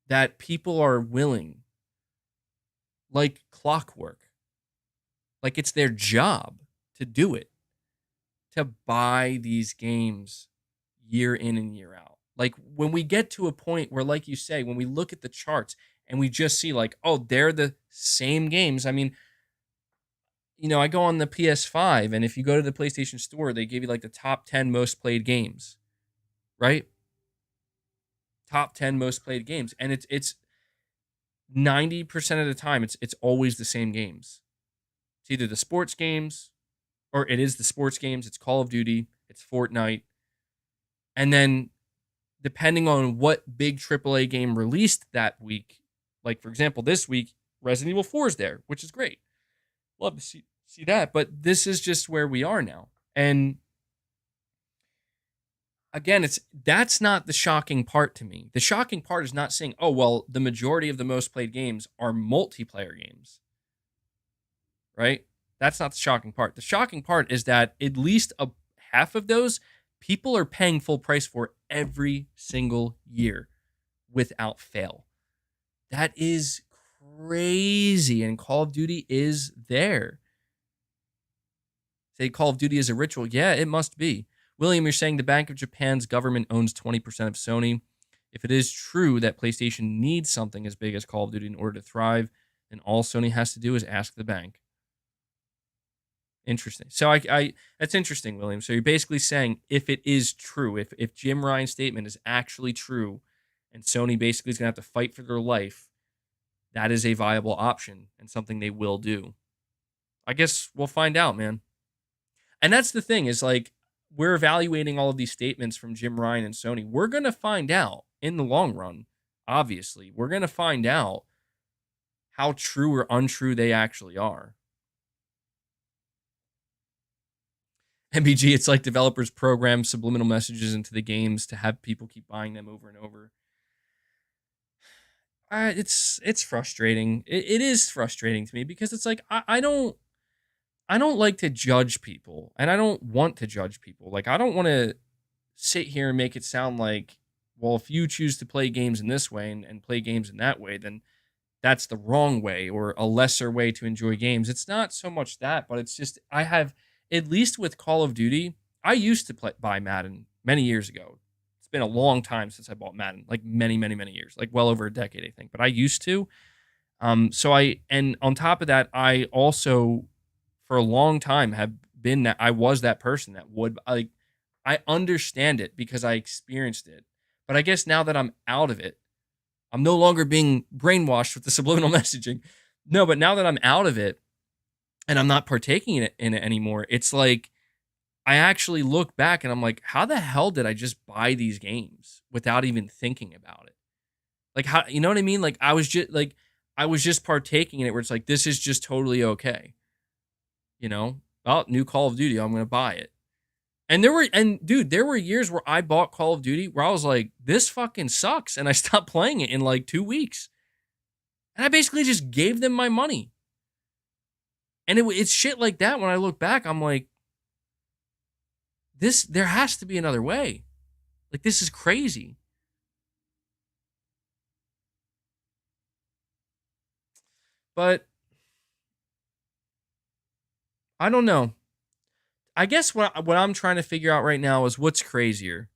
that people are willing, like clockwork, like it's their job to do it, to buy these games year in and year out. Like, when we get to a point where, like you say, when we look at the charts and we just see like, oh, they're the same games. I mean, I go on the PS5, and if you go to the PlayStation Store, they give you like the top 10 most played games, right? Top 10 most played games, and it's 90% of the time it's always the same games. It's either the sports games, or it is the sports games, it's Call of Duty, it's Fortnite. And then depending on what big AAA game released that week, like for example, this week Resident Evil 4 is there, which is great. Love to see that, but this is just where we are now. And again, that's not the shocking part to me. The shocking part is not saying, oh, well, the majority of the most played games are multiplayer games, right? That's not the shocking part. The shocking part is that at least half of those people are paying full price for every single year without fail. That is crazy, and Call of Duty is there. Say Call of Duty is a ritual. Yeah, it must be. William, you're saying the Bank of Japan's government owns 20% of Sony. If it is true that PlayStation needs something as big as Call of Duty in order to thrive, then all Sony has to do is ask the bank. Interesting. So I that's interesting, William. So you're basically saying, if it is true, if Jim Ryan's statement is actually true, and Sony basically is going to have to fight for their life, that is a viable option and something they will do. I guess we'll find out, man. And that's the thing, is like, we're evaluating all of these statements from Jim Ryan and Sony. We're going to find out in the long run, obviously. We're going to find out how true or untrue they actually are. MBG, it's like developers program subliminal messages into the games to have people keep buying them over and over. It's frustrating. It is frustrating to me, because it's like, I don't like to judge people, and I don't want to judge people. Like, I don't want to sit here and make it sound like, well, if you choose to play games in this way and play games in that way, then that's the wrong way or a lesser way to enjoy games. It's not so much that, but it's just, I have, at least with Call of Duty, I used to buy Madden many years ago. It's been a long time since I bought Madden, like many, many, many years, like well over a decade, I think. But I used to. And on top of that, I also, for a long time, have been that I was that person that would, like, I understand it because I experienced it. But I guess now that I'm out of it, I'm no longer being brainwashed with the subliminal messaging. No, but now that I'm out of it and I'm not partaking in it anymore, it's like, I actually look back and I'm like, how the hell did I just buy these games without even thinking about it? Like, how, you know what I mean? Like, I was just partaking in it, where it's like, this is just totally okay. Oh, new Call of Duty, I'm going to buy it. Dude, there were years where I bought Call of Duty where I was like, this fucking sucks, and I stopped playing it in like 2 weeks. And I basically just gave them my money. And it's shit like that. When I look back, I'm like, there has to be another way. Like, this is crazy. But I don't know. I guess what I'm trying to figure out right now is what's crazier.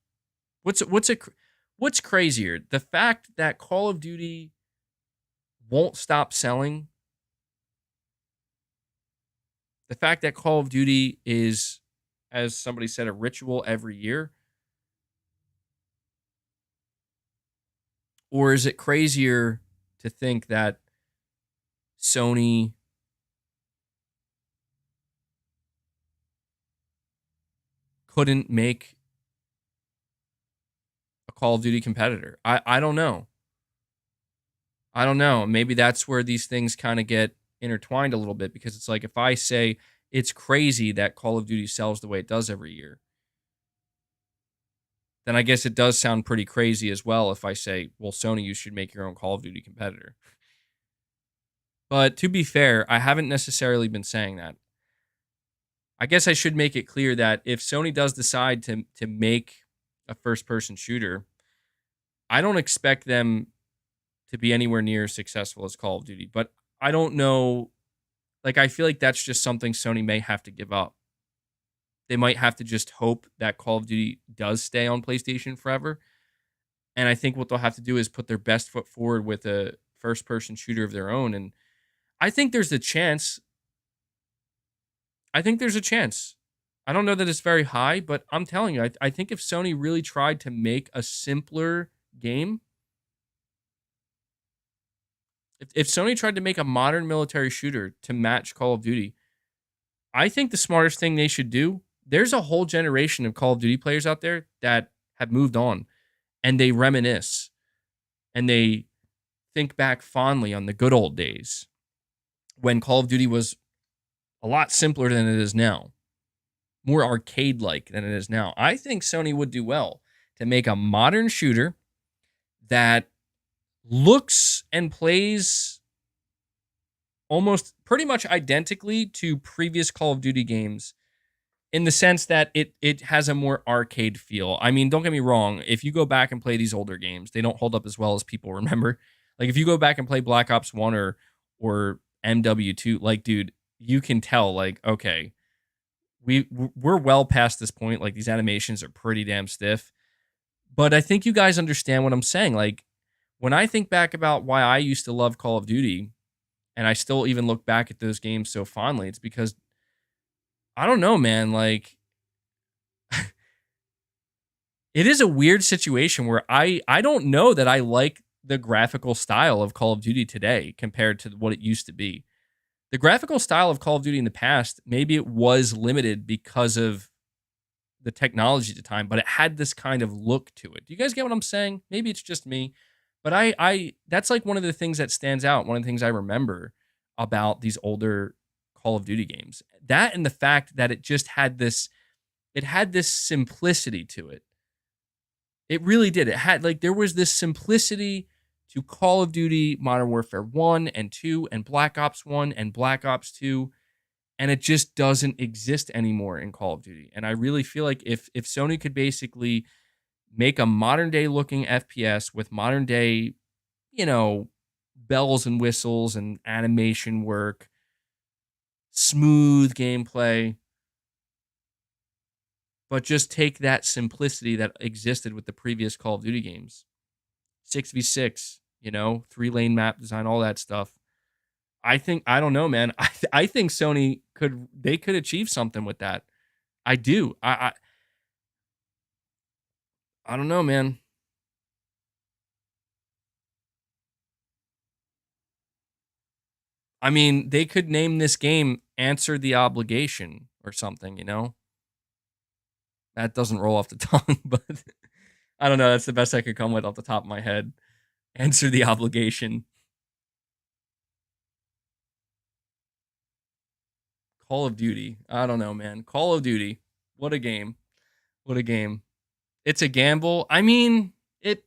What's crazier? The fact that Call of Duty won't stop selling, the fact that Call of Duty is, as somebody said, a ritual every year, or is it crazier to think that Sony couldn't make a Call of Duty competitor? I don't know. I don't know. Maybe that's where these things kind of get intertwined a little bit, because it's like if I say it's crazy that Call of Duty sells the way it does every year, then I guess it does sound pretty crazy as well if I say, well, Sony, you should make your own Call of Duty competitor. But to be fair, I haven't necessarily been saying that. I guess I should make it clear that if Sony does decide to make a first person shooter, I don't expect them to be anywhere near as successful as Call of Duty. But I don't know. Like, I feel like that's just something Sony may have to give up. They might have to just hope that Call of Duty does stay on PlayStation forever. And I think what they'll have to do is put their best foot forward with a first person shooter of their own. And I think there's a chance. I think there's a chance. I don't know that it's very high, but I'm telling you, I think if Sony really tried to make a simpler game, if Sony tried to make a modern military shooter to match Call of Duty, I think the smartest thing they should do, there's a whole generation of Call of Duty players out there that have moved on, and they reminisce and they think back fondly on the good old days when Call of Duty was a lot simpler than it is now, more arcade like than it is now. I think Sony would do well to make a modern shooter that looks and plays almost pretty much identically to previous Call of Duty games, in the sense that it has a more arcade feel. I mean, don't get me wrong, if you go back and play these older games, they don't hold up as well as people remember. Like, if you go back and play Black Ops 1 or MW2, like, dude, you can tell, like, okay, we're well past this point. Like, these animations are pretty damn stiff. But I think you guys understand what I'm saying. Like, when I think back about why I used to love Call of Duty, and I still even look back at those games so fondly, it's because I don't know, man. Like, it is a weird situation where I don't know that I like the graphical style of Call of Duty today compared to what it used to be. The graphical style of Call of Duty in the past, maybe it was limited because of the technology at the time, but it had this kind of look to it. Do you guys get what I'm saying? Maybe it's just me, but I that's like one of the things that stands out. One of the things I remember about these older Call of Duty games. That, and the fact that it had this simplicity to it. It really did. It had, like, there was this simplicity to Call of Duty Modern Warfare 1 and 2 and Black Ops 1 and Black Ops 2, and it just doesn't exist anymore in Call of Duty. And I really feel like if Sony could basically make a modern day looking FPS with modern day, you know, bells and whistles and animation work, smooth gameplay, but just take that simplicity that existed with the previous Call of Duty games. 6v6, 3-lane map design, all that stuff. I don't know, man. I think Sony could achieve something with that. I do. I don't know, man. I mean, they could name this game Answer the Obligation or something. That doesn't roll off the tongue, but I don't know. That's the best I could come with off the top of my head. Answer the Obligation. Call of Duty. I don't know, man. Call of Duty. What a game. What a game. It's a gamble. I mean, it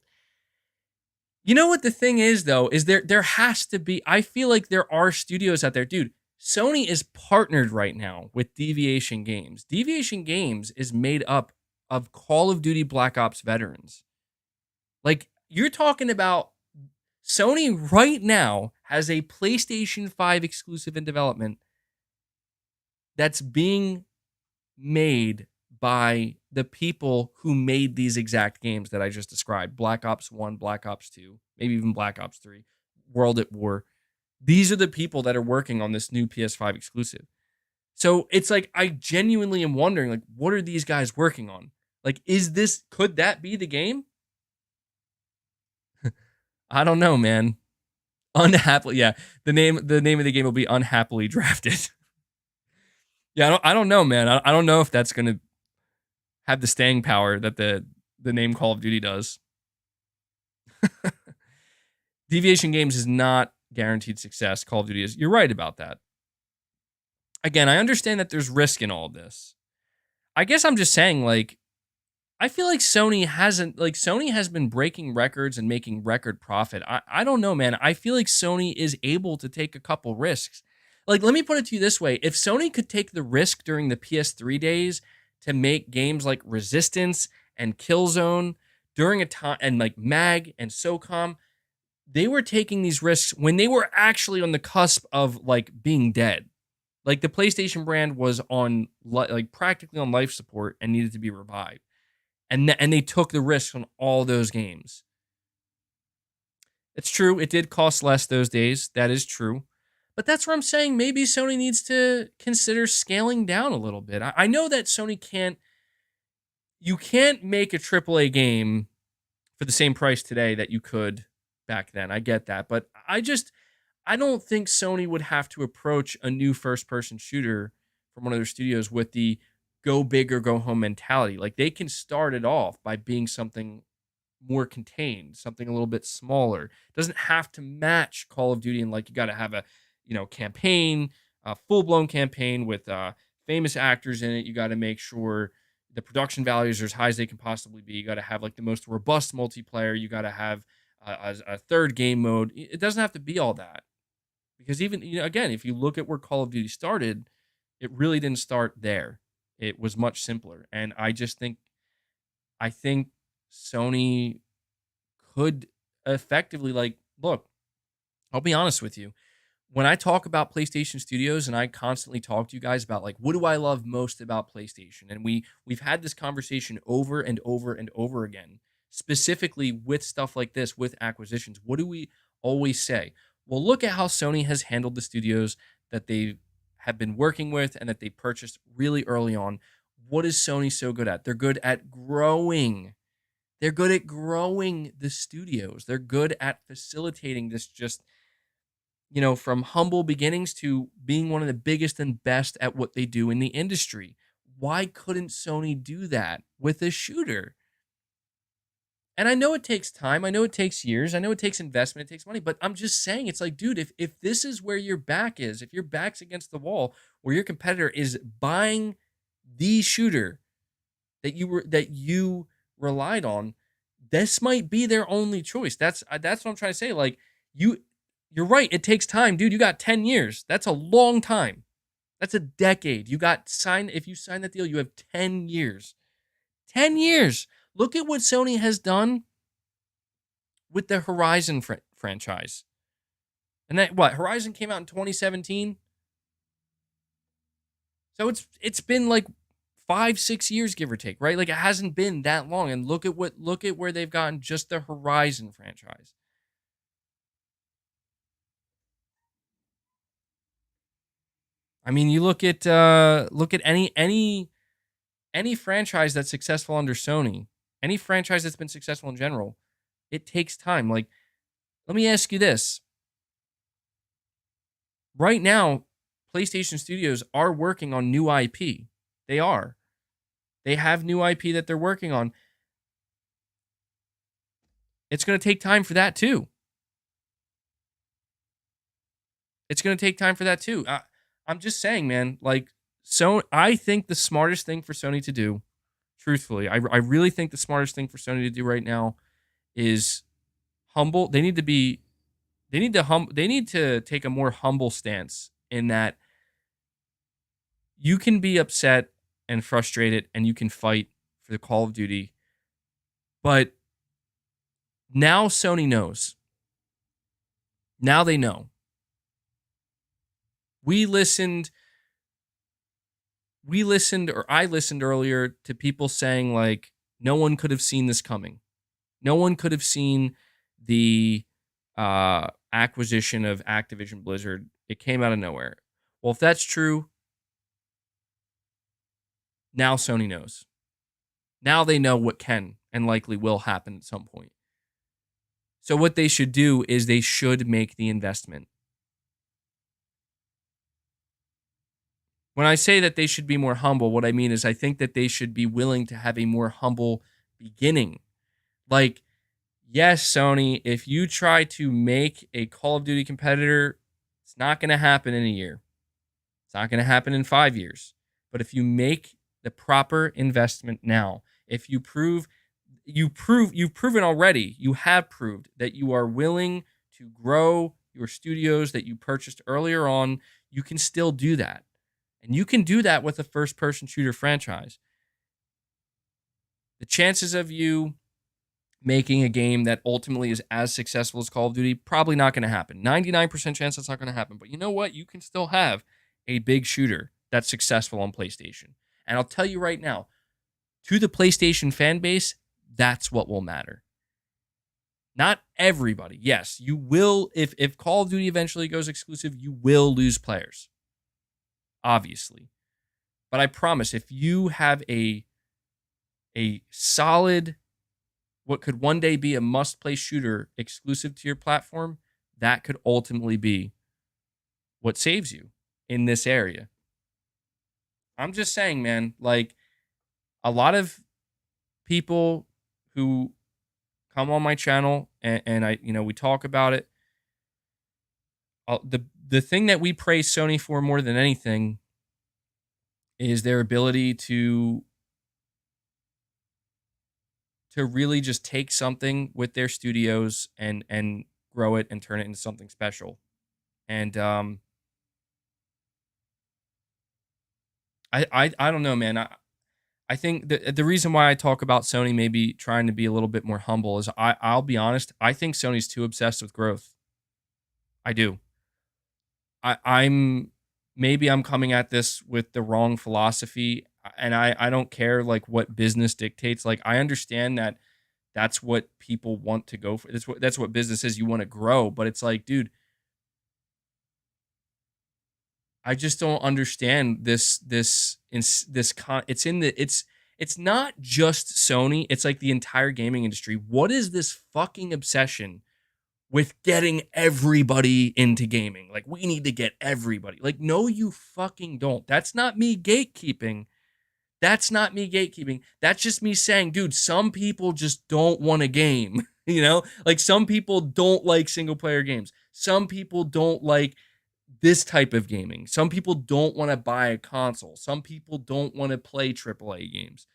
you know what the thing is though, is there has to be I feel like there are studios out there. Dude, Sony is partnered right now with Deviation Games. Deviation Games is made up of Call of Duty Black Ops veterans. Like you're talking about Sony right now has a PlayStation 5 exclusive in development that's being made by the people who made these exact games that I just described. Black Ops 1, Black Ops 2, maybe even Black Ops 3, World at War. These are the people that are working on this new PS5 exclusive. So it's like I genuinely am wondering, like, what are these guys working on? Like, could that be the game? I don't know, man. Unhappily, yeah. The name of the game will be Unhappily Drafted. Yeah, I don't know, man. I don't know if that's gonna have the staying power that the name Call of Duty does. Deviation Games is not guaranteed success. Call of Duty is. You're right about that. Again, I understand that there's risk in all this. I guess I'm just saying, like, I feel like Sony has been breaking records and making record profit. I don't know, man. I feel like Sony is able to take a couple risks. Like, let me put it to you this way. If Sony could take the risk during the PS3 days to make games like Resistance and Killzone during a time, and like MAG and SOCOM, they were taking these risks when they were actually on the cusp of like being dead. Like the PlayStation brand was on like practically on life support and needed to be revived. And they took the risk on all those games. It's true, it did cost less those days. That is true. But that's where I'm saying maybe Sony needs to consider scaling down a little bit. I know that Sony you can't make a AAA game for the same price today that you could back then. I get that. But I don't think Sony would have to approach a new first person shooter from one of their studios with the go big or go home mentality. Like they can start it off by being something more contained, something a little bit smaller. It doesn't have to match Call of Duty and like you got to have a, campaign, a full-blown campaign with famous actors in it. You got to make sure the production values are as high as they can possibly be. You got to have like the most robust multiplayer. You got to have a third game mode. It doesn't have to be all that. Because even, again, if you look at where Call of Duty started, it really didn't start there. It was much simpler. And I think Sony could effectively, like, look, I'll be honest with you. When I talk about PlayStation Studios and I constantly talk to you guys about like what do I love most about PlayStation, and we've had this conversation over and over and over again, specifically with stuff like this, with acquisitions. What do we always say? Well, look at how Sony has handled the studios that they have been working with and that they purchased really early on. What is Sony so good at? They're good at growing. They're good at growing the studios. They're good at facilitating this just, from humble beginnings to being one of the biggest and best at what they do in the industry. Why couldn't Sony do that with a shooter? And I know it takes time. I know it takes years. I know it takes investment. It takes money. But I'm just saying, it's like, dude, if this is where your back is, if your back's against the wall, where your competitor is buying the shooter that you relied on, this might be their only choice. That's what I'm trying to say. Like you're right. It takes time, dude. You got 10 years. That's a long time. That's a decade. If you sign that deal, you have 10 years. 10 years. Look at what Sony has done with the Horizon franchise. And Horizon came out in 2017. So it's been like 5-6 years, give or take, right? Like it hasn't been that long. And look at where they've gotten just the Horizon franchise. I mean, you look at any franchise that's successful under Sony, any franchise that's been successful in general, it takes time. Like, let me ask you this. Right now, PlayStation Studios are working on new IP. They are. They have new IP that they're working on. It's going to take time for that too. It's going to take time for that too. I'm just saying, man, like, I think the smartest thing for Sony to do Truthfully, I really think the smartest thing for Sony to do right now is humble. They need to take a more humble stance in that you can be upset and frustrated and you can fight for the Call of Duty, but now Sony knows. Now they know. We listened or I listened earlier to people saying like no one could have seen this coming. No one could have seen the acquisition of Activision Blizzard. It came out of nowhere. Well, if that's true, now Sony knows. Now they know what can and likely will happen at some point. So what they should do is they should make the investment. When I say that they should be more humble, what I mean is I think that they should be willing to have a more humble beginning. Like, yes, Sony, if you try to make a Call of Duty competitor, it's not going to happen in a year. It's not going to happen in 5 years. But if you make the proper investment now, if you've proven already, you have proved that you are willing to grow your studios that you purchased earlier on, you can still do that. And you can do that with a first-person shooter franchise. The chances of you making a game that ultimately is as successful as Call of Duty, probably not going to happen. 99% chance that's not going to happen. But you know what? You can still have a big shooter that's successful on PlayStation. And I'll tell you right now, to the PlayStation fan base, that's what will matter. Not everybody. Yes, you will. If Call of Duty eventually goes exclusive, you will lose players. Obviously. But I promise, if you have a solid, what could one day be a must-play shooter exclusive to your platform, that could ultimately be what saves you in this area. I'm just saying, man, like a lot of people who come on my channel and I, we talk about it. The thing that we praise Sony for more than anything is their ability to really just take something with their studios and grow it and turn it into something special. And I don't know, man. I think the reason why I talk about Sony maybe trying to be a little bit more humble is I'll be honest, I think Sony's too obsessed with growth. I do. I'm maybe I'm coming at this with the wrong philosophy, and I don't care like what business dictates. Like I understand that that's what people want to go for. That's what business is. You want to grow, but it's like, dude, I just don't understand it's not just Sony, it's like the entire gaming industry. What is this fucking obsession with getting everybody into gaming? Like we need to get everybody. Like no you fucking don't. That's not me gatekeeping. That's just me saying, dude, some people just don't want a game, Like some people don't like single player games. Some people don't like this type of gaming. Some people don't want to buy a console. Some people don't want to play AAA games.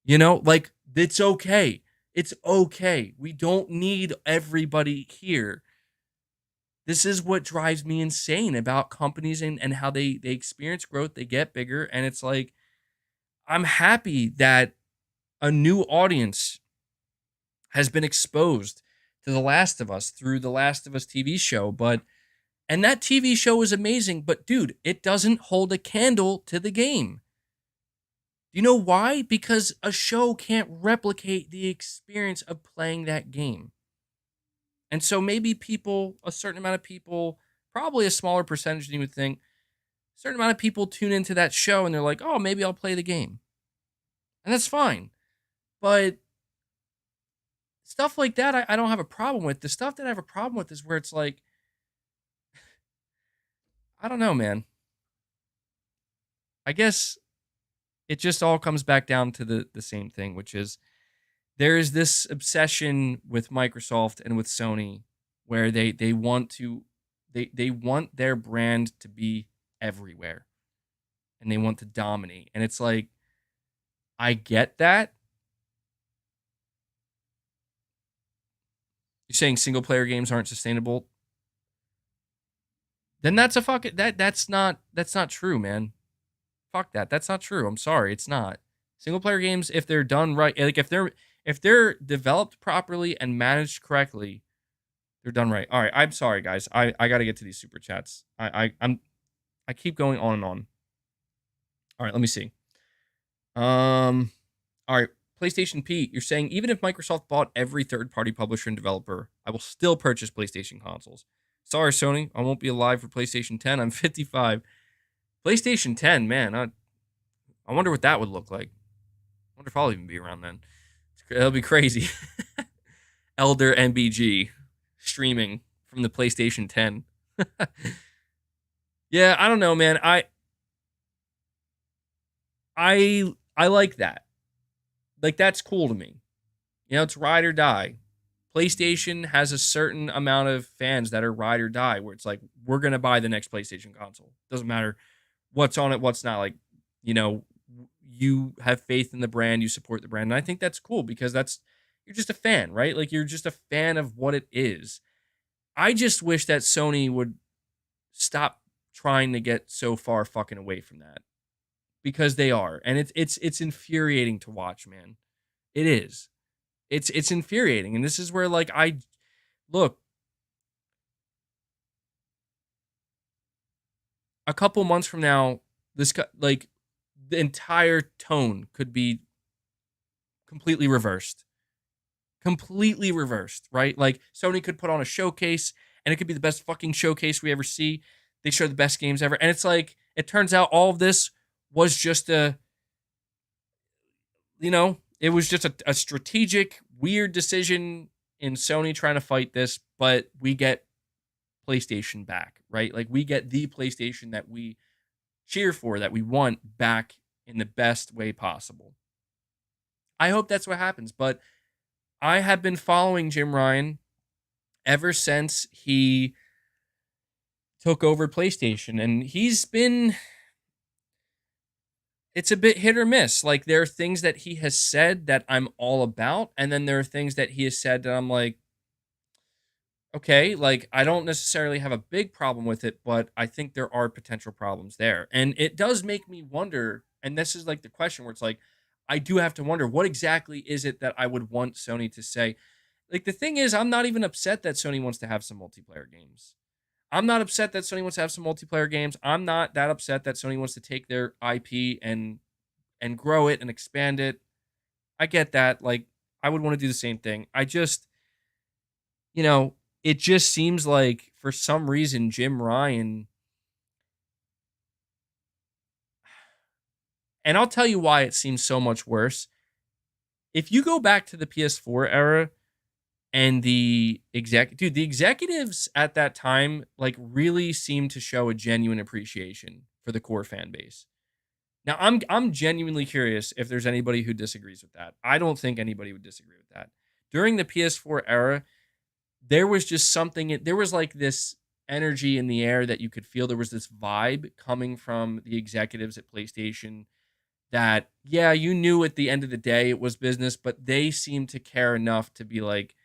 Like it's okay. It's okay. We don't need everybody here. This is what drives me insane about companies and how they experience growth, they get bigger, and it's like I'm happy that a new audience has been exposed to The Last of Us through the Last of Us TV show, and that TV show is amazing, but dude, it doesn't hold a candle to the game. Do you know why? Because a show can't replicate the experience of playing that game. And so maybe a certain amount of people, probably a smaller percentage than you would think, a certain amount of people tune into that show and they're like, oh, maybe I'll play the game. And that's fine. But stuff like that, I don't have a problem with. The stuff that I have a problem with is where it's like, I don't know, man. I guess it just all comes back down to the same thing, which is there is this obsession with Microsoft and with Sony where they want their brand to be everywhere and they want to dominate. And it's like, I get that. You're saying single player games aren't sustainable? Then that's a fucking that's not true, man. Fuck that. That's not true. I'm sorry, it's not. Single player games, if they're done right, like if they're developed properly and managed correctly, they're done right. All right, I'm sorry, guys. I got to get to these super chats. I keep going on and on. All right, let me see. All right, PlayStation Pete, you're saying even if Microsoft bought every third-party publisher and developer, I will still purchase PlayStation consoles. Sorry, Sony, I won't be alive for PlayStation 10. I'm 55. PlayStation 10, man, I wonder what that would look like. I wonder if I'll even be around then. It'll be crazy. Elder MBG streaming from the PlayStation 10. Yeah, I don't know, man. I like that. Like, that's cool to me. You know, it's ride or die. PlayStation has a certain amount of fans that are ride or die, where it's like, we're going to buy the next PlayStation console. Doesn't matter what's on it, what's not. Like, you know, you have faith in the brand, you support the brand. And I think that's cool because you're just a fan, right? Like, you're just a fan of what it is. I just wish that Sony would stop trying to get so far fucking away from that, because they are. And it's infuriating to watch, man. It is. It's infuriating. And this is where, like, I look, a couple months from now, this like the entire tone could be completely reversed. Completely reversed, right? Like, Sony could put on a showcase and it could be the best fucking showcase we ever see. They show the best games ever. And it's like, it turns out all of this was just it was just a strategic, weird decision in Sony trying to fight this, but we get PlayStation back, right? Like, we get the PlayStation that we cheer for, that we want back in the best way possible. I hope that's what happens, but I have been following Jim Ryan ever since he took over PlayStation, and it's a bit hit or miss. Like, there are things that he has said that I'm all about, and then there are things that he has said that I'm like, okay, like, I don't necessarily have a big problem with it, but I think there are potential problems there. And it does make me wonder, and this is like the question where it's like, I do have to wonder, what exactly is it that I would want Sony to say? Like, the thing is, I'm not even upset that Sony wants to have some multiplayer games. I'm not upset that Sony wants to have some multiplayer games. I'm not that upset that Sony wants to take their IP and grow it and expand it. I get that. Like, I would want to do the same thing. I just, you know, it just seems like for some reason Jim Ryan, and I'll tell you why it seems so much worse. If you go back to the PS4 era and the executives at that time, like, really seemed to show a genuine appreciation for the core fan base. Now, I'm genuinely curious if there's anybody who disagrees with that. I don't think anybody would disagree with that. During the PS4 era, there was just something, there was like this energy in the air that you could feel. There was this vibe coming from the executives at PlayStation that, yeah, you knew at the end of the day it was business, but they seemed to care enough to be like,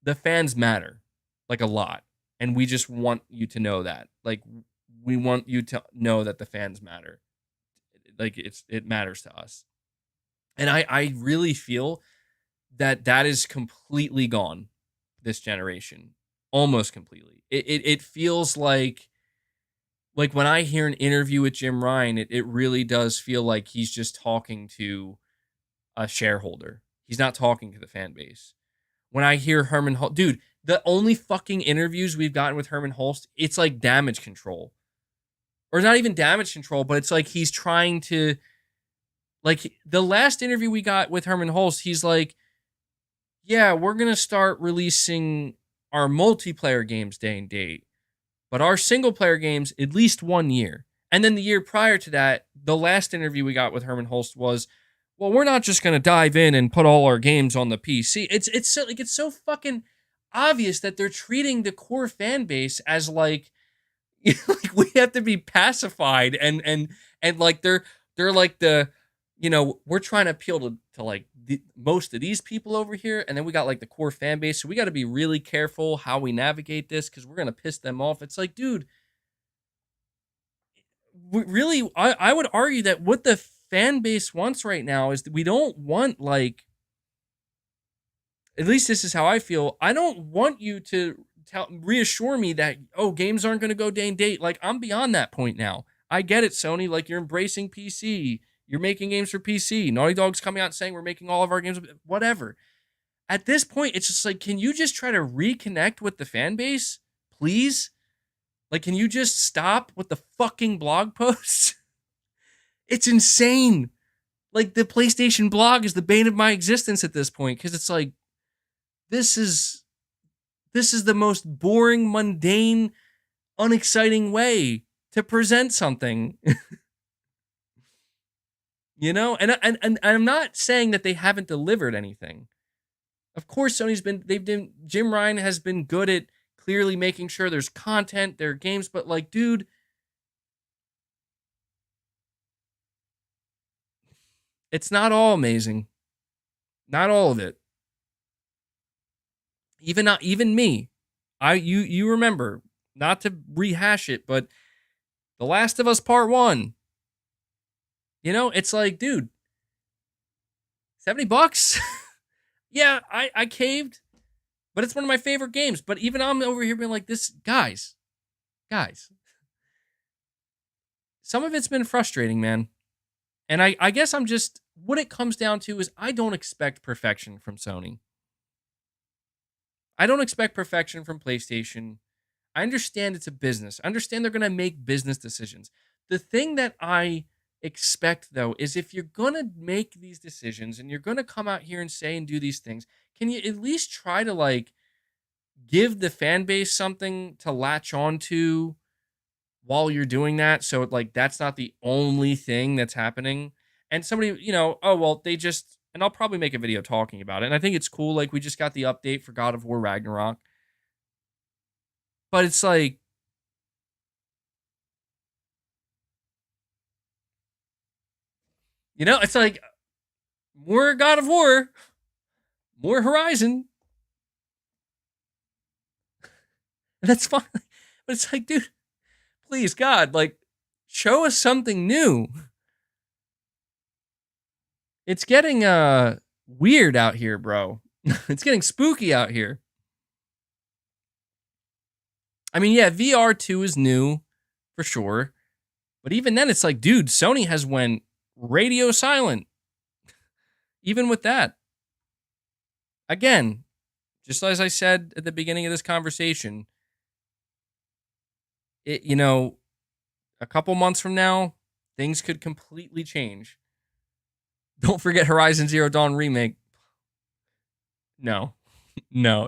the fans matter, like, a lot. And we just want you to know that. Like, we want you to know that the fans matter. Like, it matters to us. And I really feel that is completely gone this generation. Almost completely. It feels like when I hear an interview with Jim Ryan, it really does feel like he's just talking to a shareholder. He's not talking to the fan base. When I hear Herman Hulst, dude, the only fucking interviews we've gotten with Herman Hulst, it's like damage control. Or not even damage control, but it's like he's trying to, like, the last interview we got with Herman Hulst, he's like, yeah, we're going to start releasing our multiplayer games day and date, but our single player games at least 1 year. And then the year prior to that, the last interview we got with Herman Hulst was, well, we're not just going to dive in and put all our games on the PC. It's so fucking obvious that they're treating the core fan base as like, like, we have to be pacified and like they're like the, we're trying to appeal to like most of these people over here, and then we got like the core fan base, so we got to be really careful how we navigate this because we're gonna piss them off. It's like, dude, really, I would argue that what the fan base wants right now is that we don't want, like, at least this is how I feel. I don't want you to reassure me that, oh, games aren't going to go day and date. Like, I'm beyond that point now. I get it, Sony. Like, you're embracing PC. You're making games for PC. Naughty Dog's coming out saying we're making all of our games, whatever. At this point, it's just like, can you just try to reconnect with the fan base, please? Like, can you just stop with the fucking blog posts? It's insane. Like, the PlayStation blog is the bane of my existence at this point because it's like, this is the most boring, mundane, unexciting way to present something. And I'm not saying that they haven't delivered anything. Of course, Jim Ryan has been good at clearly making sure there's content, there are games, but like, dude, it's not all amazing. Not all of it. Even me. You remember, not to rehash it, but The Last of Us Part 1. It's like, dude, $70? Yeah, I caved, but it's one of my favorite games. But even I'm over here being like, this, guys, some of it's been frustrating, man. And I guess I'm just, what it comes down to is I don't expect perfection from Sony. I don't expect perfection from PlayStation. I understand it's a business. I understand they're going to make business decisions. The thing that I expect, though, is if you're going to make these decisions and you're going to come out here and say and do these things, can you at least try to, like, give the fan base something to latch onto while you're doing that? So, like, that's not the only thing that's happening. And somebody, oh, well, and I'll probably make a video talking about it. And I think it's cool. Like, we just got the update for God of War Ragnarok. But it's like, it's like more God of War, more Horizon. And that's fine. But it's like, dude, please, God, like, show us something new. It's getting weird out here, bro. It's getting spooky out here. I mean, yeah, VR2 is new for sure. But even then, it's like, dude, Sony has went radio silent. Even with that. Again, just as I said at the beginning of this conversation, a couple months from now, things could completely change. Don't forget Horizon Zero Dawn remake. No,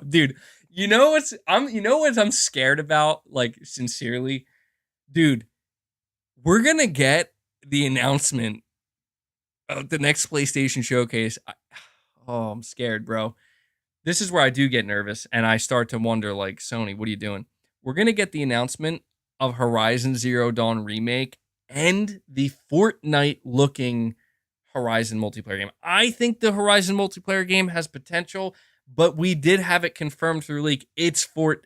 dude. You know what I'm scared about? Like, sincerely, dude. We're gonna get the announcement of the next PlayStation showcase. I'm scared, bro. This is where I do get nervous and I start to wonder, like, Sony, what are you doing? We're gonna get the announcement of Horizon Zero Dawn remake and the Fortnite-looking Horizon multiplayer game. I think the Horizon multiplayer game has potential, but we did have it confirmed through leak. It's 100%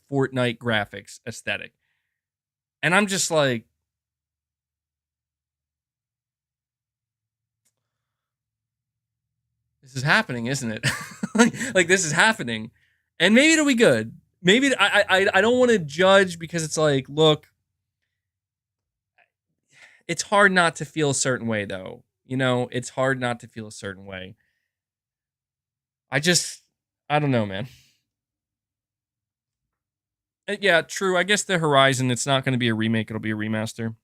Fortnite graphics aesthetic. And I'm just like, this is happening, isn't it? like this is happening. And maybe it'll be good. Maybe I don't want to judge because it's like, look, it's hard not to feel a certain way, though. It's hard not to feel a certain way. I don't know, man. Yeah, true. I guess the Horizon, it's not going to be a remake. It'll be a remaster.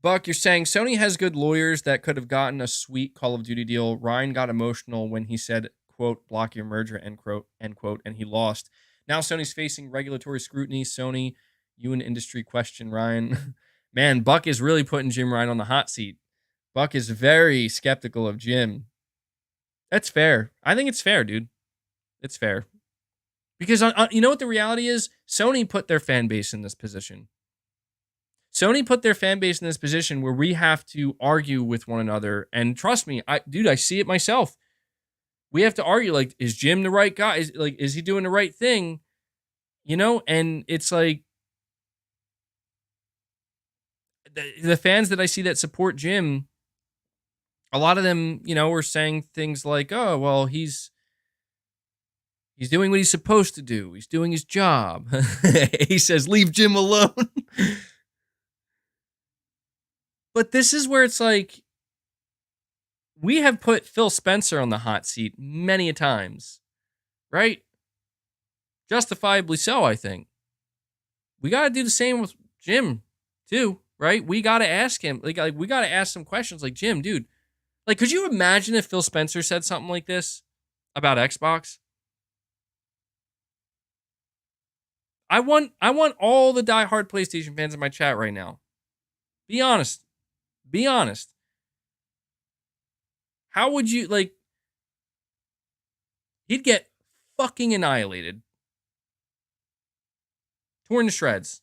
Buck, you're saying Sony has good lawyers that could have gotten a sweet Call of Duty deal. Ryan got emotional when he said, quote, block your merger, end quote, and he lost. Now Sony's facing regulatory scrutiny. Sony, you an industry question, Ryan. Man, Buck is really putting Jim Ryan on the hot seat. Buck is very skeptical of Jim. That's fair. I think it's fair, dude. It's fair. Because you know what the reality is? Sony put their fan base in this position. Sony put their fan base in this position where we have to argue with one another. And trust me, I see it myself. We have to argue, like, is Jim the right guy? Is he doing the right thing? And it's like the fans that I see that support Jim, a lot of them, were saying things like, "Oh, well, he's doing what he's supposed to do. He's doing his job." He says, "Leave Jim alone." But this is where it's like, we have put Phil Spencer on the hot seat many a times, right? Justifiably so, I think. We got to do the same with Jim, too, right? We got to ask him, like we got to ask some questions like, Jim, dude, like, could you imagine if Phil Spencer said something like this about Xbox? I want all the diehard PlayStation fans in my chat right now. Be honest. Be honest. How would you, like, he'd get fucking annihilated. Torn to shreds.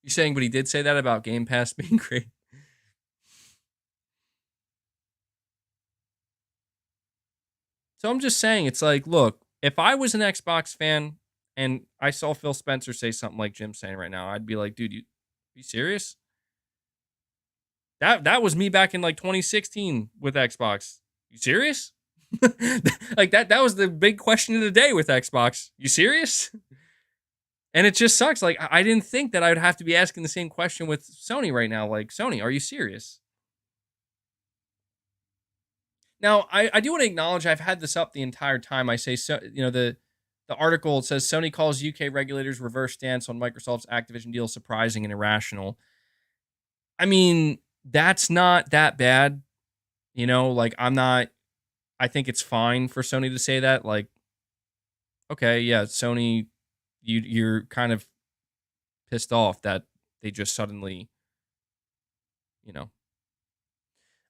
You're saying, but he did say that about Game Pass being great. So I'm just saying, it's like, look, if I was an Xbox fan and I saw Phil Spencer say something like Jim's saying right now, I'd be like, dude, you serious? That was me back in like 2016 with Xbox. You serious? Like that was the big question of the day with Xbox. You serious? And it just sucks. Like, I didn't think that I would have to be asking the same question with Sony right now. Like, Sony, are you serious? Now, I do want to acknowledge I've had this up the entire time. I say, so, the article says Sony calls UK regulators' reverse stance on Microsoft's Activision deal surprising and irrational. I mean, that's not that bad. Like, I think it's fine for Sony to say that. Like, okay, yeah, Sony, you're kind of pissed off that they just suddenly,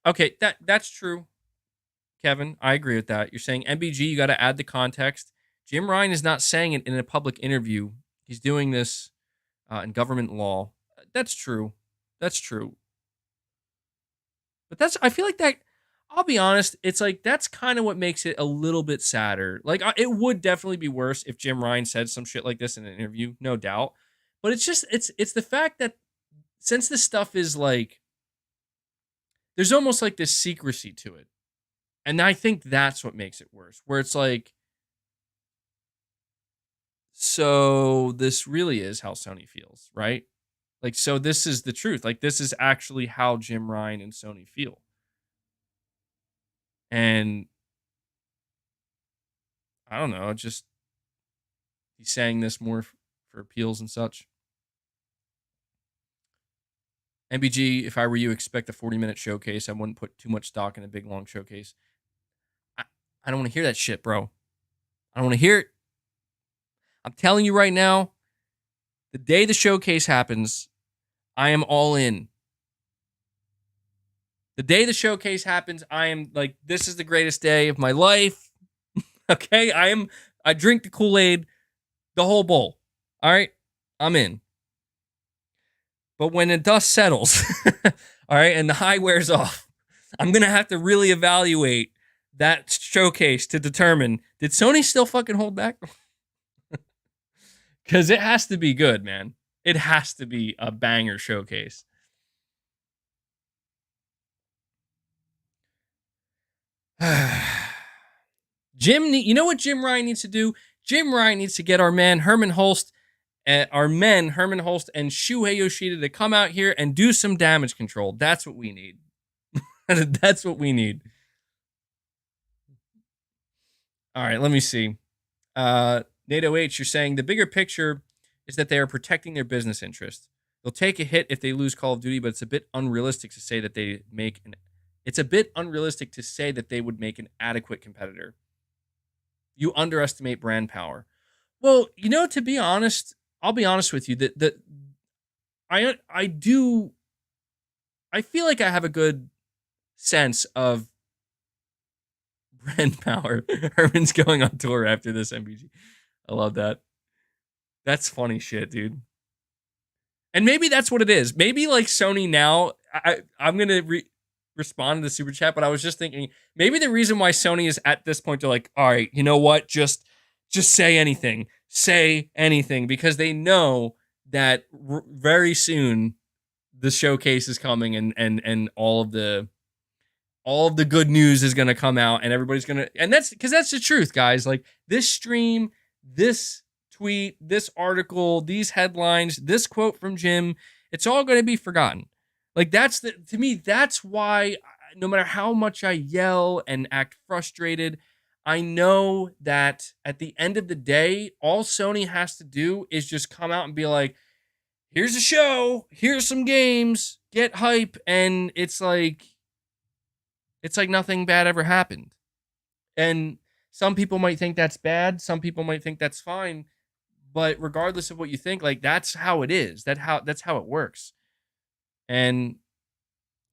Okay, that's true, Kevin. I agree with that. You're saying MBG, you got to add the context. Jim Ryan is not saying it in a public interview. He's doing this in government law. That's true. That's true. But I feel like that, I'll be honest, it's like, that's kind of what makes it a little bit sadder. Like, it would definitely be worse if Jim Ryan said some shit like this in an interview, no doubt. But it's just, it's the fact that since this stuff is like, there's almost like this secrecy to it. And I think that's what makes it worse, where it's like, so this really is how Sony feels, right? Like, so this is the truth. Like, this is actually how Jim Ryan and Sony feel. And I don't know, just he's saying this more for appeals and such. MBG, if I were you, expect a 40-minute showcase. I wouldn't put too much stock in a big, long showcase. I don't want to hear that shit, bro. I don't want to hear it. I'm telling you right now, the day the showcase happens, I am all in. The day the showcase happens, I am like, this is the greatest day of my life. Okay? I drink the Kool-Aid, the whole bowl. All right? I'm in. But when the dust settles, all right, and the high wears off, I'm going to have to really evaluate that showcase to determine, did Sony still fucking hold back? Because it has to be good, man. It has to be a banger showcase. You know what Jim Ryan needs to do? Jim Ryan needs to get our men Herman Holst and Shuhei Yoshida to come out here and do some damage control. That's what we need. That's what we need. All right, let me see. NATO H, you're saying the bigger picture is that they are protecting their business interests. They'll take a hit if they lose Call of Duty, but it's a bit unrealistic to say that they make an. It's a bit unrealistic to say that they would make an adequate competitor. You underestimate brand power. Well, to be honest, I'll be honest with you. I feel like I have a good sense of brand power. Herman's going on tour after this, MBG. I love that. That's funny shit, dude. And maybe that's what it is. Maybe like Sony now, I'm gonna respond to the super chat, but I was just thinking maybe the reason why Sony is at this point, they're like, all right, you know what? Just say anything, because they know that very soon the showcase is coming, and all of the good news is gonna come out, and everybody's gonna, and that's because that's the truth, guys. Like this stream, this tweet, this article, these headlines, this quote from Jim, it's all going to be forgotten. Like to me, that's why no matter how much I yell and act frustrated, I know that at the end of the day, all Sony has to do is just come out and be like, here's a show, here's some games, get hype, and it's like nothing bad ever happened. And some people might think that's bad, some people might think that's fine, but regardless of what you think, like that's how it is. That's how it works. And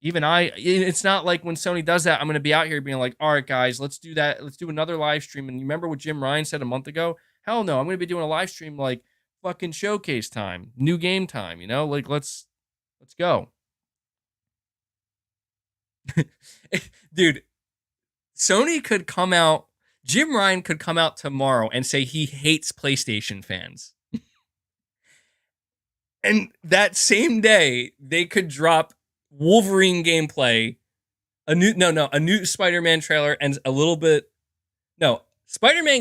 even it's not like when Sony does that, I'm going to be out here being like, all right, guys, let's do that. Let's do another live stream. And you remember what Jim Ryan said a month ago? Hell no, I'm going to be doing a live stream like fucking showcase time, new game time, like let's go. Dude, Sony could come out, Jim Ryan could come out tomorrow and say he hates PlayStation fans. And that same day, they could drop Wolverine gameplay, a new Spider-Man trailer, and Spider-Man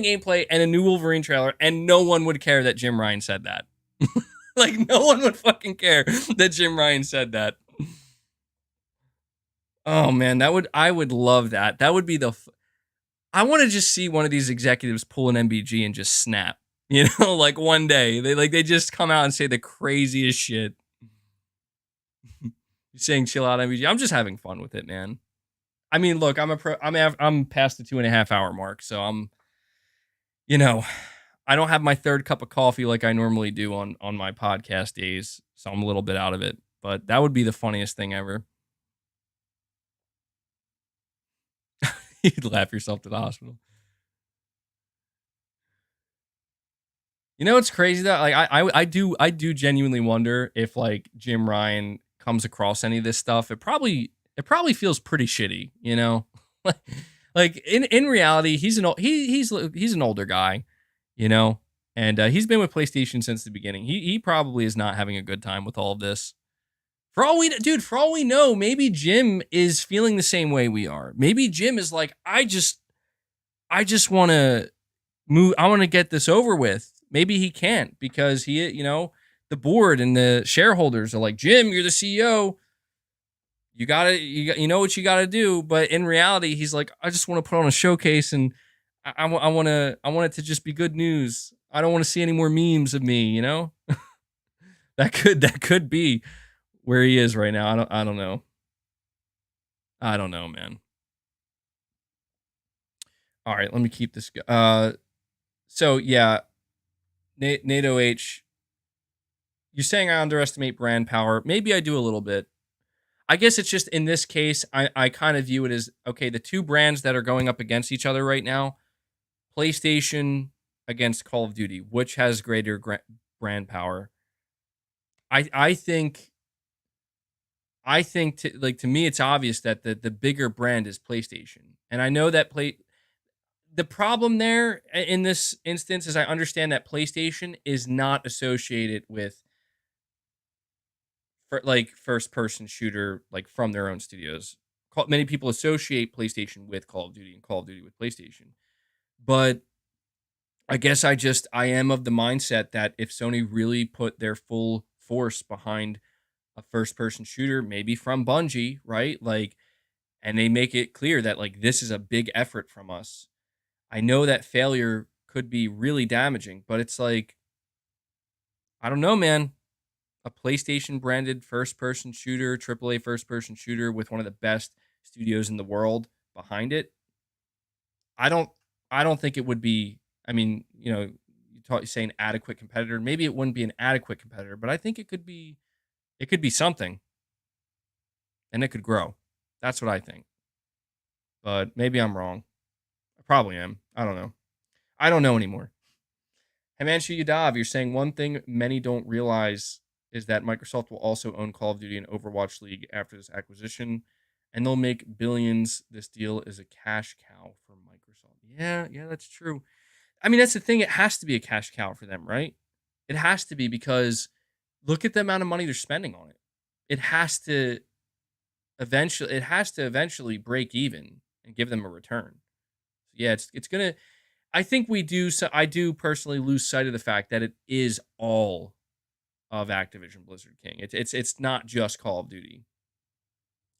gameplay and a new Wolverine trailer, and no one would care that Jim Ryan said that. Like, no one would fucking care that Jim Ryan said that. Oh man, I would love that. That would be I want to just see one of these executives pull an MBG and just snap. Like one day they just come out and say the craziest shit. You're saying chill out MBG. I'm just having fun with it, man. I mean, look, I'm past the 2.5 hour mark, so I don't have my third cup of coffee like I normally do on my podcast days, so I'm a little bit out of it. But that would be the funniest thing ever. You'd laugh yourself to the hospital. It's crazy that like I do genuinely wonder if like Jim Ryan comes across any of this stuff. It probably feels pretty shitty, like in reality, he's an older guy, and he's been with PlayStation since the beginning. He probably is not having a good time with all of this. For all we know, maybe Jim is feeling the same way we are. Maybe Jim is like, I just want to move. I want to get this over with. Maybe he can't because the board and the shareholders are like, Jim, you're the CEO. You know what you gotta do. But in reality, he's like, I just want to put on a showcase, and I want it to just be good news. I don't want to see any more memes of me. That could be where he is right now. I don't know. I don't know, man. All right, let me keep this. So yeah, NATO H. You're saying I underestimate brand power. Maybe I do a little bit. I guess it's just in this case, I kind of view it as, okay, the two brands that are going up against each other right now, PlayStation against Call of Duty, which has greater brand power. I think to me, it's obvious that the bigger brand is PlayStation. And I know that the problem there in this instance is I understand that PlayStation is not associated with like first person shooter like from their own studios. Many people associate PlayStation with Call of Duty and Call of Duty with PlayStation. But I guess I am of the mindset that if Sony really put their full force behind a first person shooter, maybe from Bungie, right? Like, and they make it clear that like this is a big effort from us. I know that failure could be really damaging, but it's like, I don't know, man. A PlayStation branded first person shooter, AAA first person shooter with one of the best studios in the world behind it. I don't think it would be, I mean, you say an adequate competitor. Maybe it wouldn't be an adequate competitor, but I think it could be something. And it could grow. That's what I think. But maybe I'm wrong. I probably am. I don't know. I don't know anymore. Himanshu Yadav, you're saying one thing many don't realize is that Microsoft will also own Call of Duty and Overwatch League after this acquisition, and they'll make billions. This deal is a cash cow for Microsoft. Yeah, that's true. I mean, that's the thing. It has to be a cash cow for them, right? It has to be because look at the amount of money they're spending on it. It has to eventually break even and give them a return. Yeah, it's gonna. I think we do. So I do personally lose sight of the fact that it is all of Activision Blizzard King. It's not just Call of Duty.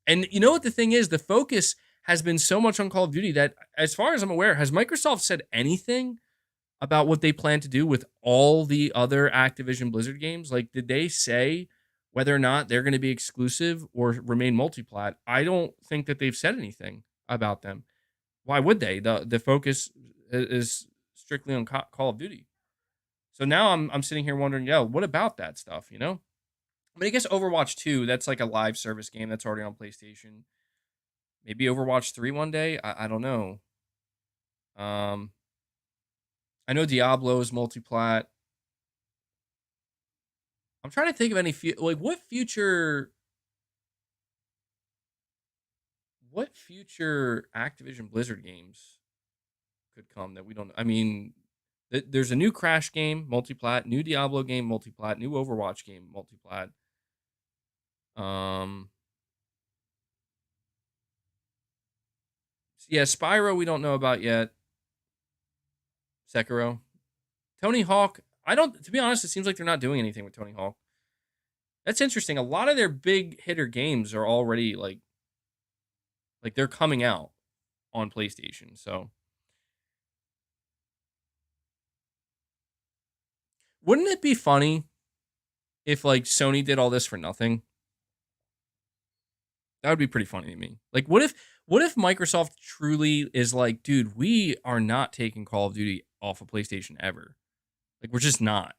And you know what the thing is? The focus has been so much on Call of Duty that, as far as I'm aware, has Microsoft said anything about what they plan to do with all the other Activision Blizzard games? Like, did they say whether or not they're going to be exclusive or remain multiplat? I don't think that they've said anything about them. Why would they? The focus is strictly on Call of Duty. So now I'm sitting here wondering, yo, what about that stuff? You know, I mean, I guess Overwatch 2, that's like a live service game that's already on PlayStation. Maybe Overwatch 3 one day. I don't know. Um, I know Diablo is multiplat. I'm trying to think of any what future Activision Blizzard games could come that we don't. I mean, there's a new Crash game multiplat, new Diablo game multiplat, new Overwatch game multiplat. Yeah, Spyro we don't know about yet. Sekiro, Tony Hawk. I don't. To be honest, it seems like they're not doing anything with Tony Hawk. That's interesting. A lot of their big hitter games are already like they're coming out on PlayStation. So wouldn't it be funny if like Sony did all this for nothing? That would be pretty funny to me. Like, what if Microsoft truly is like, dude, we are not taking Call of Duty off of PlayStation ever. Like, we're just not.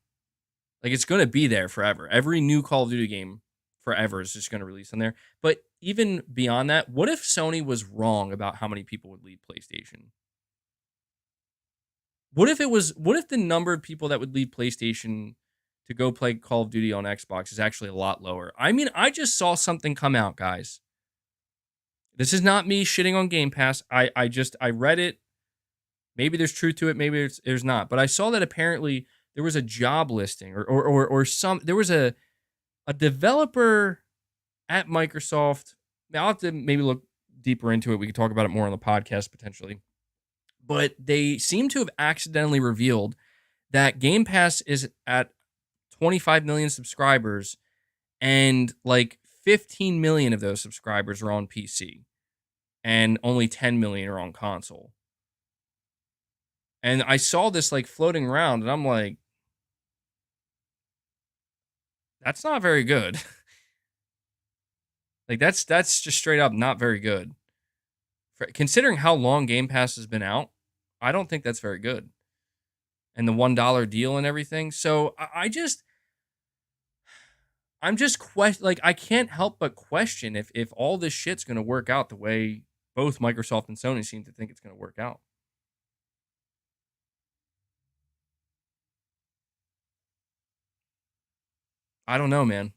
Like, it's gonna be there forever. Every new Call of Duty game forever is just gonna release on there. But even beyond that, what if Sony was wrong about how many people would leave PlayStation? What if the number of people that would leave PlayStation to go play Call of Duty on Xbox is actually a lot lower? I mean, I just saw something come out, guys. This is not me shitting on Game Pass. I read it. Maybe there's truth to it, maybe there's not. But I saw that apparently there was a job listing or some there was a developer at Microsoft. Now I'll have to maybe look deeper into it. We can talk about it more on the podcast potentially. But they seem to have accidentally revealed that Game Pass is at 25 million subscribers and like 15 million of those subscribers are on PC and only 10 million are on console. And I saw this like floating around and I'm like, that's not very good. Like that's just straight up not very good. Considering how long Game Pass has been out, I don't think that's very good. And the $1 deal and everything. So I'm just like I can't help but question if all this shit's gonna work out the way both Microsoft and Sony seem to think it's gonna work out. I don't know, man.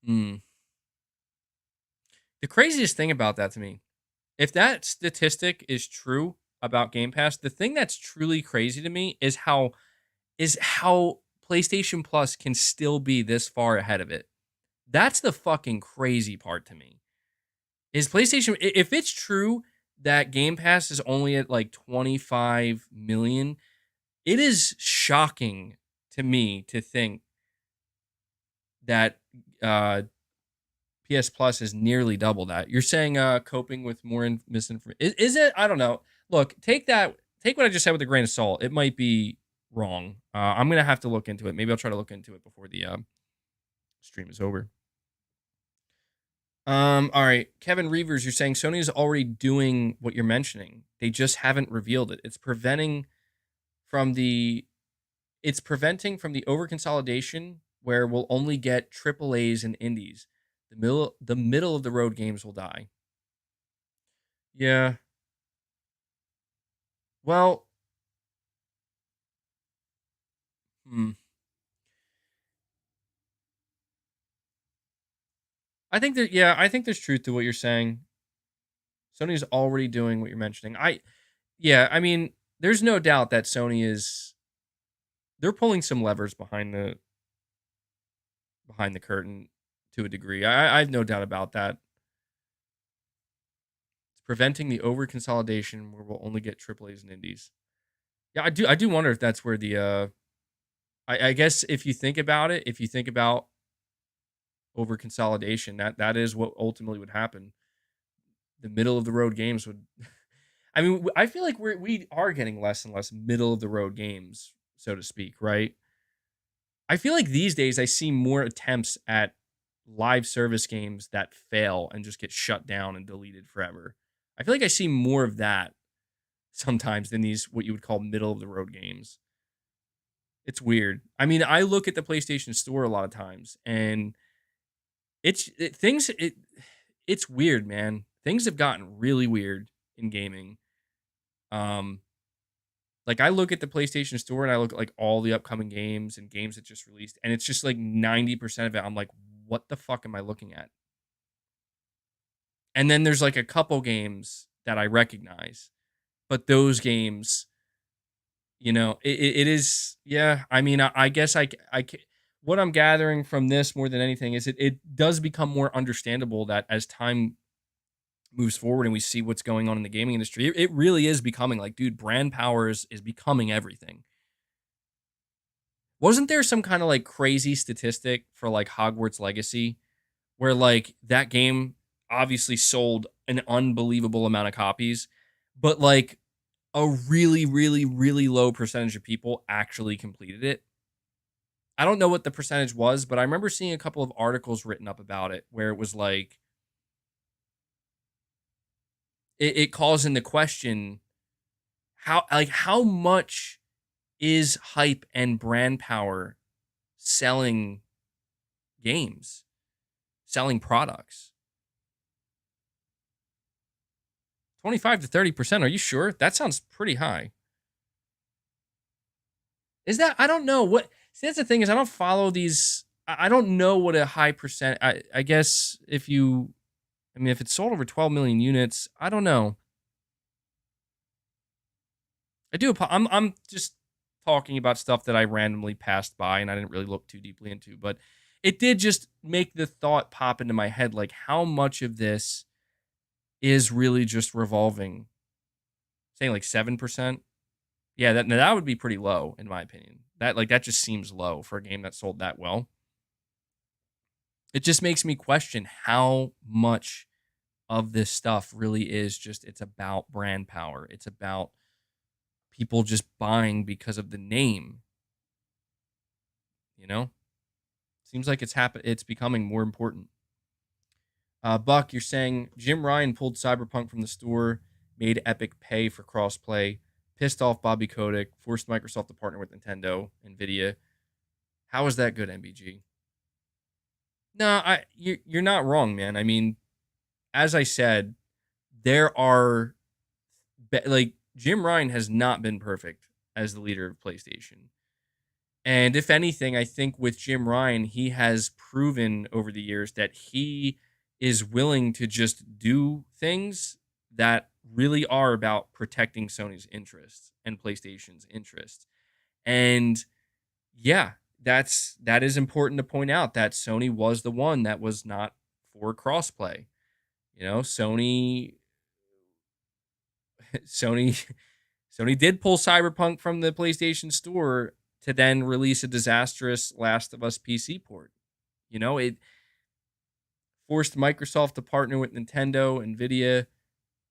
Hmm. The craziest thing about that to me, if that statistic is true about Game Pass, the thing that's truly crazy to me is how PlayStation Plus can still be this far ahead of it. That's the fucking crazy part to me. Is PlayStation if it's true that Game Pass is only at like 25 million, it is shocking to me to think that PS Plus is nearly double that. You're saying coping with more misinformation. Is it? I don't know. Look, take what I just said with a grain of salt. It might be wrong. I'm gonna have to look into it. Maybe I'll try to look into it before the stream is over. All right, Kevin Reavers, you're saying Sony is already doing what you're mentioning. They just haven't revealed it. From the it's preventing from the overconsolidation where we'll only get triple A's and indies. The middle of the road games will die. Yeah. Well, hmm. I think that yeah, I think there's truth to what you're saying. Sony's already doing what you're mentioning. Yeah, I mean, there's no doubt that Sony is they're pulling some levers behind the curtain to a degree. I have no doubt about that. It's preventing the over consolidation where we'll only get triple A's and indies. Yeah, I do wonder if that's where the I guess if you think about it, if you think about over consolidation, that is what ultimately would happen. The middle of the road games would I mean, I feel like we are getting less and less middle of the road games, so to speak, right? I feel like these days I see more attempts at live service games that fail and just get shut down and deleted forever. I feel like I see more of that sometimes than these what you would call middle of the road games. It's weird. I mean, I look at the PlayStation Store a lot of times, and it's it, things. It's weird, man. Things have gotten really weird in gaming. Um, like I look at the PlayStation Store and I look at like all the upcoming games and games that just released, and it's just like 90% of it. I'm like, what the fuck am I looking at? And then there's like a couple games that I recognize, but those games, it is, yeah. I mean, I guess what I'm gathering from this more than anything is it does become more understandable that as time moves forward and we see what's going on in the gaming industry, it really is becoming like, dude, brand power is becoming everything. Wasn't there some kind of like crazy statistic for like Hogwarts Legacy where like that game obviously sold an unbelievable amount of copies, but like a really, really, really low percentage of people actually completed it? I don't know what the percentage was, but I remember seeing a couple of articles written up about it where it was like it calls into question how much is hype and brand power selling games, selling products. 25 to 30%. Are you sure? That sounds pretty high. Is that I don't know what see that's the thing is I don't follow these I don't know what a high percent I guess if you I mean if it's sold over 12 million units, I don't know. I'm just talking about stuff that I randomly passed by and I didn't really look too deeply into, but it did just make the thought pop into my head like how much of this is really just revolving saying like 7%. Yeah, that would be pretty low in my opinion. That just seems low for a game that sold that well. It just makes me question how much of this stuff really is just it's about brand power. It's about people just buying because of the name, you know? Seems like it's becoming more important. Buck, you're saying Jim Ryan pulled Cyberpunk from the store, made Epic pay for crossplay, pissed off Bobby Kotick, forced Microsoft to partner with Nintendo, Nvidia. How is that good, MBG? No, you're not wrong, man. I mean, as I said, there are like Jim Ryan has not been perfect as the leader of PlayStation. And if anything, I think with Jim Ryan, he has proven over the years that he is willing to just do things that really are about protecting Sony's interests and PlayStation's interests. And yeah, that is important to point out that Sony was the one that was not for crossplay. Sony Sony did pull Cyberpunk from the PlayStation Store to then release a disastrous Last of Us PC port. It forced Microsoft to partner with Nintendo, Nvidia.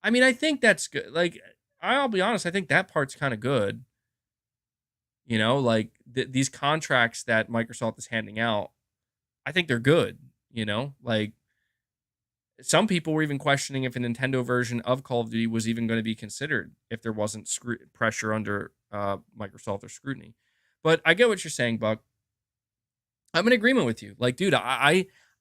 I mean, I think that's good. Like, I'll be honest, I think that part's kind of good. Like these contracts that Microsoft is handing out, I think they're good. Like some people were even questioning if a Nintendo version of Call of Duty was even going to be considered if there wasn't pressure under Microsoft or scrutiny. But I get what you're saying, Buck. I'm in agreement with you. Like, dude,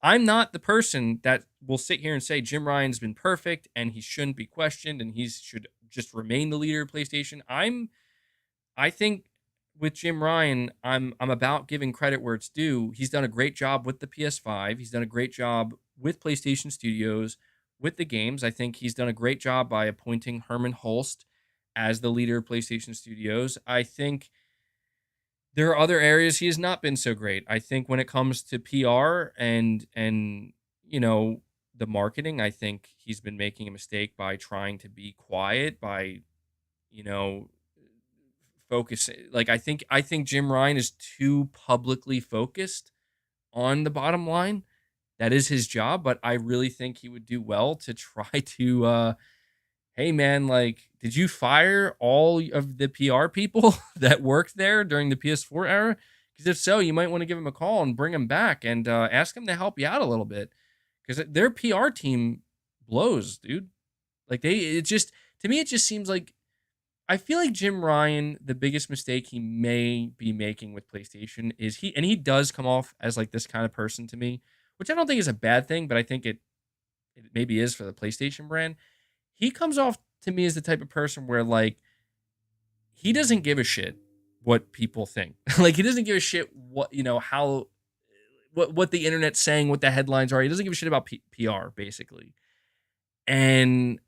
I'm not the person that will sit here and say Jim Ryan's been perfect and he shouldn't be questioned and he should just remain the leader of PlayStation. I think with Jim Ryan, I'm about giving credit where it's due. He's done a great job with the PS5. He's done a great job with PlayStation Studios with the games. I think he's done a great job by appointing Herman Holst as the leader of PlayStation Studios. I think there are other areas he has not been so great. I think when it comes to PR and you know the marketing, I think he's been making a mistake by trying to be quiet, by you know focus. Like I think Jim Ryan is too publicly focused on the bottom line. That is his job, but I really think he would do well to try to hey man, like, did you fire all of the PR people that worked there during the PS4 era? Because if so, you might want to give him a call and bring him back and ask him to help you out a little bit. Because their PR team blows, dude. Like it just to me, it just seems like I feel like Jim Ryan, the biggest mistake he may be making with PlayStation is he does come off as like this kind of person to me, which I don't think is a bad thing, but I think it maybe is for the PlayStation brand. He comes off to me as the type of person where like he doesn't give a shit what people think. Like he doesn't give a shit what how what the internet's saying, what the headlines are. He doesn't give a shit about PR basically. And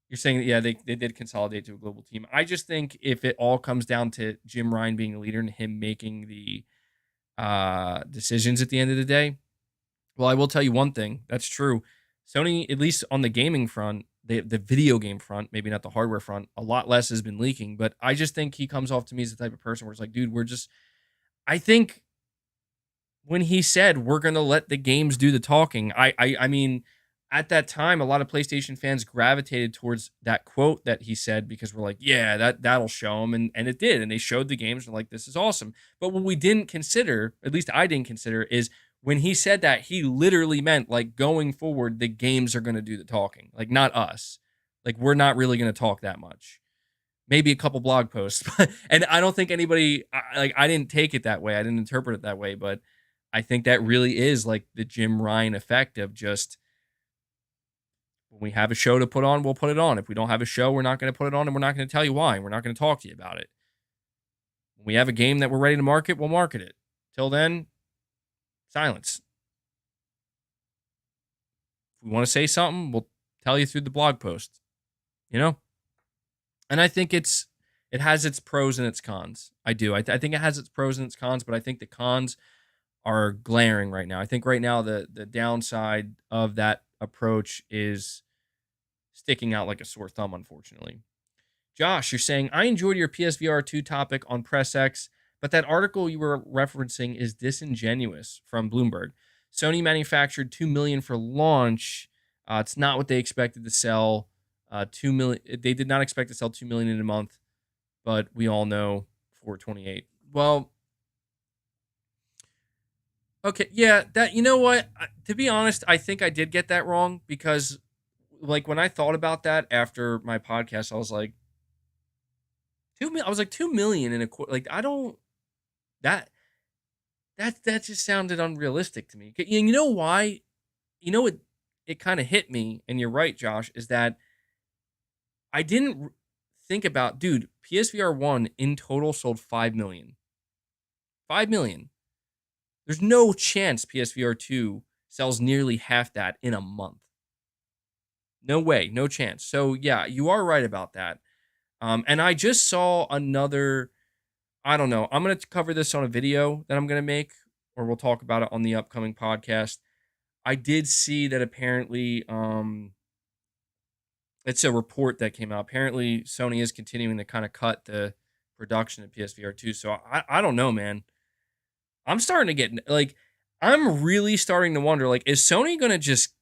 you're saying, yeah, they did consolidate to a global team. I just think if it all comes down to Jim Ryan being the leader and him making the decisions at the end of the day, well, I will tell you one thing. That's true. Sony, at least on the gaming front, the video game front, maybe not the hardware front, a lot less has been leaking. But I just think he comes off to me as the type of person where it's like, dude, I think when he said we're gonna let the games do the talking, I mean, at that time, a lot of PlayStation fans gravitated towards that quote that he said because we're like, yeah, that'll show them, and it did, and they showed the games, and like, this is awesome. But what we didn't consider, at least I didn't consider, is when he said that, he literally meant like going forward, the games are gonna do the talking, like not us, like we're not really gonna talk that much. Maybe a couple blog posts, and I don't think anybody I didn't take it that way, I didn't interpret it that way, but I think that really is like the Jim Ryan effect of just when we have a show to put on, we'll put it on. If we don't have a show, we're not going to put it on and we're not going to tell you why. We're not going to talk to you about it. When we have a game that we're ready to market, we'll market it. Till then, silence. If we want to say something, we'll tell you through the blog post. You know? And I think it has its pros and its cons. I do. I think it has its pros and its cons, but I think the cons are glaring right now. I think right now the downside of that approach is sticking out like a sore thumb, unfortunately. Josh, you're saying, I enjoyed your PSVR 2 topic on Press X, but that article you were referencing is disingenuous from Bloomberg. Sony manufactured 2 million for launch. It's not what they expected to sell. 2 million. They did not expect to sell 2 million in a month, but we all know 428. Well, okay, yeah, that you know what? To be honest, I think I did get that wrong because, like, when I thought about that after my podcast, I was like, 2 million. I was like 2 million in a quarter. Like, I don't that that just sounded unrealistic to me. You know why? You know it kind of hit me, and you're right, Josh, is that I didn't think about, dude. PSVR 1 in total sold 5 million. 5 million. There's no chance PSVR 2 sells nearly half that in a month. No way, no chance. So yeah, you are right about that. And I just saw another. I don't know. I'm gonna cover this on a video that I'm gonna make, or we'll talk about it on the upcoming podcast. I did see that apparently, it's a report that came out. Apparently, Sony is continuing to kind of cut the production of PSVR 2. So I don't know, man. I'm starting to get like, I'm really starting to wonder, like, is Sony gonna just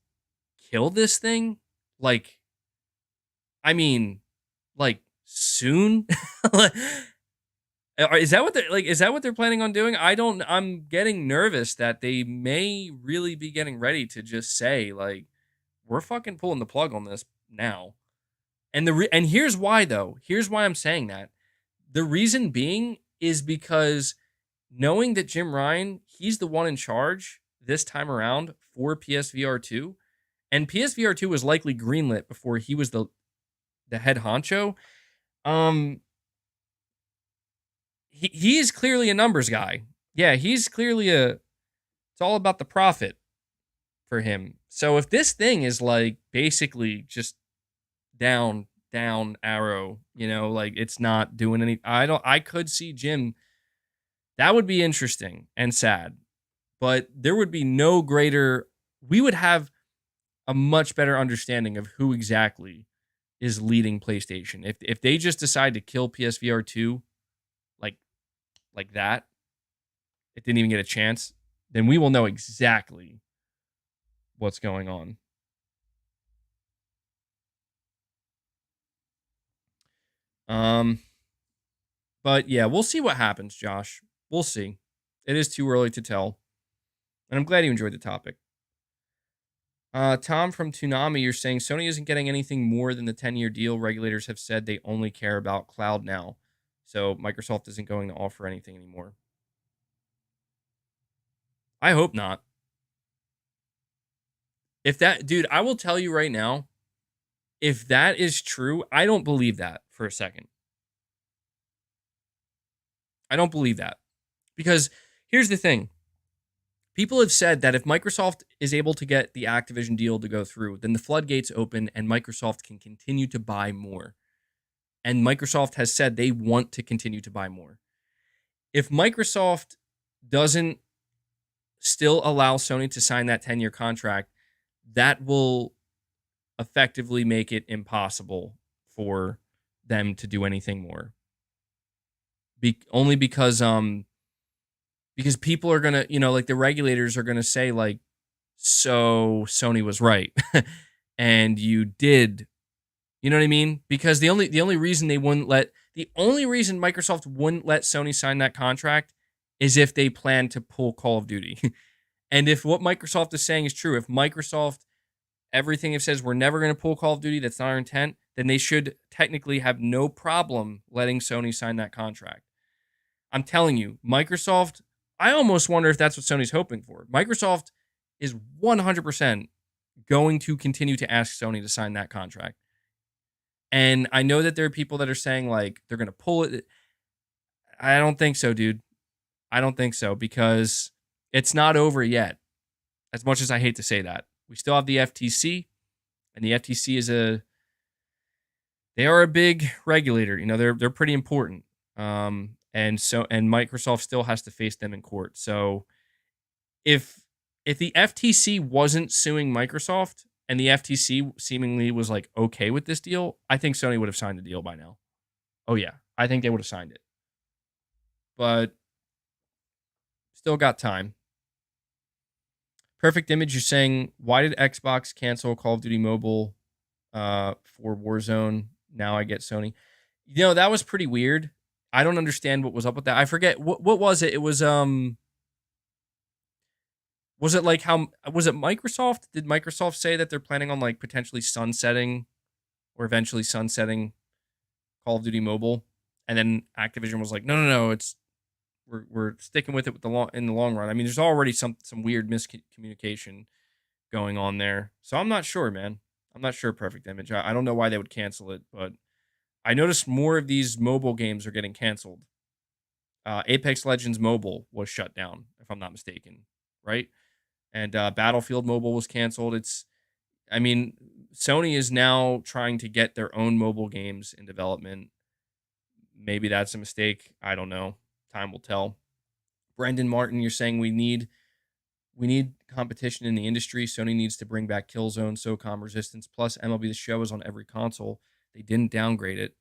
kill this thing? Like, I mean, like soon? Is that what they're like? Is that what they're planning on doing? I'm getting nervous that they may really be getting ready to just say like, we're fucking pulling the plug on this now. And and here's why though. Here's why I'm saying that. The reason being is because knowing that Jim Ryan, he's the one in charge, this time around for PSVR 2, and PSVR 2 was likely greenlit before he was the head honcho. Um, he is clearly a numbers guy. Yeah, he's clearly it's all about the profit for him. So if this thing is like basically just down, down arrow, like it's not doing any, I could see Jim. That would be interesting and sad, but there would be no greater, we would have a much better understanding of who exactly is leading PlayStation. If they just decide to kill PSVR 2 like that, it didn't even get a chance, then we will know exactly what's going on. But yeah, we'll see what happens, Josh. We'll see. It is too early to tell. And I'm glad you enjoyed the topic. Tom from Toonami, you're saying Sony isn't getting anything more than the 10-year deal. Regulators have said they only care about cloud now. So Microsoft isn't going to offer anything anymore. I hope not. If that, dude, I will tell you right now, if that is true, I don't believe that for a second. I don't believe that. Because here's the thing. People have said that if Microsoft is able to get the Activision deal to go through, then the floodgates open and Microsoft can continue to buy more. And Microsoft has said they want to continue to buy more. If Microsoft doesn't still allow Sony to sign that 10-year contract, that will effectively make it impossible for them to do anything more. Only because people are gonna, like the regulators are gonna say like, so Sony was right, and you did, you know what I mean? Because the only reason Microsoft wouldn't let Sony sign that contract is if they plan to pull Call of Duty, and if what Microsoft is saying is true, if Microsoft everything it says we're never going to pull Call of Duty, that's not our intent, then they should technically have no problem letting Sony sign that contract. I'm telling you, Microsoft, I almost wonder if that's what Sony's hoping for. Microsoft is 100% going to continue to ask Sony to sign that contract. And I know that there are people that are saying like they're going to pull it. I don't think so, dude. I don't think so because it's not over yet. As much as I hate to say that. We still have the FTC, and the FTC is they are a big regulator. They're pretty important. And Microsoft still has to face them in court. So if the FTC wasn't suing Microsoft and the FTC seemingly was like okay with this deal, I think Sony would have signed the deal by now. Oh yeah, I think they would have signed it. But still got time. Perfect Image, you're saying, why did Xbox cancel Call of Duty Mobile for Warzone? Now I get Sony. That was pretty weird. I don't understand what was up with that. I forget what was it. It was it like was it Microsoft? Did Microsoft say that they're planning on like potentially sunsetting or eventually sunsetting Call of Duty Mobile? And then Activision was like, no, it's we're sticking with it in the long run. I mean, there's already some weird miscommunication going on there. So I'm not sure, man. I'm not sure, Perfect Image. I don't know why they would cancel it, but I noticed more of these mobile games are getting canceled. Apex Legends Mobile was shut down, if I'm not mistaken, right? And Battlefield Mobile was canceled. Sony is now trying to get their own mobile games in development. Maybe that's a mistake. I don't know. Time will tell. Brendan Martin, you're saying we need competition in the industry. Sony needs to bring back Killzone, SOCOM, Resistance. Plus, MLB The Show is on every console. They didn't downgrade it.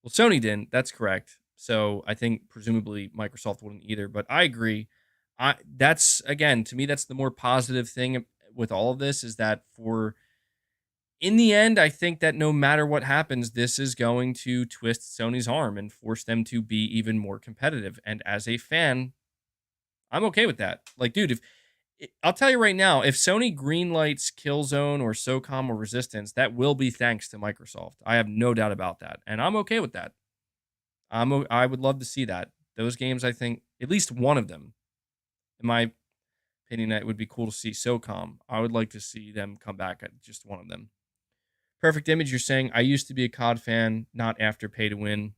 Well, Sony didn't. That's correct. So I think presumably Microsoft wouldn't either. But I agree. That's, again, to me, that's the more positive thing with all of this is that in the end, I think that no matter what happens, this is going to twist Sony's arm and force them to be even more competitive. And as a fan, I'm okay with that. Like, dude, I'll tell you right now, if Sony greenlights Killzone or SOCOM or Resistance, that will be thanks to Microsoft. I have no doubt about that. And I'm okay with that. I would love to see that. Those games, I think, at least one of them, in my opinion that it would be cool to see SOCOM. I would like to see them come back at just one of them. Perfect Image, you're saying, I used to be a COD fan, not after pay to win.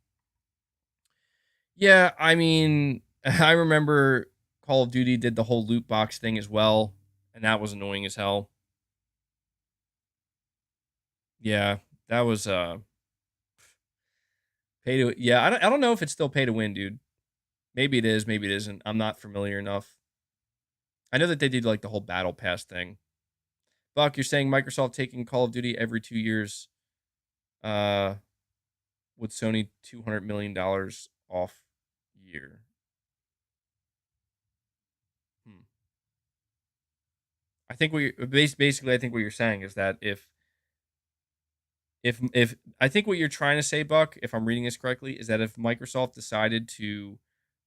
Yeah, I mean, I remember Call of Duty did the whole loot box thing as well, and that was annoying as hell. Yeah, that was pay to, yeah, I don't know if it's still pay to win, dude. Maybe it is, maybe it isn't. I'm not familiar enough. I know that they did like the whole battle pass thing. Buck, you're saying Microsoft taking Call of Duty every 2 years, uh, with Sony $200 million off year. Hmm. I think basically I think what you're saying is that if I think what you're trying to say, Buck, if I'm reading this correctly, is that if Microsoft decided to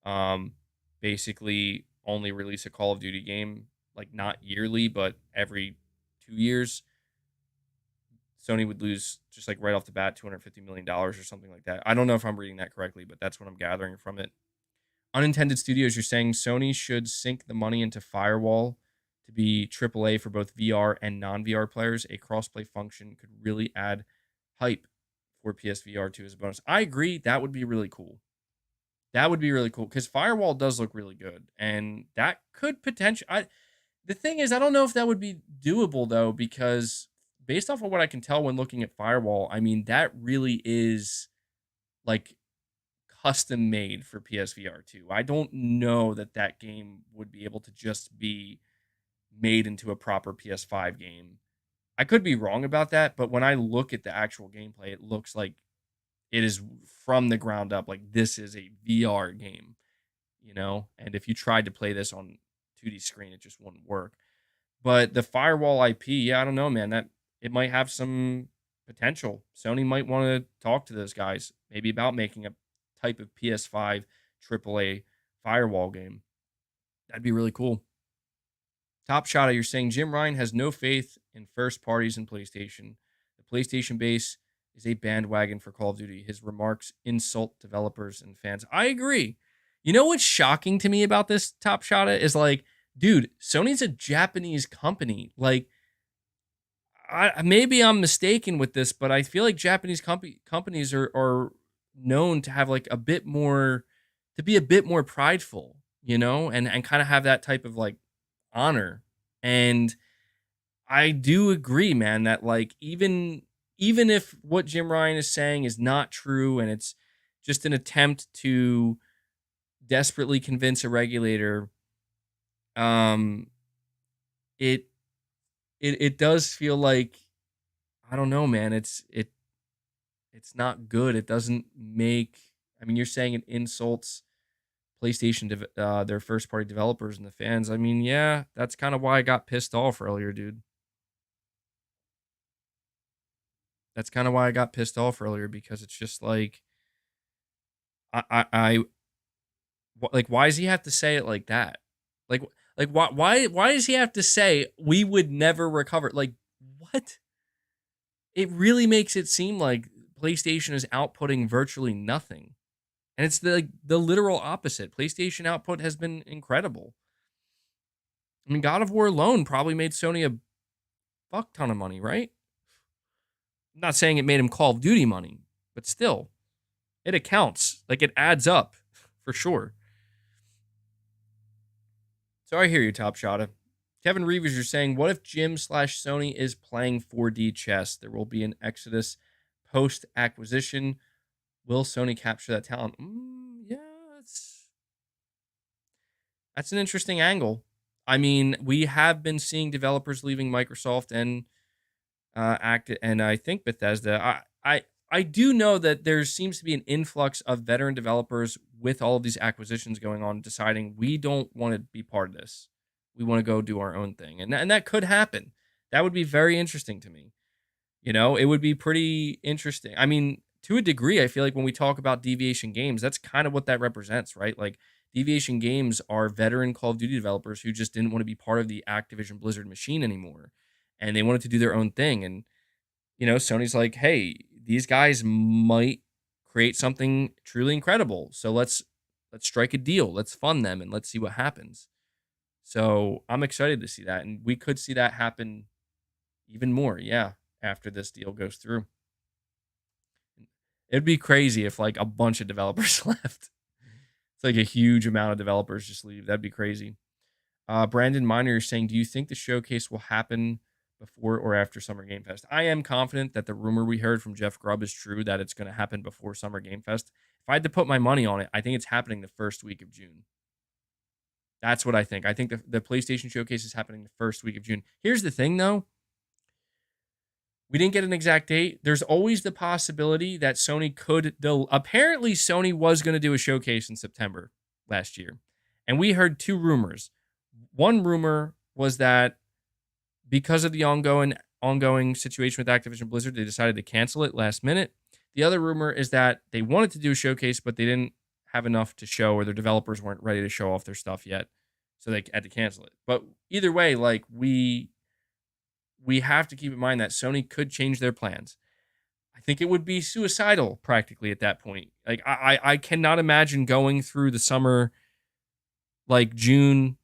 um basically only release a Call of Duty game, like not yearly but every 2 years, Sony would lose just like right off the bat $250 million or something like that. I don't know if I'm reading that correctly, but that's what I'm gathering from it. Unintended Studios, you're saying Sony should sink the money into Firewall to be AAA for both VR and non-VR players. A crossplay function could really add hype for PSVR 2 as a bonus. I agree. That would be really cool. That would be really cool because Firewall does look really good, and that could potentially. The thing is, I don't know if that would be doable though, because based off of what I can tell when looking at Firewall, I mean that really is like custom made for PSVR 2. I don't know that that game would be able to just be made into a proper PS5 game. I could be wrong about that, but when I look at the actual gameplay, it looks like it is from the ground up. Like this is a VR game, you know? And if you tried to play this on 2D screen, it just wouldn't work. But the Firewall IP, yeah, I don't know, man. That it might have some potential. Sony might want to talk to those guys, maybe about making a type of PS5 AAA Firewall game. That'd be really cool. Top Shot, you're saying Jim Ryan has no faith in first parties in PlayStation. The PlayStation base is a bandwagon for Call of Duty. His remarks insult developers and fans. I agree. You know what's shocking to me about this, Top Shot, is like, dude, Sony's a Japanese company. Like, maybe I'm mistaken with this, but I feel like Japanese companies are known to have like a bit more, to be a bit more prideful, you know, and kind of have that type of like honor. And I do agree, man, that like even if what Jim Ryan is saying is not true and it's just an attempt to desperately convince a regulator, um, it it does feel like, I don't know, man. It's not good. It doesn't make. I mean, you're saying it insults PlayStation, their first party developers and the fans. I mean, yeah, that's kind of why I got pissed off earlier, dude. That's kind of why I got pissed off earlier because it's just like I like why does he have to say it like that? Like why does he have to say we would never recover? Like what? It really makes it seem like PlayStation is outputting virtually nothing. And it's the literal opposite. PlayStation output has been incredible. I mean, God of War alone probably made Sony a fuck ton of money, right? I'm not saying it made him Call of Duty money, but still, it accounts. Like it adds up for sure. So I hear you, Top Shotta. Kevin Reeves, you're saying, what if Jim/Sony is playing 4D chess? There will be an exodus post acquisition. Will Sony capture that talent? Yeah, that's an interesting angle. I mean, we have been seeing developers leaving Microsoft and Act, and I think Bethesda. I do know that there seems to be an influx of veteran developers with all of these acquisitions going on, deciding we don't want to be part of this. We want to go do our own thing, and that could happen. That would be very interesting to me. You know, it would be pretty interesting. I mean, to a degree, I feel like when we talk about Deviation Games, that's kind of what that represents, right? Like Deviation Games are veteran Call of Duty developers who just didn't want to be part of the Activision Blizzard machine anymore, and they wanted to do their own thing. And you know, Sony's like, hey, these guys might create something truly incredible, so let's strike a deal, let's fund them, and let's see what happens. So I'm excited to see that. And we could see that happen even more. Yeah. After this deal goes through, it'd be crazy if like a bunch of developers left. It's like a huge amount of developers just leave. That'd be crazy. Brandon Miner is saying, do you think the showcase will happen before or after Summer Game Fest? I am confident that the rumor we heard from Jeff Grubb is true, that it's going to happen before Summer Game Fest. If I had to put my money on it, I think it's happening the first week of June. That's what I think. I think the PlayStation showcase is happening the first week of June. Here's the thing, though. We didn't get an exact date. There's always the possibility that Sony could. Apparently, Sony was going to do a showcase in September last year. And we heard two rumors. One rumor was that because of the ongoing situation with Activision Blizzard, they decided to cancel it last minute. The other rumor is that they wanted to do a showcase, but they didn't have enough to show, or their developers weren't ready to show off their stuff yet, so they had to cancel it. But either way, like we have to keep in mind that Sony could change their plans. I think it would be suicidal practically at that point. Like I cannot imagine going through the summer, like June.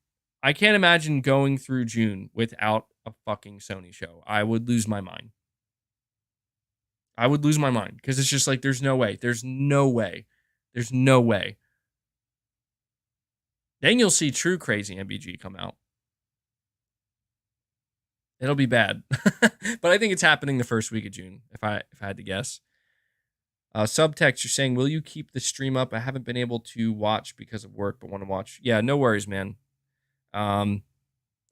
I can't imagine going through June without a fucking Sony show. I would lose my mind. I would lose my mind because it's just like there's no way. There's no way. There's no way. Then you'll see true crazy MBG come out. It'll be bad. But I think it's happening the first week of June, if I had to guess. Subtext, you're saying, will you keep the stream up? I haven't been able to watch because of work, but want to watch. Yeah, no worries, man. I'm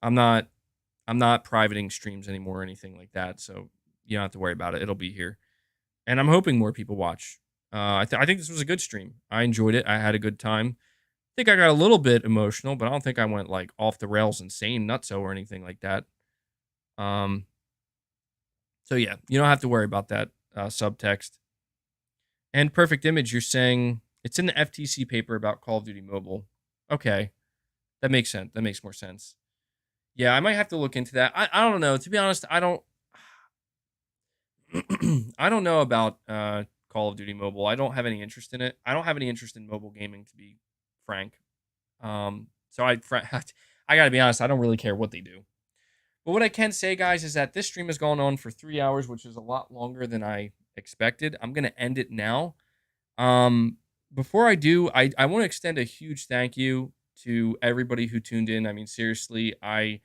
not privating streams anymore or anything like that, so you don't have to worry about it. It'll be here. And I'm hoping more people watch. I think this was a good stream. I enjoyed it. I had a good time. I think I got a little bit emotional, but I don't think I went like off the rails insane nutso or anything like that. So yeah, you don't have to worry about that subtext. And Perfect Image, you're saying it's in the FTC paper about Call of Duty Mobile. Okay, that makes sense. That makes more sense. Yeah, I might have to look into that. I don't know. To be honest, I don't know about Call of Duty Mobile. I don't have any interest in it. I don't have any interest in mobile gaming, to be frank. So I gotta be honest. I don't really care what they do. But what I can say, guys, is that this stream has gone on for 3 hours, which is a lot longer than I expected. I'm gonna end it now. Before I do, I want to extend a huge thank you to everybody who tuned in. I mean, seriously, I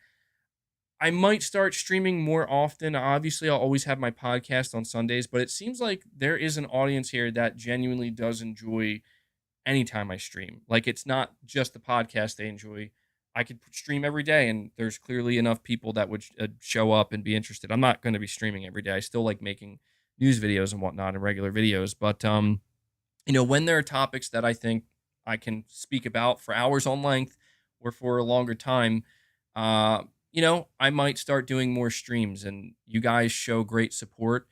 might start streaming more often. Obviously, I'll always have my podcast on Sundays, but it seems like there is an audience here that genuinely does enjoy anytime I stream. Like, it's not just the podcast they enjoy. I could stream every day, and there's clearly enough people that would show up and be interested. I'm not going to be streaming every day. I still like making news videos and whatnot and regular videos, but when there are topics that I think I can speak about for hours on length or for a longer time, I might start doing more streams, and you guys show great support,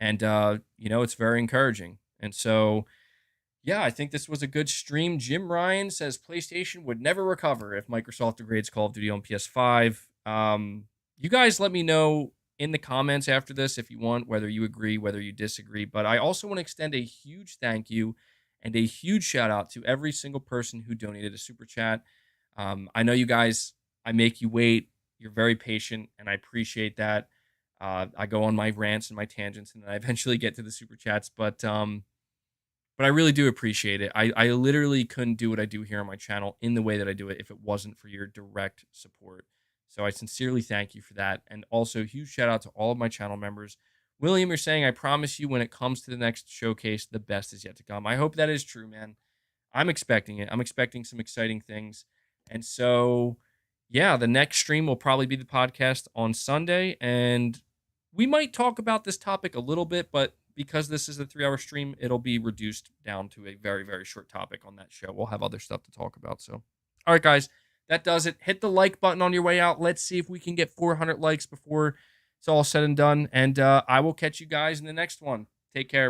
and it's very encouraging. And so, yeah, I think this was a good stream. Jim Ryan says PlayStation would never recover if Microsoft degrades Call of Duty on PS5. You guys let me know in the comments after this if you want, whether you agree, whether you disagree. But I also want to extend a huge thank you and a huge shout out to every single person who donated a super chat. I know you guys, I make you wait. You're very patient, and I appreciate that. I go on my rants and my tangents, and then I eventually get to the super chats. But I really do appreciate it. I literally couldn't do what I do here on my channel in the way that I do it if it wasn't for your direct support. So I sincerely thank you for that. And also, huge shout out to all of my channel members. William, you're saying, I promise you when it comes to the next showcase, the best is yet to come. I hope that is true, man. I'm expecting it. I'm expecting some exciting things. And so, yeah, the next stream will probably be the podcast on Sunday. And we might talk about this topic a little bit, but because this is a 3-hour stream, it'll be reduced down to a very, very short topic on that show. We'll have other stuff to talk about. So, all right, guys, that does it. Hit the like button on your way out. Let's see if we can get 400 likes before it's all said and done. And I will catch you guys in the next one. Take care.